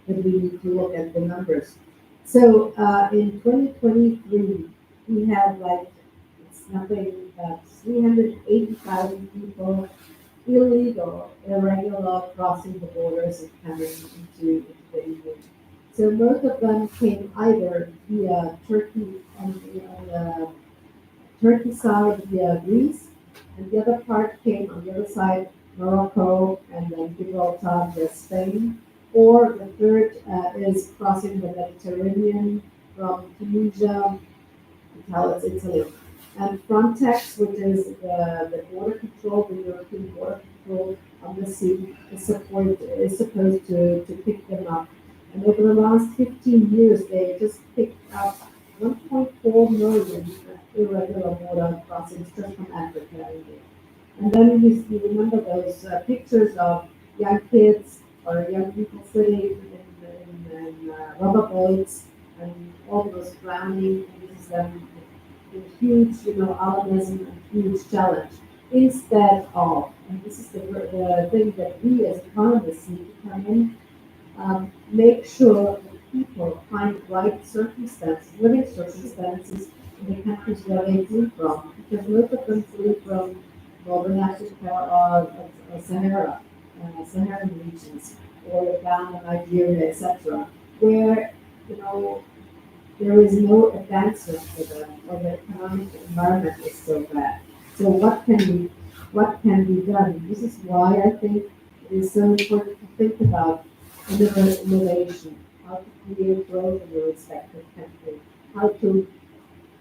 that we need to look at the numbers. So in 2023, we had like, it's nothing but 380,000 people illegal, irregular crossing the borders and coming into the EU. So most of them came either via Turkey on the Turkey side via Greece, and the other part came on the other side, Morocco, and then Gibraltar via Spain. Or the third is crossing the Mediterranean from Tunisia until it's Italy. And Frontex, which is the border control, the European border control on the sea, is supposed to pick them up. And over the last 15 years, they just picked up 1.4 million irregular border crossings just from Africa. And then you remember those pictures of young kids or young people sitting in rubber boats and all those drowning. And this is a huge, alarmism and huge challenge. Instead of, and this is the thing that we as economists need to come in, make sure that people find right circumstances, living circumstances in the countries where they flee from, because most of them flee from Northern Africa or Saharan regions, or Ghana, Nigeria, etc., where there is no advancement for them, or the economic environment is so bad. So what can be done? This is why I think it is so important to think about innovation, how to create growth in the respective country, how to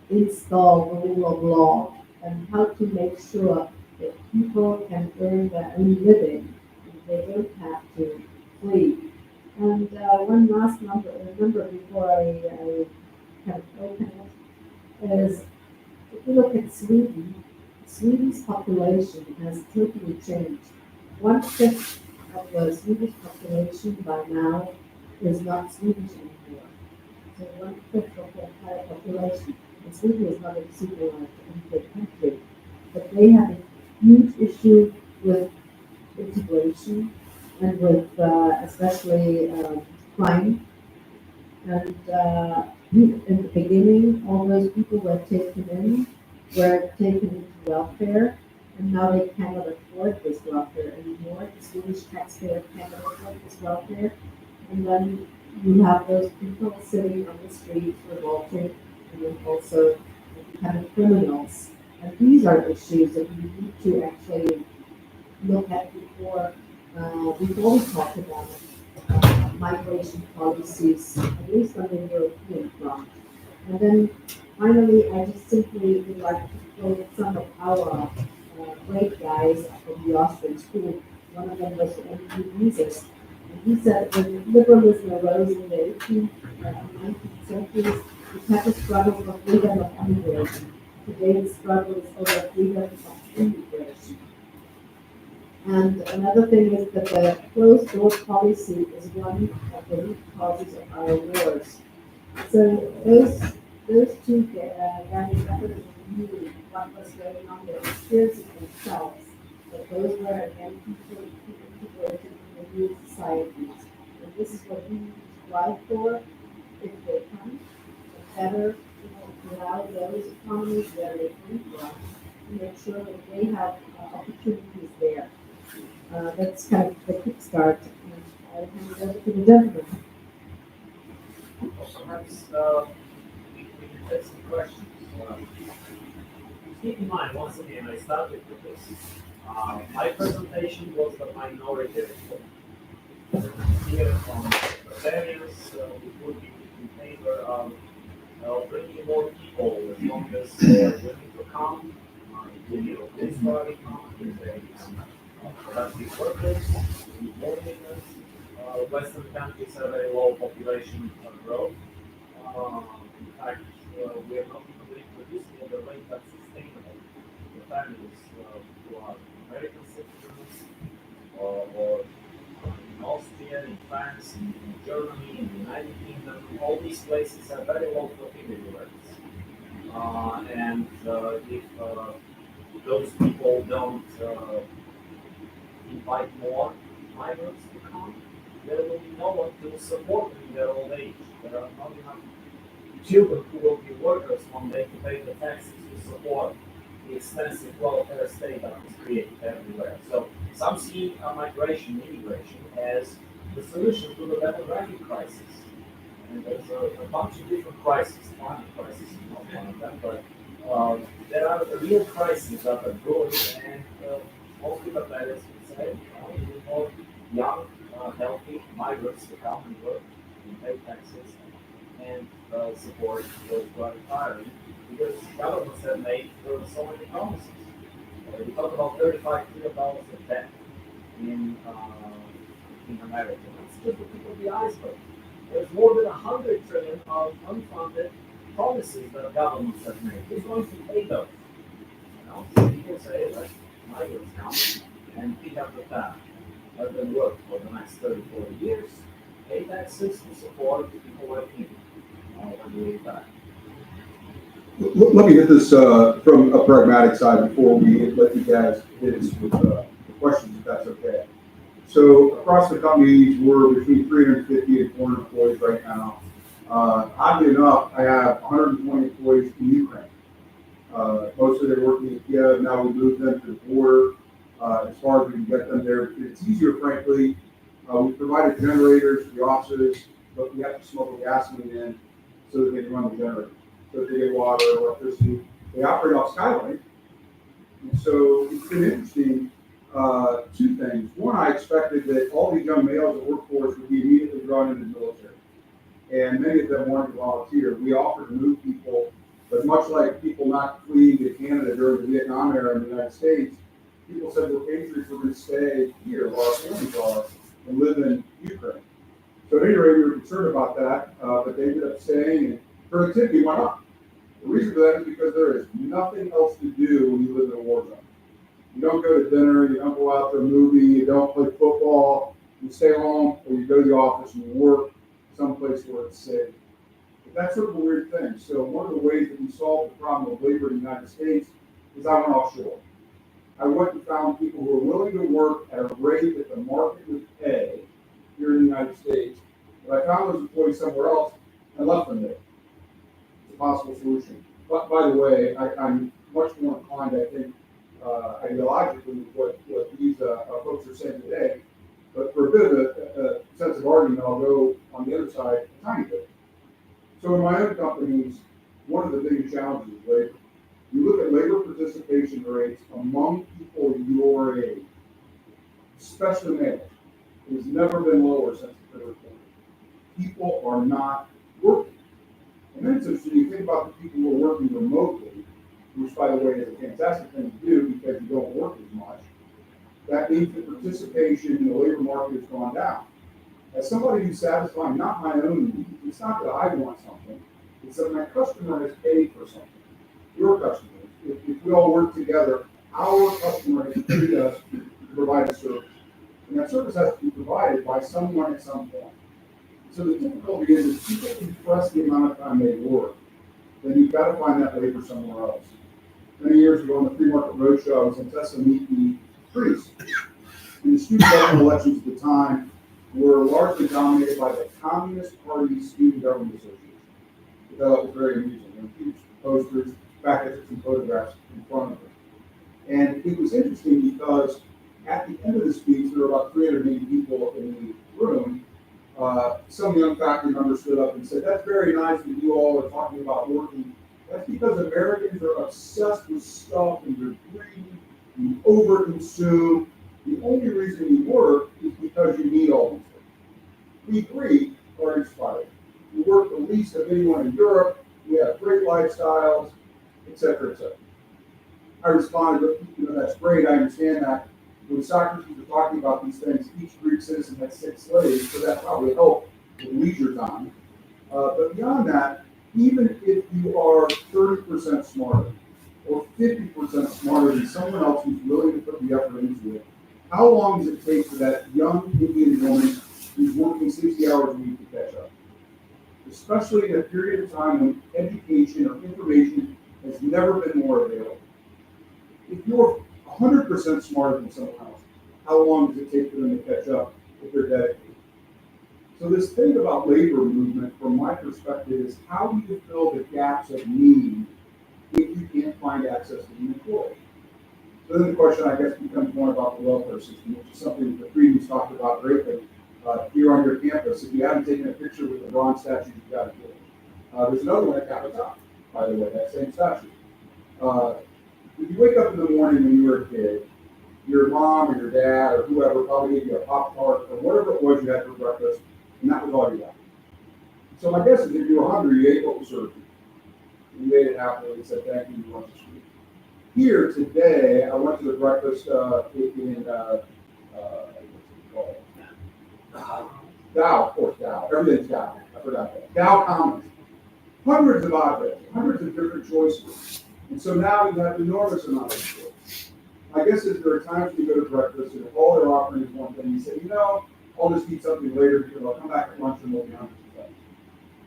install the rule of law, and how to make sure that people can earn their own living and they don't have to flee. And one last number before I kind of open it is, if you look at Sweden, Sweden's population has totally changed. 1/5 of the Swedish population by now is not Swedish anymore. So 1/5 of the entire population. And Sweden is not a civilized country, but they have a huge issue with integration and with especially crime. And in the beginning, all those people were taken into welfare, and now they cannot afford this welfare anymore. The Swedish taxpayer cannot afford this welfare, and then you have those people sitting on the streets revolting, and then also becoming criminals. And these are issues that we need to actually look at before we talk about migration policies, at least on the European front. And then finally, I just simply would like to quote some of our great guys from the Austrian school. One of them was N.T. Mises. And he said when liberalism arose in the 18th and 19th centuries, it had a struggle for freedom of immigration. Today the struggle is over freedom of immigration. And another thing is that the closed door policy is one of the root causes of our wars. So those two guys definitely knew what was going on. They experienced it themselves. But those were again people integrated in the new societies. And this is what we need to strive for if they come. The better, allow those economies where they come from to make sure that they have opportunities there. That's kind of the kickstart. I'll hand it over to the gentleman. Perhaps we can take some questions. keep in mind, once again, I started with this. My presentation was the minority report. Here from Bavarians, we would be in favor of bringing more people as long as they are willing to come. The European party come, if they productive workers, employment. Western countries have very low population growth. In fact, we are not even reproducing at the rate that's sustainable. The families who are American citizens or in Austria, in France, in Germany, in the United Kingdom, all these places have very low fertility rates. And if those people don't invite more migrants to come, there will be no one to support them in their old age. There are not enough children who will be workers one day to pay the taxes to support the expensive welfare state that is created everywhere. So some see migration, immigration as the solution to the demographic crisis. And there's a bunch of different crises. Climate crisis is not one of them, but there are real crises that are growing, and most libertarians would say, we need more young, healthy migrants to come and work and pay taxes and support those who are retiring, because governments have made so many promises. We talk about $35 trillion of debt in America. That's just the tip of the iceberg. There's more than 100 trillion of unfunded promises that governments have made. Who's going to pay those? People say that migrants come and pick up the tab. Let them work for the next 30, 40 years, pay taxes to support the people like me. When we way back. Let me hit this from a pragmatic side before we let you guys hit us with the questions, if that's okay. So across the companies, we're between 350 and 400 employees right now. Oddly enough, I have 120 employees in Ukraine. Most of them working in Kiev. Now we moved them to the border as far as we can get them there. It's easier, frankly. We provided generators for the offices, but we have to smuggle gasoline in so that they can run the generator. So that they get water, electricity. They operate off Skylink. And so it's been interesting. Two things. One, I expected that all these young males at workforce would be immediately drawn into the military. And many of them wanted to volunteer. We offered to move people, but much like people not fleeing to Canada during the Vietnam era in the United States, people said, well, patriots were going to stay here while our families are and live in Ukraine. So at any rate, we were concerned about that, but they ended up staying, and productivity went up. The reason for that is because there is nothing else to do when you live in a war zone. You don't go to dinner, you don't go out to a movie, you don't play football, you stay home, or you go to the office and you work someplace where it's safe. But that's sort of a weird thing. So one of the ways that we solved the problem of labor in the United States is I went offshore. I went and found people who are willing to work at a rate that the market would pay here in the United States. But I found those employees somewhere else and left them there. It's a possible solution. But by the way, I'm much more inclined, I think, ideologically with what these folks are saying today. But for a bit of a sense of argument, I'll go on the other side a tiny bit. So in my own companies, one of the biggest challenges is labor. You look at labor participation rates among people your age, especially males. It has never been lower since the third quarter. People are not working. And then it's interesting, you think about the people who are working remotely, which, by the way, is a fantastic thing to do because you don't work as much. That means that participation in the labor market has gone down. As somebody who's satisfying not my own needs, it's not that I want something, it's that my customer has paid for something. Your customer. If we all work together, our customer has paid us to provide a service. And that service has to be provided by someone at some point. So the difficulty is if people compress the amount of time they work, then you've got to find that labor somewhere else. Many years ago on the Free Market Roadshow, I was in Thessaloniki, Greece. And the student government elections at the time were largely dominated by the Communist Party Student Government Association. I thought it was very amusing. There were huge posters, back at some photographs in front of them. And it was interesting because at the end of the speech, there were about 380 people in the room. Some young faculty members stood up and said, that's very nice that you all are talking about working That's because Americans are obsessed with stuff and they're greedy, you overconsume. The only reason you work is because you need all these things. We Greek are inspired. We work the least of anyone in Europe. We have great lifestyles, et cetera, et cetera. I responded, that's great, I understand that. When Socrates was talking about these things, each Greek citizen had 6 slaves, so that probably helped with leisure time. But beyond that, even if you are 30% smarter or 50% smarter than someone else who's willing to put the effort into it, how long does it take for that young Indian woman who's working 60 hours a week to catch up? Especially in a period of time when education or information has never been more available. If you're 100% smarter than someone else, how long does it take for them to catch up if they're dedicated? So this thing about labor movement, from my perspective, is how do you fill the gaps of need if you can't find access to the employee? So then the question, I guess, becomes more about the welfare system, which is something that the previous talked about greatly here on your campus. If you haven't taken a picture with the bronze statue, you've got to do it. There's another one at Capitol, by the way, that same statue. If you wake up in the morning when you were a kid, your mom or your dad or whoever probably gave you a Pop-Tart or whatever it was you had for breakfast, and that was all you got. So my guess is if you were hungry, you ate what was served you. You ate it happily and said thank you, you went to sleep. Here today, I went to the breakfast in what's it called? Dow, of course, Dow. Everything's Dow. I forgot that. Dow Commons. Hundreds of objects, hundreds of different choices. And so now you have an enormous amount of choice. My guess is there are times when you go to breakfast and if all they're offering is one thing, you say, I'll just eat something later because I'll come back at lunch and we'll be hungry.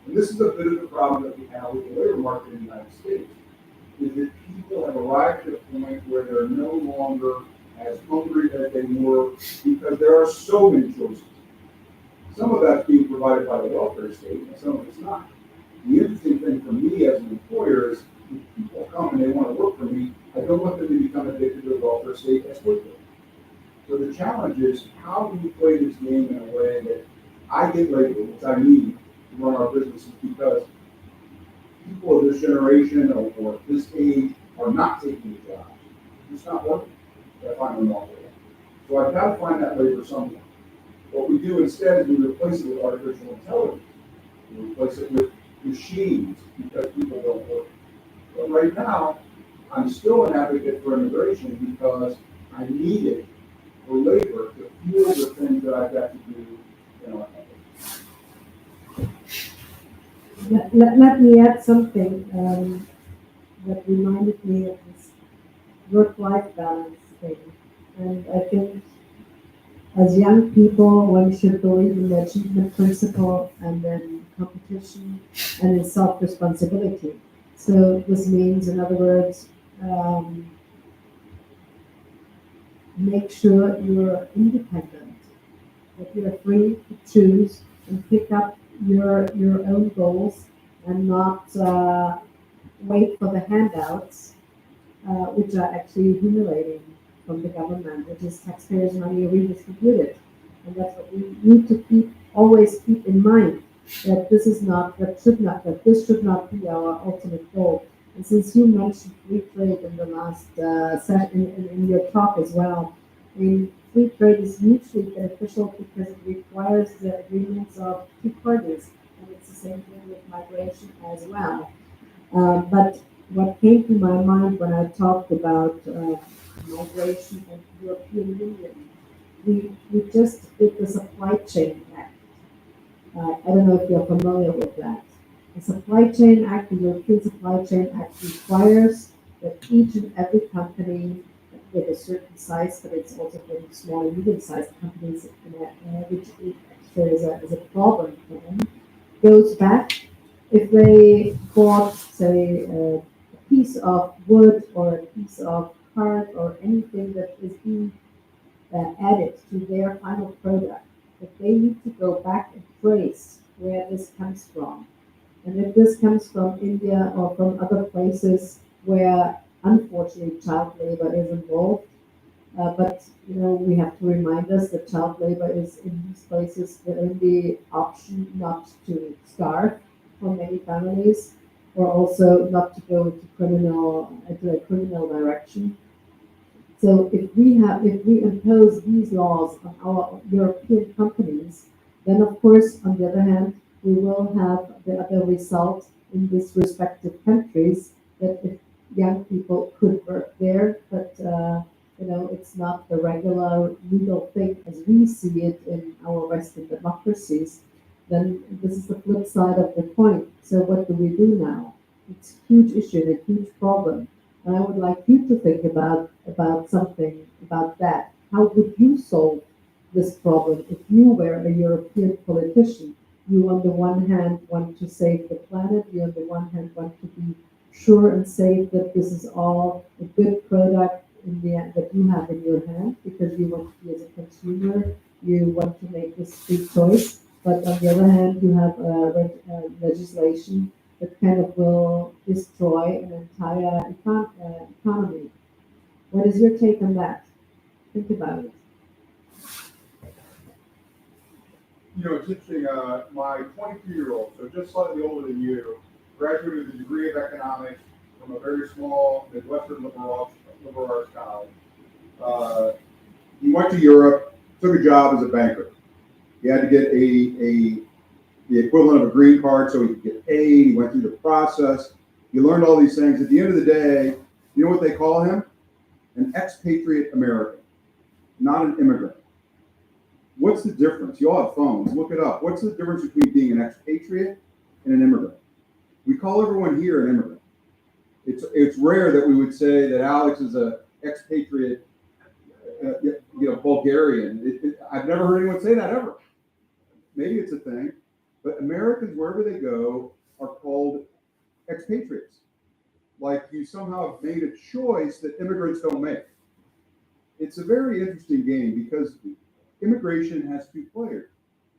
And this is a bit of the problem that we have with the labor market in the United States, is that people have arrived at a point where they're no longer as hungry as they were because there are so many choices. Some of that's being provided by the welfare state and some of it's not. The interesting thing for me as an employer is if people come and they want to work for me, I don't want them to become addicted to the welfare state as quickly. So the challenge is how do you play this game in a way that I get labor, which I need to run our businesses, because people of this generation or this age are not taking the jobs. It's not working. I find them all there. So I've got to find that labor somewhere. What we do instead is we replace it with artificial intelligence. We replace it with machines because people don't work. But right now, I'm still an advocate for immigration because I need it for labor to fuel the things that I've got to do in our country. Let me add something that reminded me of this work-life balance thing. And I think as young people, one should believe in the achievement principle and then competition and in self-responsibility. So this means, in other words, make sure you're independent, that you're free to choose and pick up your own goals and not wait for the handouts, which are actually accumulating from the government, which is taxpayers' money redistributed. And that's what we need to always keep in mind, that this should not be our ultimate goal. And since you mentioned free trade in the last session, in your talk as well, I mean, free trade is mutually beneficial because it requires the agreements of two parties, and it's the same thing with migration as well. But what came to my mind when I talked about migration and European Union, we just did the Supply Chain Act. I don't know if you're familiar with that. The Supply Chain Act, the European Supply Chain Act, requires that each and every company with a certain size, but it's also for small and medium-sized companies, which actually is a problem for them, goes back. If they bought, say, a piece of wood or a piece of card or anything that is being added to their final product, that they need to go back and trace where this comes from. And if this comes from India or from other places where unfortunately child labor is involved, but we have to remind us that child labor is in these places the only option not to starve for many families. or also not to go into a criminal direction. So if we impose these laws on our European companies, then of course, on the other hand, we will have the other result in these respective countries that if young people could work there, but it's not the regular legal thing as we see it in our Western democracies, then this is the flip side of the coin. So what do we do now? It's a huge issue and a huge problem. And I would like you to think about something about that. How would you solve this problem if you were a European politician? You, on the one hand, want to save the planet. You, on the one hand, want to be sure and safe that this is all a good product in the end that you have in your hand because you want to be as a consumer. You want to make this free choice. But on the other hand, you have legislation that kind of will destroy an entire economy. What is your take on that? Think about it. It's interesting. My 22-year-old, so just slightly older than you, graduated with a degree of economics from a very small Midwestern liberal arts college. He went to Europe, took a job as a banker. He had to get the equivalent of a green card so he could get paid. He went through the process. He learned all these things. At the end of the day, you know what they call him? An expatriate American, not an immigrant. What's the difference? You all have phones. Look it up. What's the difference between being an expatriate and an immigrant? We call everyone here an immigrant. It's rare that we would say that Alex is an expatriate, Bulgarian. I've never heard anyone say that ever. Maybe it's a thing, but Americans, wherever they go, are called expatriates. Like you somehow have made a choice that immigrants don't make. It's a very interesting game because immigration has two players.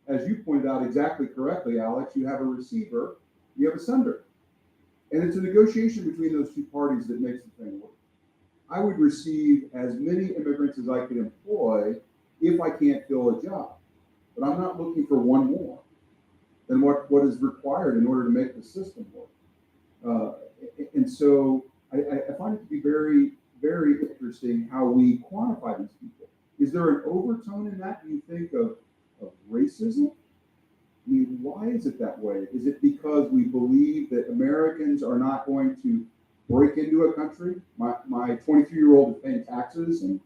As you pointed out exactly correctly, Alex, you have a receiver, you have a sender. And it's a negotiation between those two parties that makes the thing work. I would receive as many immigrants as I could employ if I can't fill a job. But I'm not looking for one more than what is required in order to make the system work. And so I find it to be very, very interesting how we quantify these people. Is there an overtone in that, do you think, of racism? I mean, why is it that way? Is it because we believe that Americans are not going to break into a country? My 23-year-old is paying taxes and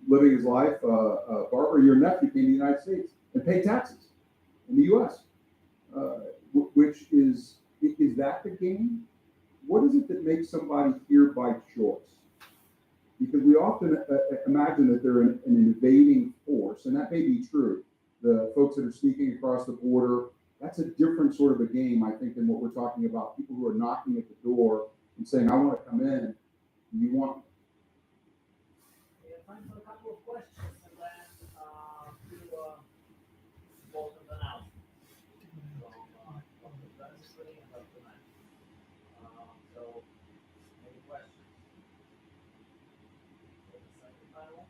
living his life. Barbara, your nephew came to the United States and paid taxes in the U.S., which is that the game? What is it that makes somebody here by choice? Because we often imagine that they're an invading force, and that may be true. The folks that are sneaking across the border, that's a different sort of a game, I think, than what we're talking about. People who are knocking at the door and saying, I want to come in. You want me? We have time for a couple of questions, and then do both of them out. So, any questions? For the second panel?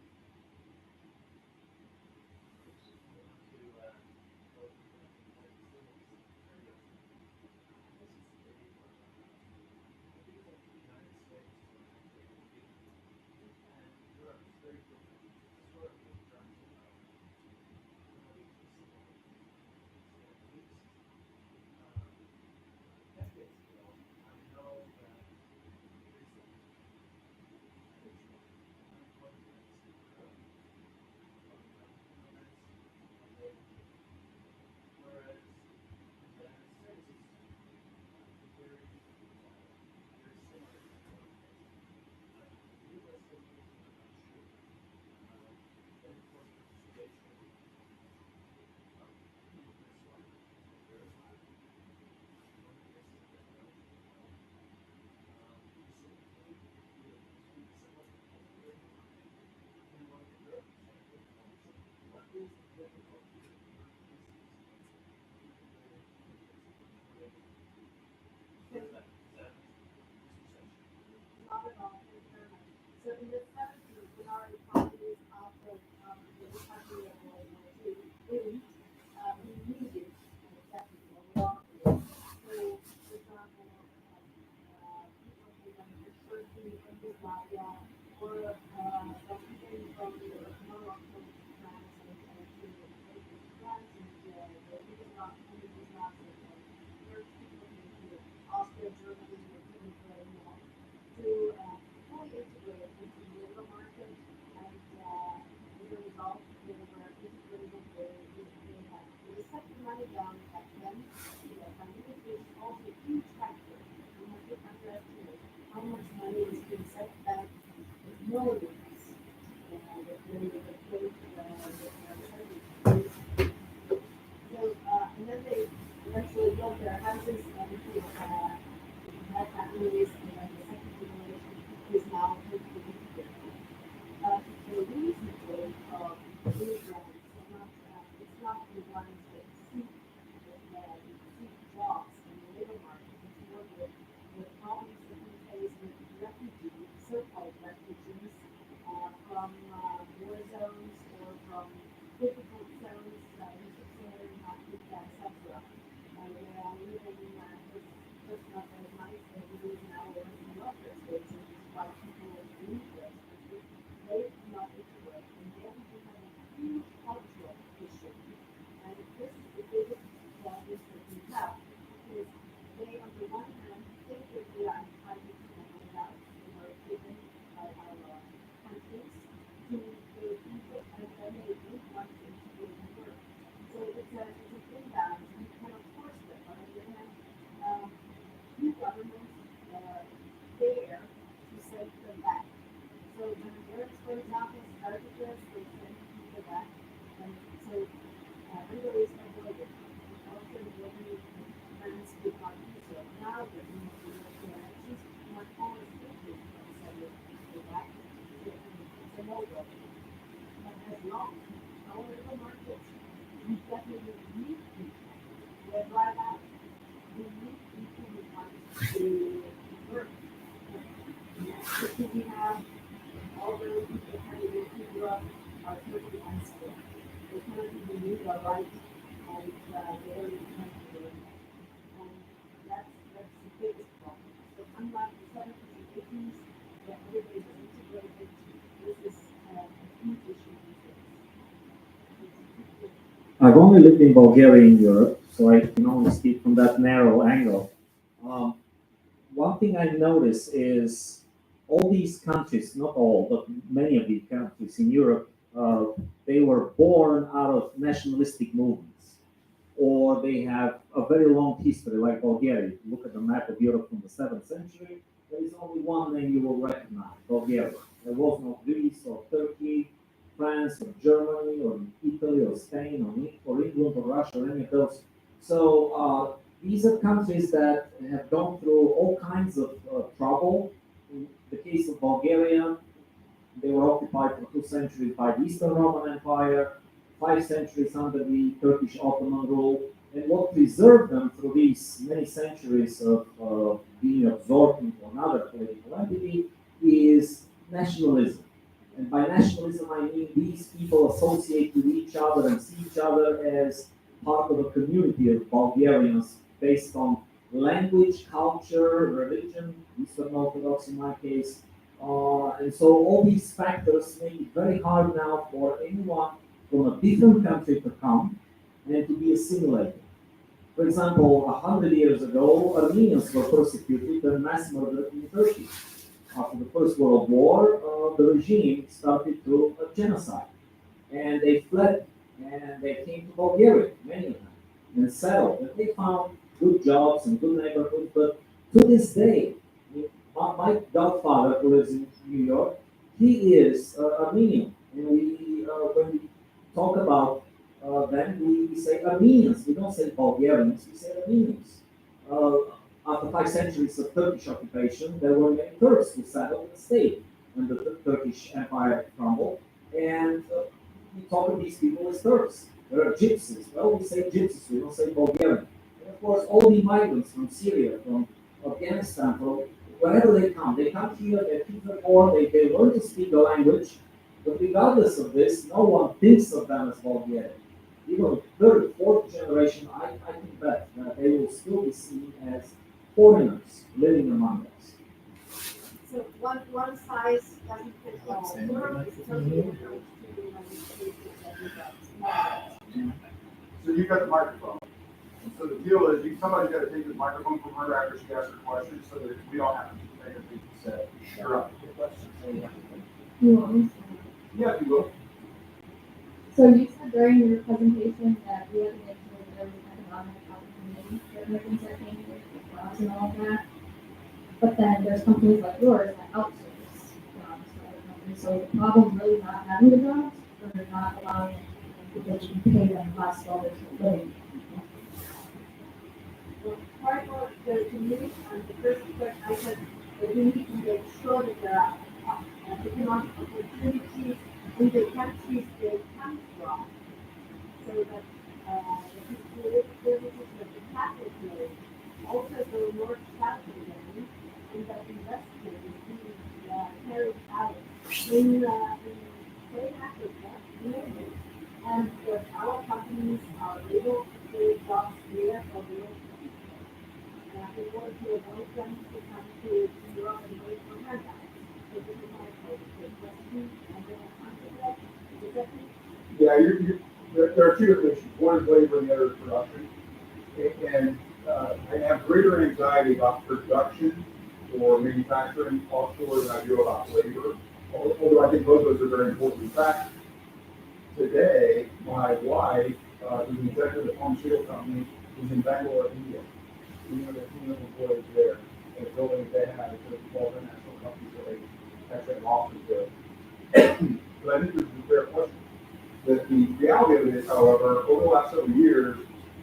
from France and to France and the Yugoslav French people into Austria, Germany, and Ukraine, to fully integrate into the labor market, and as a result, they were integrated. They set the money down back then. The pandemic is also a huge factor. We have to underestimate how much money is being set back with no limits. And then they eventually built their houses and had families, and then the second generation is now totally integrated. The reason for these ones are not, it's not the ones that seek jobs in the labor market. It's more the problems that we face with refugees, so-called refugees, from war zones or from difficult zones, sub-Saharan Africa, etc. Where I'm living, just not as nice as it is now in the welfare states, and it's why people leave this. They cannot integrate, and then we have a huge cultural issue. And this is the biggest challenge that we have, because they, on the one hand, think that they are entitled to handouts that are given by our countries to their people, and then they don't want to integrate and work. So it's a thin balance. You cannot force them. On the other hand, few governments there to send them back. So when America, for example, started this, they sent people back, and so Hungary is not doing it. Austria, Germany, France did not do so. Now they're doing it. She's not always thinking of sending people back. It's a no-go. But as long as our labor markets, we definitely need people. We're right out. We need people who want to work. Because we have all those people coming into Europe are totally unskilled. They cannot even read or write, and they don't even have to do it. And that's the biggest problem. So unlike the 70s and 80s, where everybody was integrated, this is a huge issue these days. I've only lived in Bulgaria in Europe, so I can only speak from that narrow angle. One thing I notice is all these countries, not all, but many of these countries in Europe, they were born out of nationalistic movements, or they have a very long history, like Bulgaria. If you look at the map of Europe from the 7th century, there is only one name you will recognize, Bulgaria. There was no Greece or Turkey, France or Germany or Italy or Spain or England or Russia or any of those. So these are countries that have gone through all kinds of trouble. In the case of Bulgaria, they were occupied for 2 centuries by the Eastern Roman Empire, 5 centuries under the Turkish Ottoman rule. And what preserved them through these many centuries of being absorbed into another political entity is nationalism. And by nationalism, I mean these people associate with each other and see each other as part of a community of Bulgarians based on language, culture, religion, Eastern Orthodox in my case. And so all these factors make it very hard now for anyone from a different country to come and to be assimilated. For example, 100 years ago, Armenians were persecuted and mass murdered in Turkey. After the First World War, the regime started to genocide. And they fled, and they came to Bulgaria, many of them, and settled. And they found good jobs and good neighborhoods. But to this day, my godfather, who lives in New York, he is Armenian. And when we talk about them, we say Armenians. We don't say Bulgarians, we say Armenians. After 5 centuries of Turkish occupation, there were many Turks who settled and stayed when the Turkish Empire crumbled. And we talk of these people as Turks. There are gypsies. Well, we say gypsies, we don't say Bulgarian. And of course, all the migrants from Syria, from Afghanistan, from wherever they come here, their kids are born, they learn to speak the language. But regardless of this, no one thinks of them as Bulgarian. Even third, fourth generation, I can bet that they will still be seen as foreigners living among us. So one size doesn't fit all. Europe is totally different to the United States. you've got the microphone. And so the deal is, somebody's got to take the microphone from her after she asks her question, so that we don't have to keep making things said. You're up. You want me to? Yeah, if you will. So you said during your presentation that we had to make sure that there was economic opportunity for immigrants that came here, for jobs and all of that. But then there's companies like yours that outsource jobs to other companies. So the problem really not having the jobs, or they're not allowing it because you can pay them less while they're living. Well, part of the community, and the first question I said, that we need to make sure that there are economic opportunities in the countries they come from, so that the people services that the capital flows also go more southward, and that investment is being carried out in say Africa, mainly, and that our companies are able to create jobs here for the local. In order to avoid them to come to Europe and wait for handouts. So this is my question, and then I'll answer that. Is that me? Yeah, there are two different issues. One is labor and the other is production. And I have greater anxiety about production or manufacturing offshore than I do about labor, although I think both of those are very important. In fact, today, my wife, who's an executive of a pharmaceutical company, is in Bangalore, India. We have a team of employees there, and the building they have is a multinational company, so they actually have offices there. But I think this is a fair question. The reality of it is, however, over the last several years,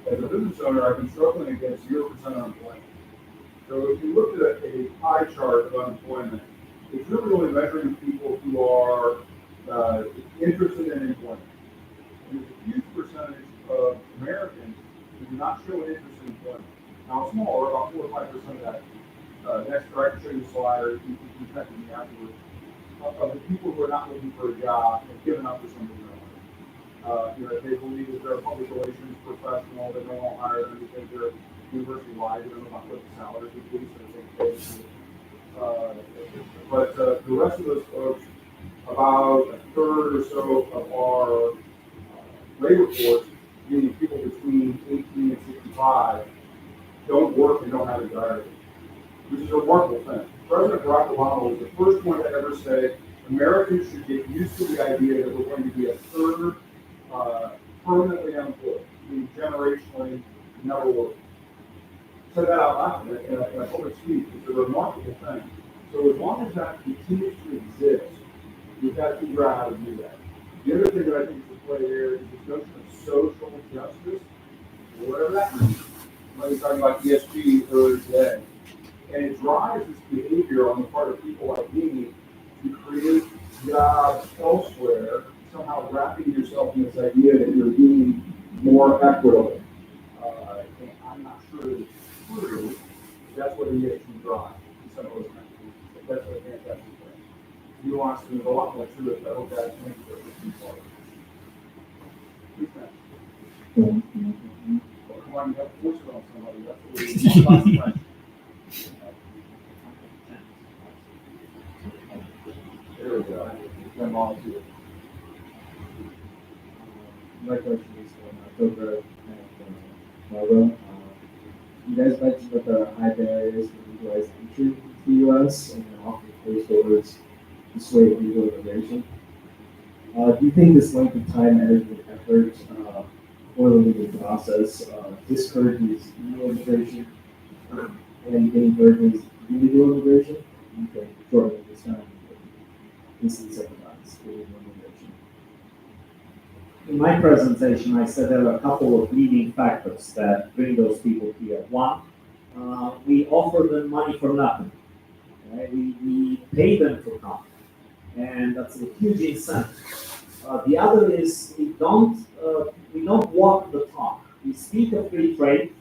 as a business owner, I've been struggling against 0% unemployment. So if you look at a pie chart of unemployment, it's really only measuring people who are interested in employment. And there's a huge percentage of Americans who do not show an interest in employment. Now, smaller, about 4 or 5% of that. Next, I can show you a slide, or you can connect with me afterwards, of the people who are not looking for a job and given up for something else. They believe that they're a public relations professional, that no one will hire them because they're university wide, they don't know about what the salary would be, so they think but the rest of those folks, about a third or so of our labor force, meaning people between 18 and 65, don't work and don't have a desire, which is a remarkable thing. President Barack Obama was the first one to ever say Americans should get used to the idea that we're going to be a third permanently unemployed, meaning generationally never work. Said that out loud in a public speech. It's a remarkable thing. So as long as that continues to exist, we've got to figure out how to do that. The other thing that I think is at play there is this notion of social justice, or whatever that means. I was talking about ESG earlier today. And it drives this behavior on the part of people like me to create jobs elsewhere, somehow wrapping yourself in this idea that you're being more equitable. And I'm not sure that it's true. That's what ESG drives in some of those countries. That's a fantastic thing. Nuance and a lot more to it. I hope that makes it a key part. Please, Matt. Come on, you have to force it on somebody. That's what we want. There we go. I'm on to it. My question is for Tokarev and Barbara. You guys mentioned that there are high barriers to legalized entry into the U.S. and often closed doors dissuade legal immigration. Do you think this length of time, energy, and effort for the legal process discourages illegal immigration and encourages illegal immigration? You can shorten this time incentivize illegal immigration. In my presentation, I said there are a couple of leading factors that bring those people here. One, we offer them money for nothing. Right? We pay them to come, and that's a huge incentive. The other is we don't walk the talk. We speak of free trade,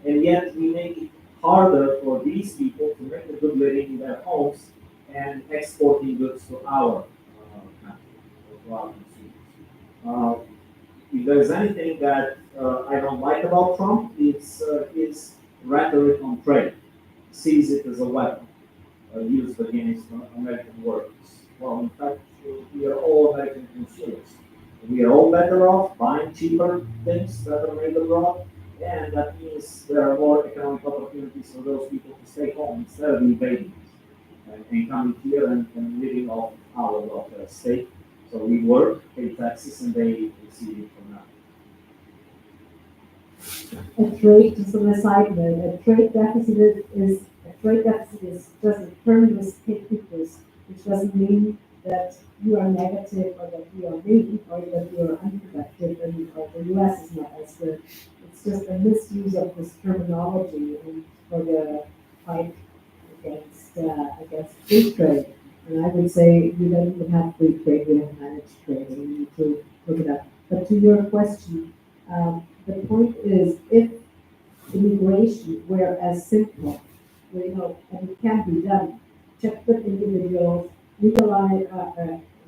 and yet we make it harder for these people to make a good living in their homes and exporting goods to our country, to our consumers. If there's anything that I don't like about Trump, it's his rhetoric on trade. Sees it as a weapon used against American workers. Well, in fact, we are all American consumers. We are all better off buying cheaper things that are made abroad, and that means there are more economic opportunities for those people to stay home instead of invading and coming here and living off our welfare state. So we work, pay taxes, and they receive it from that. A trade, just on a side note, a trade deficit is just a term with pictures, which doesn't mean that you are negative or that you are mean or that you are unproductive and or the US is not as good. It's just a misuse of this terminology and for the fight against free trade. And I would say we don't even have free trade, we have managed trade, and we need to look it up. But to your question, the point is if immigration were as simple, and it can be done, check with individuals, legalize,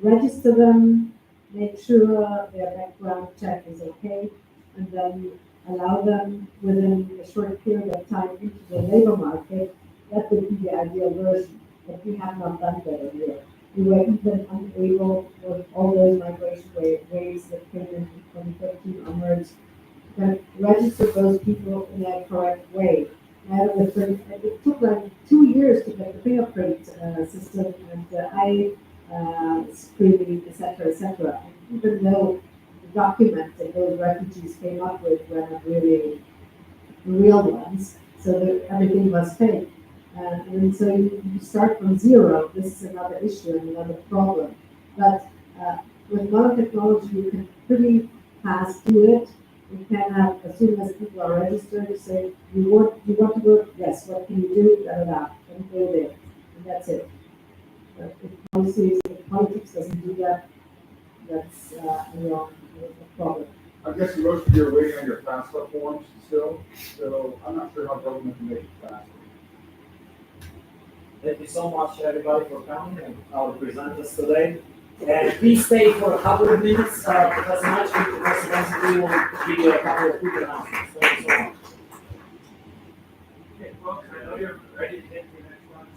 register them, make sure their background check is okay, and then allow them within a short period of time into the labor market. That would be the ideal version, but we have not done that here. We were even unable with all those migration waves that came in from 2013 onwards to register those people in a correct way. It took like 2 years to get the fingerprint system and the eye screening, etc., etc. And even though the documents that those refugees came up with were not really the real ones, so that everything was fake. And so you start from zero. This is another issue and another problem. But with modern technology, you can pretty fast do it. You can have, as soon as people are registered, say, you want to work? Yes, what can you do? Da, da, da. And go there. And that's it. But if politics doesn't do that, that's a problem. I guess most of you are waiting on your FAFSA forms still, so I'm not sure how government can make it faster. Thank you so much, everybody, for coming and our presenters today. And please stay for a couple of minutes. Professor Matchett, Professor Benson, will give you a couple of quick announcements. Thank you so much. Okay, folks, I know you're ready to take your next lunch.